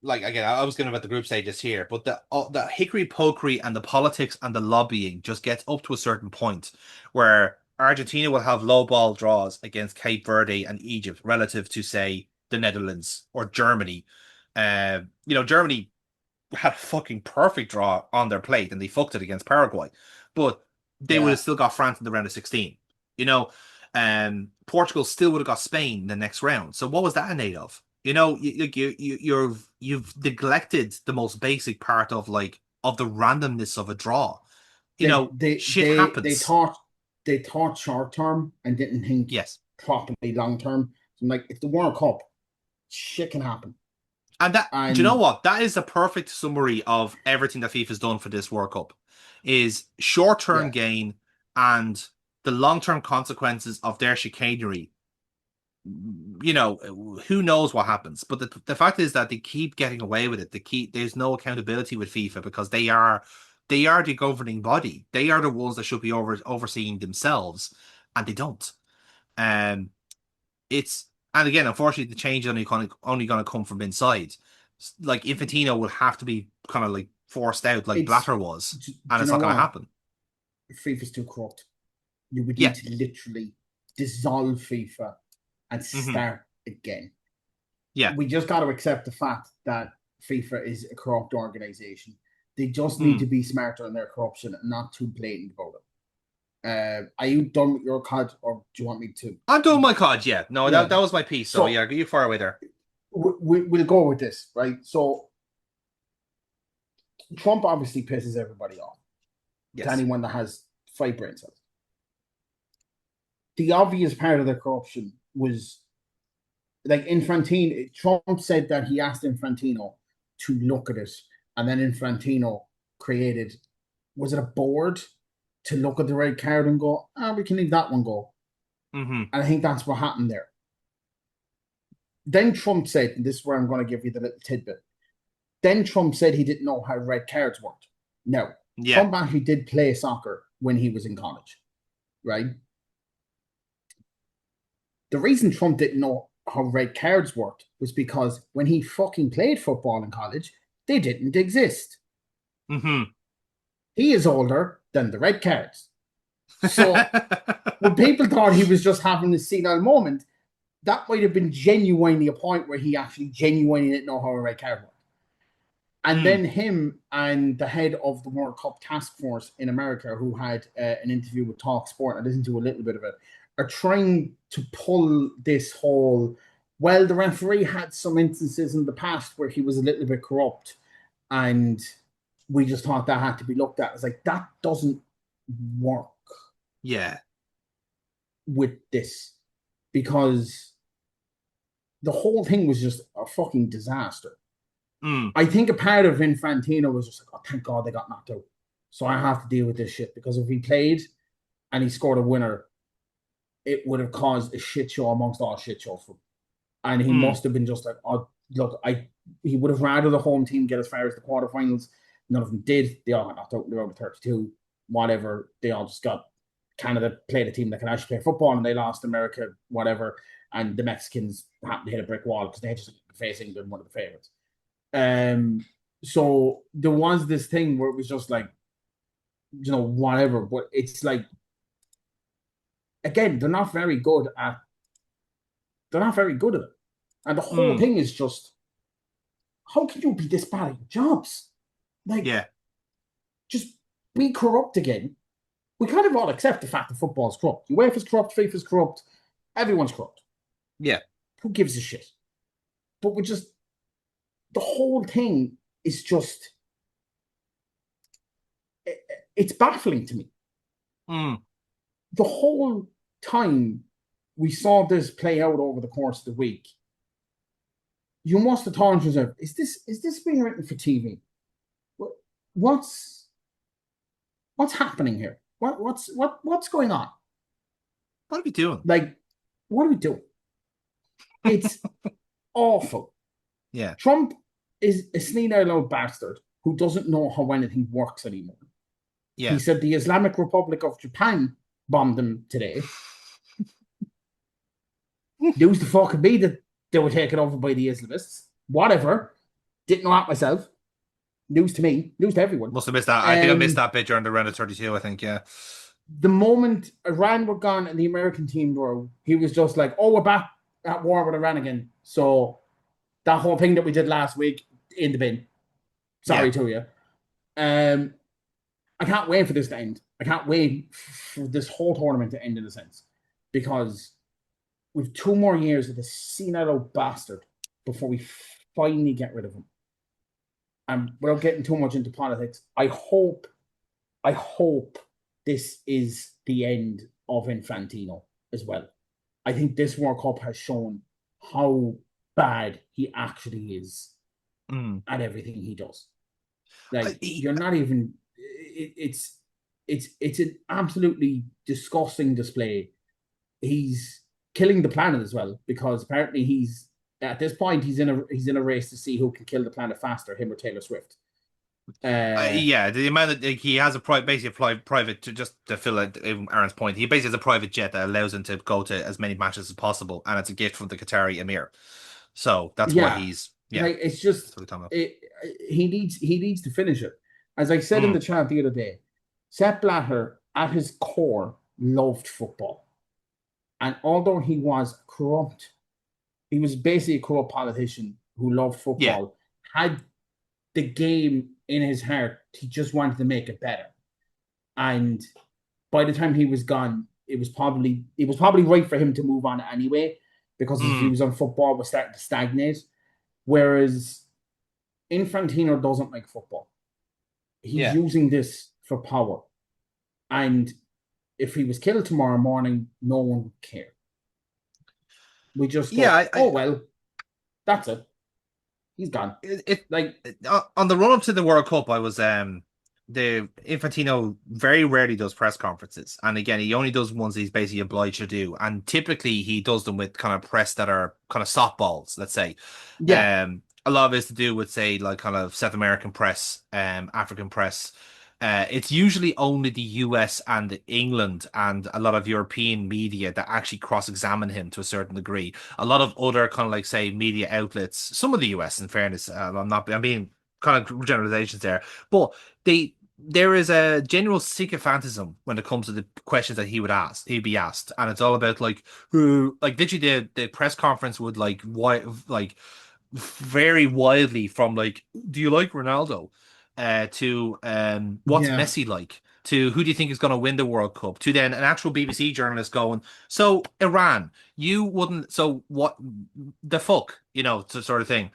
like again? I was going about the group stages here, but the hickory pokery and the politics and the lobbying just gets up to a certain point where Argentina will have low ball draws against Cape Verde and Egypt relative to say the Netherlands or Germany. Germany had a fucking perfect draw on their plate and they fucked it against Paraguay, but they would have still got France in the round of 16. Portugal still would have got Spain in the next round. So what was that in aid of? You've neglected the most basic part of the randomness of a draw. Shit happens. They thought short term and didn't think properly long term. So I'm like, it's the World Cup. Shit can happen. And do you know what? That is a perfect summary of everything that FIFA's done for this World Cup. Is short-term gain and the long-term consequences of their chicanery. Who knows what happens? But the fact is that they keep getting away with it. There's no accountability with FIFA because they are the governing body. They are the ones that should be overseeing themselves, and they don't. And again, unfortunately, the change is only going to come from inside. Like Infantino will have to be kind of like forced out, like Blatter was, and it's not going to happen. FIFA's too corrupt. You would need to literally dissolve FIFA and start again. Yeah, we just got to accept the fact that FIFA is a corrupt organization. They just need to be smarter in their corruption and not too blatant about it. Are you done with your COD, or do you want me to? I'm done with my COD. Yeah, no, that was my piece. So yeah, you far away there. We'll go with this, right? So Trump obviously pisses everybody off. To anyone that has 5 brain cells. The obvious part of the corruption was like Infantino. Trump said that he asked Infantino to look at it, and then Infantino created, was it a board to look at the red card and go, we can leave that one go. And I think that's what happened there. Then Trump said, and this is where I'm going to give you the little tidbit. Then Trump said he didn't know how red cards worked. No, Yeah. Trump actually did play soccer when he was in college, right? The reason Trump didn't know how red cards worked was because when he fucking played football in college, they didn't exist. Mm-hmm. He is older than the red cards. So when people thought he was just having this senile moment, that might have been genuinely a point where he actually genuinely didn't know how a red card worked. And then him and the head of the World Cup task force in America, who had an interview with Talk Sport, I listened to a little bit of it, are trying to pull this whole, well, the referee had some instances in the past where he was a little bit corrupt, and we just thought that had to be looked at. It's like, that doesn't work. Yeah. With this, because the whole thing was just a fucking disaster. I think a part of Infantino was just like, oh, thank God they got knocked out. So I have to deal with this shit, because if he played and he scored a winner, it would have caused a shit show amongst all shit shows for him. And he must have been just like, oh, look, he would have rather the home team get as far as the quarterfinals. None of them did. They all got knocked out in the round of 32, whatever. They all just got Canada played a team that can actually play football, and they lost America, whatever. And the Mexicans happened to hit a brick wall because they had just faced England, one of the favorites. So there was this thing where it was just like, whatever. But it's like, again, they're not very good at it. And the whole thing is just, how can you be this bad at your jobs? Like, just be corrupt again. We kind of all accept the fact that football's corrupt. UEFA's corrupt, FIFA's corrupt, everyone's corrupt. Yeah. Who gives a shit? But the whole thing is just, it's baffling to me. The whole time we saw this play out over the course of the week, you must have thought to yourself, is this being written for TV? What's happening here? What's going on? What are we doing? Like, what are we doing? It's awful. Yeah. Trump is a senile bastard who doesn't know how anything works anymore. Yeah. He said the Islamic Republic of Japan bombed him today. News to fucking me that they were taken over by the Islamists. Whatever. Didn't know that myself. News to me. News to everyone. Must have missed that. I think I missed that bit during the round of 32, I think, yeah. The moment Iran were gone and the American team were, he was just like, oh, we're back at war with Iran again. So that whole thing that we did last week, in the bin. Sorry to you. I can't wait for this to end. I can't wait for this whole tournament to end, in a sense, because we've 2 more years of this senile bastard before we finally get rid of him. And without getting too much into politics, I hope this is the end of Infantino as well. I think this World Cup has shown how bad he actually is at everything he does. Like, you're not even. It's an absolutely disgusting display. He's killing the planet as well, because apparently he's at this point he's in a race to see who can kill the planet faster, him or Taylor Swift. Yeah, the amount that he has basically private, to fill Aaron's point, he basically has a private jet that allows him to go to as many matches as possible, and it's a gift from the Qatari Emir. So that's why he's like, it's just he needs to finish it. As I said in the chat the other day, Sepp Blatter at his core loved football, and although he was corrupt, he was basically a corrupt politician who loved football. Had the game in his heart, he just wanted to make it better. And by the time he was gone, it was probably right for him to move on anyway, because his views on football were starting to stagnate. Whereas Infantino doesn't like football. He's using this for power. And if he was killed tomorrow morning, no one would care. We just go, well, that's it. He's gone. On the run up to the World Cup, I was the Infantino very rarely does press conferences, and again, he only does ones he's basically obliged to do, and typically he does them with kind of press that are kind of softballs, let's say. Yeah, A lot of it's to do with say like kind of South American press, African press. It's usually only the US and England and a lot of European media that actually cross-examine him to a certain degree. A lot of other kind of like say media outlets, some of the US, in fairness, I'm being kind of generalizations there, but there is a general sycophantism when it comes to the questions that he'd be asked, and it's all about like who, like literally the press conference would like why like vary wildly from like, do you like Ronaldo? To what's yeah, Messi like? To who do you think is going to win the World Cup? To then an actual BBC journalist going, so Iran, you wouldn't, so what the fuck, sort of thing.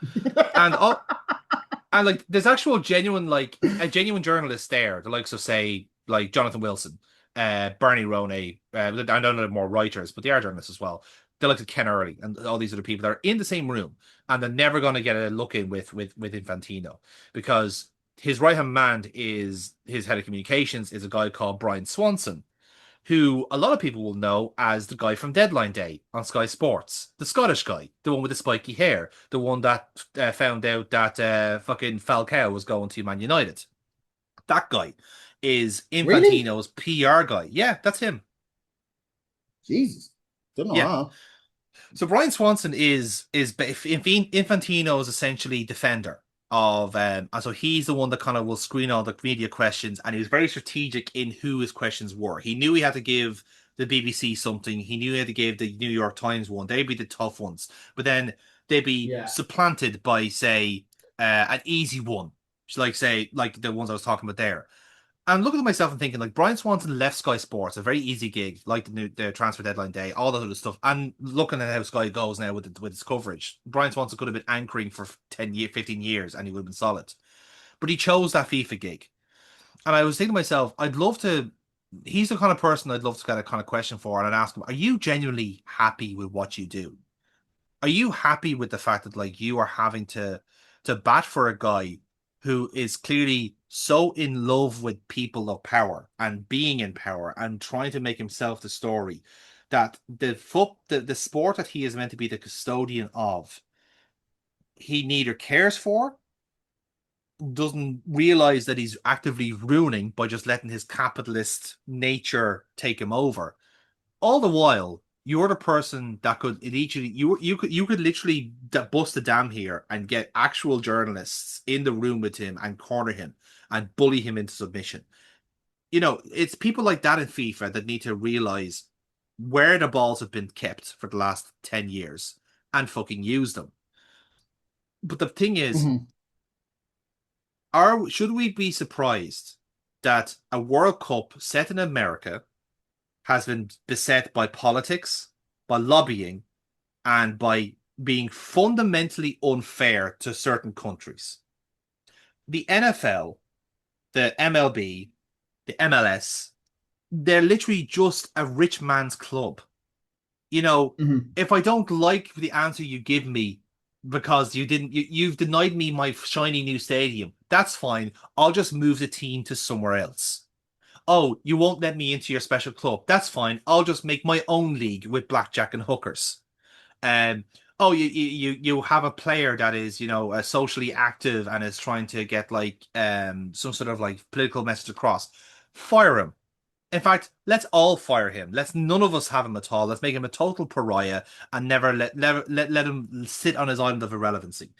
And all, and like there's actual genuine like a genuine journalist there, the likes of say like Jonathan Wilson, Bernie Ronay, I don't know more writers, but they are journalists as well. They like Ken Early and all these other people that are in the same room, and they're never going to get a look in with Infantino because his right hand man is his head of communications is a guy called Brian Swanson, who a lot of people will know as the guy from Deadline Day on Sky Sports, the Scottish guy, the one with the spiky hair, the one that found out that fucking Falcao was going to Man United. That guy is really? Infantino's PR guy. Yeah, that's him. Jesus, don't know Yeah. how. So Brian Swanson is Infantino's essentially defender of and so he's the one that kind of will screen all the media questions, and he was very strategic in who his questions were. He knew he had to give the BBC something. He knew he had to give the New York Times one. They'd be the tough ones, but then they'd be Yeah. supplanted by say an easy one, like say like the ones I was talking about there. I'm looking at myself and thinking, like, Brian Swanson left Sky Sports, a very easy gig, like the transfer deadline day, all that other stuff. And looking at how Sky goes now with its coverage, Brian Swanson could have been anchoring for 15 years and he would have been solid. But he chose that FIFA gig. And I was thinking to myself, I'd love to. He's the kind of person I'd love to get a kind of question for, and I'd ask him, are you genuinely happy with what you do? Are you happy with the fact that like you are having to bat for a guy who is clearly so in love with people of power and being in power and trying to make himself the story that the sport that he is meant to be the custodian of, he neither cares for, doesn't realize that he's actively ruining by just letting his capitalist nature take him over. All the while, you're the person that could literally you could literally bust a dam here and get actual journalists in the room with him and corner him and bully him into submission. It's people like that in FIFA that need to realize where the balls have been kept for the last 10 years and fucking use them. But the thing is, Mhm. should we be surprised that a World Cup set in America has been beset by politics, by lobbying, and by being fundamentally unfair to certain countries? The NFL, the MLB, the MLS, they're literally just a rich man's club. Mhm. If I don't like the answer you give me because you've denied me my shiny new stadium, that's fine. I'll just move the team to somewhere else. Oh, you won't let me into your special club. That's fine. I'll just make my own league with blackjack and hookers. Um, oh, you have a player that is, socially active and is trying to get like some sort of like political message across. Fire him. In fact, let's all fire him. Let's none of us have him at all. Let's make him a total pariah and never let him sit on his island of irrelevancy.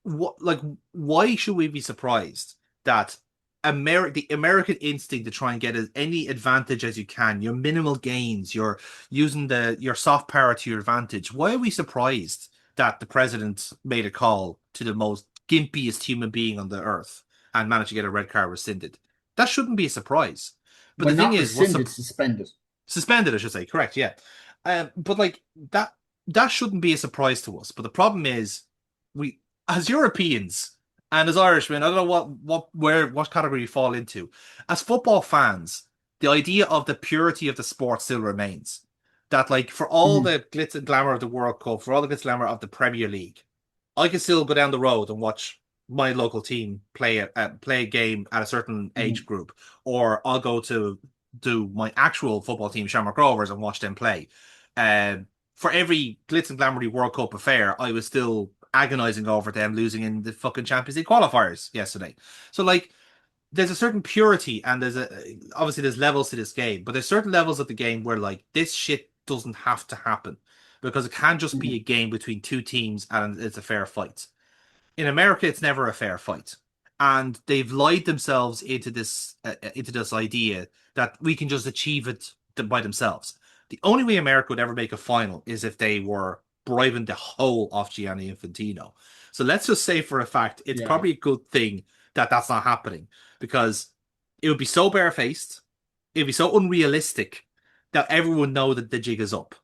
Why should we be surprised that the American instinct to try and get as any advantage as you can, your minimal gains, you're using your soft power to your advantage? Why are we surprised that the president made a call to the most gimpiest human being on the earth and managed to get a red card rescinded? That shouldn't be a surprise. But Well, the thing not is, rescinded, suspended. suspended, I should say, correct, yeah. But like that shouldn't be a surprise to us. But the problem is, we as Europeans and as Irishmen, I don't know what category you fall into. As football fans, the idea of the purity of the sport still remains. That like for all Mhm. the glitz and glamour of the World Cup, for all the glitz and glamour of the Premier League, I can still go down the road and watch my local team play a game at a certain age group, or I'll go to do my actual football team, Shamrock Rovers, and watch them play. For every glitz and glamour World Cup affair, I was still agonizing over them losing in the fucking Champions League qualifiers yesterday. So like, there's a certain purity, and obviously there's levels to this game, but there's certain levels of the game where like this shit doesn't have to happen because it can just be a game between two teams and it's a fair fight. In America, it's never a fair fight, and they've lied themselves into this idea that we can just achieve it by themselves. The only way America would ever make a final is if they were bribing the whole of Gianni Infantino. So let's just say for a fact, it's probably a good thing that that's not happening, because it would be so barefaced, it'd be so unrealistic that everyone would know that the jig is up.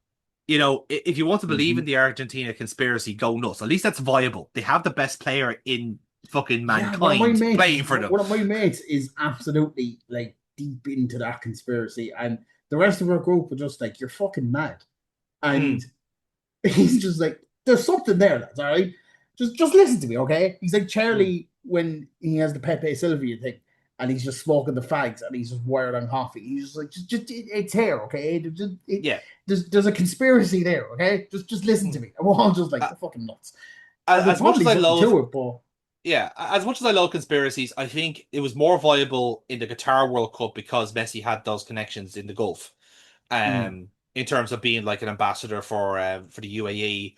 You know, if you want to believe in the Argentina conspiracy, go nuts. At least that's viable. They have the best player in fucking mankind playing for them. One of my mates is absolutely like deep into that conspiracy, and the rest of our group were just like, "You're fucking mad," and he's just like, "There's something there, lads. All right, just listen to me, okay?" He's like Charlie when he has the Pepe Sylvia thing, and he's just smoking the fags, and he's just wired on coffee. He's just like, it's here, okay? There's a conspiracy there, okay? Just listen to me. And we're all just like, the fucking nuts. As much as I love it, but yeah, as much as I love conspiracies, I think it was more viable in the Qatar World Cup because Messi had those connections in the Gulf, in terms of being like an ambassador for the UAE,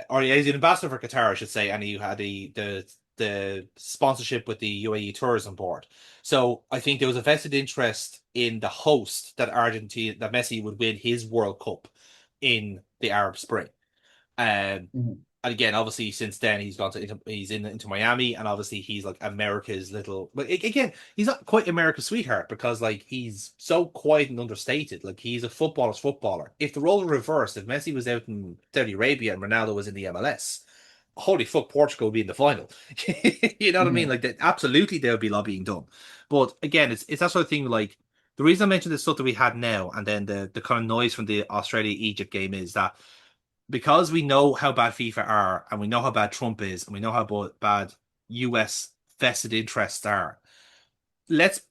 or he's an ambassador for Qatar, I should say, and he had the sponsorship with the UAE Tourism Board. So I think there was a vested interest in the host that Messi would win his World Cup in the Arab Spring. And again, obviously, since then he's gone to into Miami, and obviously he's like America's little. But again, he's not quite America's sweetheart because like he's so quiet and understated. Like he's a footballer's footballer. If the role were reversed, if Messi was out in Saudi Arabia and Ronaldo was in the MLS, holy fuck, Portugal would be in the final. You know what I mean? Like absolutely, there would be lobbying done. But again, it's that sort of thing. Like the reason I mentioned the stuff that we had now, and then the kind of noise from the Australia Egypt game is that, because we know how bad FIFA are, and we know how bad Trump is, and we know how bad US vested interests are, let's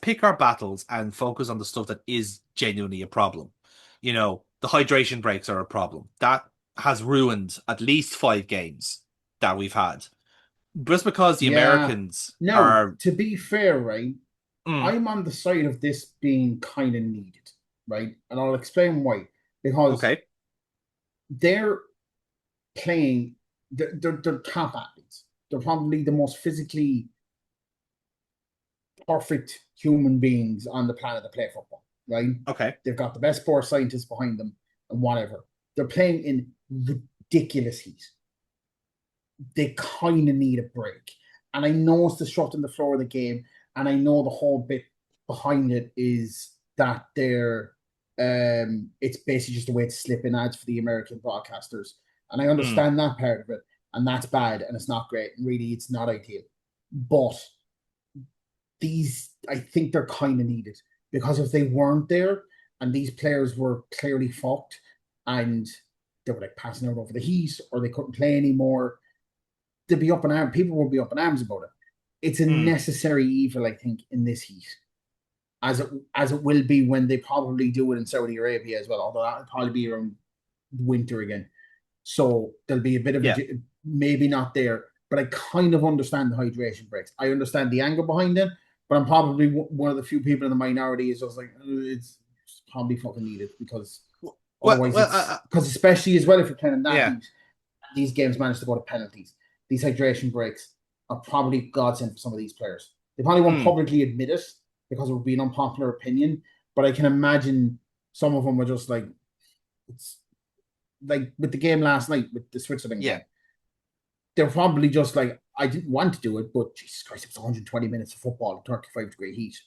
pick our battles and focus on the stuff that is genuinely a problem. You know, the hydration breaks are a problem. That has ruined at least 5 games that we've had. Just because the Americans are... To be fair, right, I'm on the side of this being kind of needed, right? And I'll explain why. Because they're playing, they're top athletes. They're probably the most physically perfect human beings on the planet that play football, right? Okay. They've got the best sports scientists behind them and whatever. They're playing in ridiculous heat. They kind of need a break. And I know it's disrupting the flow of the game, and I know the whole bit behind it is that they're it's basically just a way to slip in ads for the American broadcasters. And I understand that part of it, and that's bad, and it's not great, and really it's not ideal. But I think they're kind of needed, because if they weren't there and these players were clearly fucked and they were like passing out over the heat, or they couldn't play anymore, they'd be up in arms. People would be up in arms about it. It's a necessary evil, I think, in this heat, as it will be when they probably do it in Saudi Arabia as well, although that'll probably be around winter again. So there'll be a bit of maybe not there, but I kind of understand the hydration breaks. I understand the anger behind it, but I'm probably one of the few people in the minority is just like, it's probably fucking needed, because otherwise, because especially as well, if you're playing in that heat, these games manage to go to penalties. These hydration breaks are probably godsend for some of these players. They probably won't publicly admit it because it would be an unpopular opinion, but I can imagine some of them were just like, it's like with the game last night with the Switzerland game. They're probably just like, I didn't want to do it, but Jesus Christ, it was 120 minutes of football in 35-degree heat.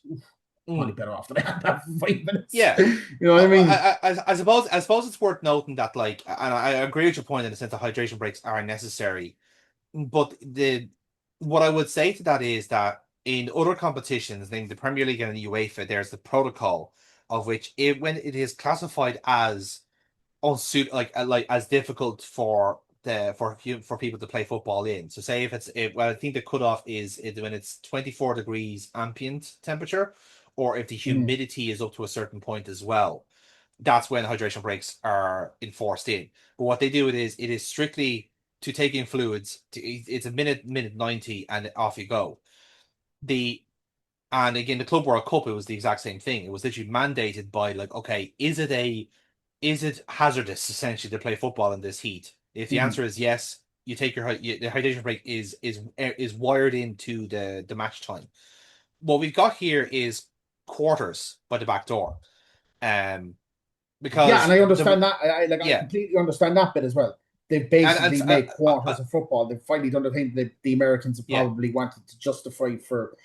Probably better off than I had that for 5 minutes. Yeah. You know what I mean? I suppose it's worth noting that, like, and I agree with your point in the sense that hydration breaks are necessary. But what I would say to that is that in other competitions, in the Premier League and the UEFA, there's the protocol of which, when it is classified as unsuit, like as difficult for for people to play football in. So say I think the cutoff is when it's 24 degrees ambient temperature, or if the humidity is up to a certain point as well. That's when hydration breaks are enforced in. But what they do it is strictly to take in fluids. It's a minute 90, and off you go. And again, the Club World Cup, it was the exact same thing. It was literally mandated by like, okay, is it hazardous essentially to play football in this heat? If the answer is yes, you take the hydration break is wired into the match time. What we've got here is quarters by the back door, because and I understand that. I yeah, completely understand that bit as well. They've basically made quarters of football. They've finally done the thing that the Americans have probably wanted to justify for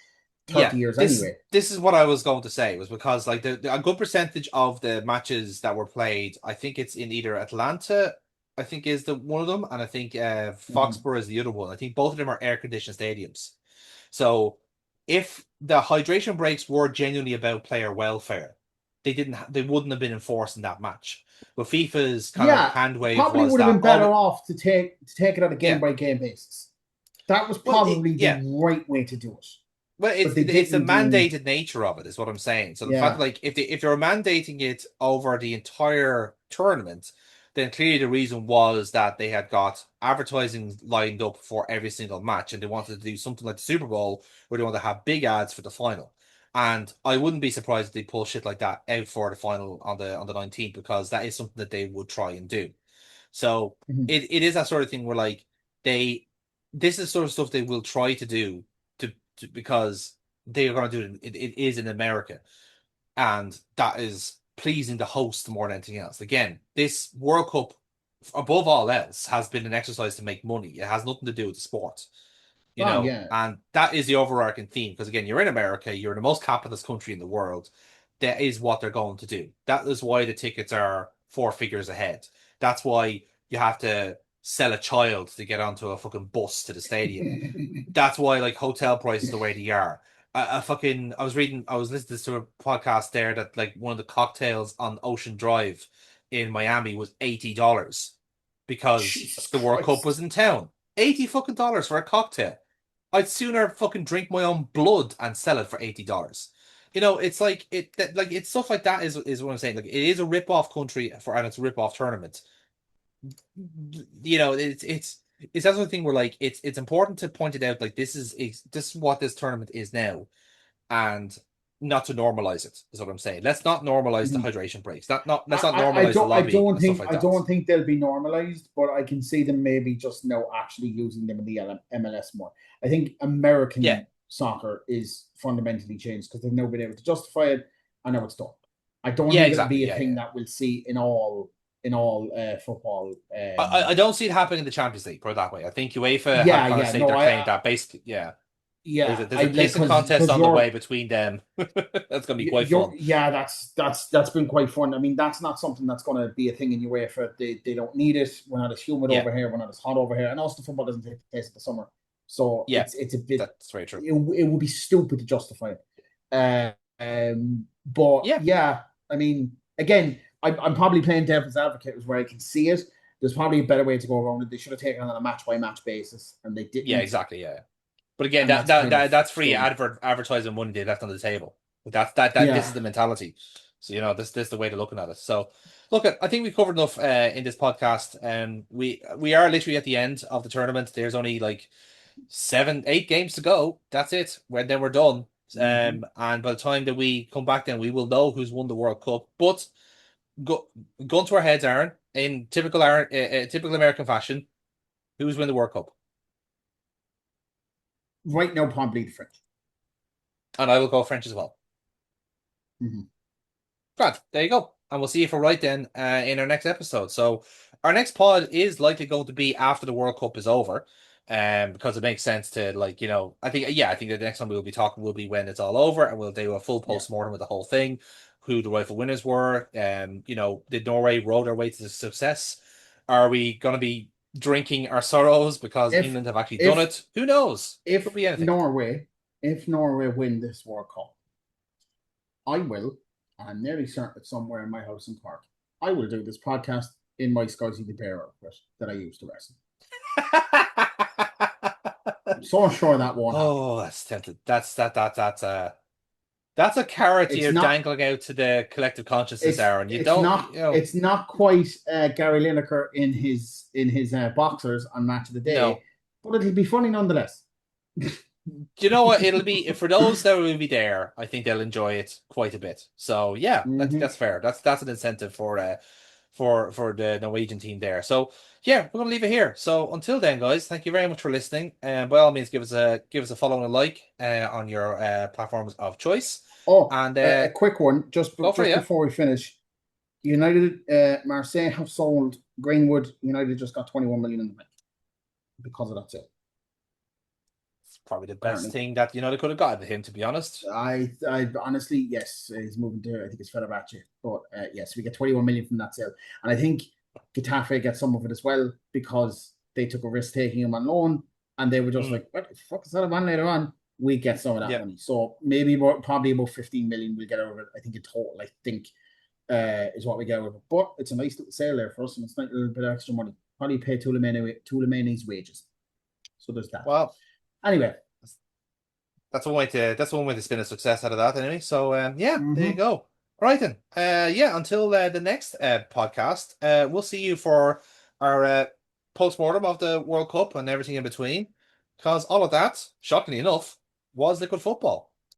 30 years anyway. This is what I was going to say, was because like a good percentage of the matches that were played, I think it's in either Atlanta, I think is the one of them, and I think Foxborough is the other one. I think both of them are air conditioned stadiums. So if the hydration breaks were genuinely about player welfare, they wouldn't have been enforced in that match. But FIFA's kind of hand wave probably was would have that been better off to take it on a game by game basis. That was probably the right way to do it. Well, it's the mandated nature of it, is what I'm saying. So the fact, like, if they were mandating it over the entire tournament, then clearly the reason was that they had got advertising lined up for every single match, and they wanted to do something like the Super Bowl, where they want to have big ads for the final. And I wouldn't be surprised if they pull shit like that out for the final on the 19th, because that is something that they would try and do. So it is that sort of thing where like this is sort of stuff they will try to do because they are going to do it. It is in America, and that is pleasing the host more than anything else. Again, this World Cup, above all else, has been an exercise to make money. It has nothing to do with the sport, and that is the overarching theme. Because again, you're in America, you're the most capitalist country in the world. That is what they're going to do. That is why the tickets are 4 figures ahead. That's why you have to sell a child to get onto a fucking bus to the stadium. That's why like hotel prices the way they are. I was listening to a podcast there that like one of the cocktails on Ocean Drive in Miami was $80 because the World Cup was in town. $80 for a cocktail. I'd sooner fucking drink my own blood and sell it for $80. It's like it's stuff like that is what I'm saying. Like, it is a rip-off country and it's a rip-off tournament. It's that sort of thing where like it's important to point it out, like this is what this tournament is now, and not to normalize it is what I'm saying. Let's not normalize the hydration breaks. Let's not normalize the lobby. I don't think they'll be normalized, but I can see them maybe just now actually using them in the MLS more. I think American soccer is fundamentally changed because they've now been able to justify it. I know it's done. I don't think it'll be a thing that we'll see in all football. I don't see it happening in the Champions League, put it that way. I think UEFA have kind of said they're claiming that basically, there's a pissing contest on the way between them. That's going to be quite fun. Yeah, that's been quite fun. I mean, that's not something that's going to be a thing in UEFA. They don't need it. We're not as humid over here. We're not as hot over here. And also the football doesn't take place in the summer. So it's a bit. That's very true. It would be stupid to justify it. But I mean, again, I'm probably playing devil's advocate, is where I can see it. There's probably a better way to go around it. They should have taken it on a match by match basis, and they didn't. Yeah, exactly. Yeah, but again, that's free advertising money they left on the table. This is the mentality. So this is the way to looking at it. So look, I think we covered enough in this podcast, and we are literally at the end of the tournament. There's only like 7-8 games to go. That's it. Then we're done. And by the time that we come back, then we will know who's won the World Cup. But going to our heads, Aaron, in typical American fashion, who's win the World Cup? Right now, probably the French. And I will go French as well. Glad. There you go. And we'll see if we're right then in our next episode. So our next pod is likely going to be after the World Cup is over. Because it makes sense to I think the next time we'll be talking will be when it's all over, and we'll do a full post-mortem of the whole thing, who the rightful winners were. Did Norway roll their way to success? Are we going to be drinking our sorrows because England have actually done it? Who knows? If Norway win this World Cup, I will. I'm nearly certain it's somewhere in my house in Cork. I will do this podcast in my Scousy the Bear outfit that I used to wrestle. I'm so sure that won't happen. Oh, that's tempted. That's a carrot It's you're not. dangling out to the collective consciousness, Aaron. You don't, you know, It's not quite Gary Lineker in his boxers on Match of the Day, no. but it'll be funny nonetheless. Do you know what? It'll be for those that will be there. I think they'll enjoy it quite a bit. So yeah, I think that's fair. That's an incentive for the Norwegian team there. So yeah, we're gonna leave it here. So until then, guys, thank you very much for listening. And by all means, give us a follow and a like on your platforms of choice. Oh, And a quick one, just go for it, yeah. before we finish. United, Marseille have sold Greenwood. United just got 21 million in the bank because of that sale. It's probably the best thing that United could have got out of him, to be honest. I honestly, yes, he's moving to, I think it's Fenerbahce, but yes, we get 21 million from that sale, and I think Getafe get some of it as well because they took a risk taking him on loan, and they were just like, "What the fuck is that man?" Later on, we get some of that money, so maybe probably about 15 million we'll get out of it. I think in total, I think is what we get out of it. But it's a nice little sale there for us, and it's a little bit of extra money. Probably pay Tulemani's wages. So there's that. Well, anyway, that's one way to spin a success out of that anyway. So yeah, there you go. Right then. Yeah, until the next podcast, we'll see you for our post-mortem of the World Cup and everything in between. Because all of that, shockingly enough, was liquid football.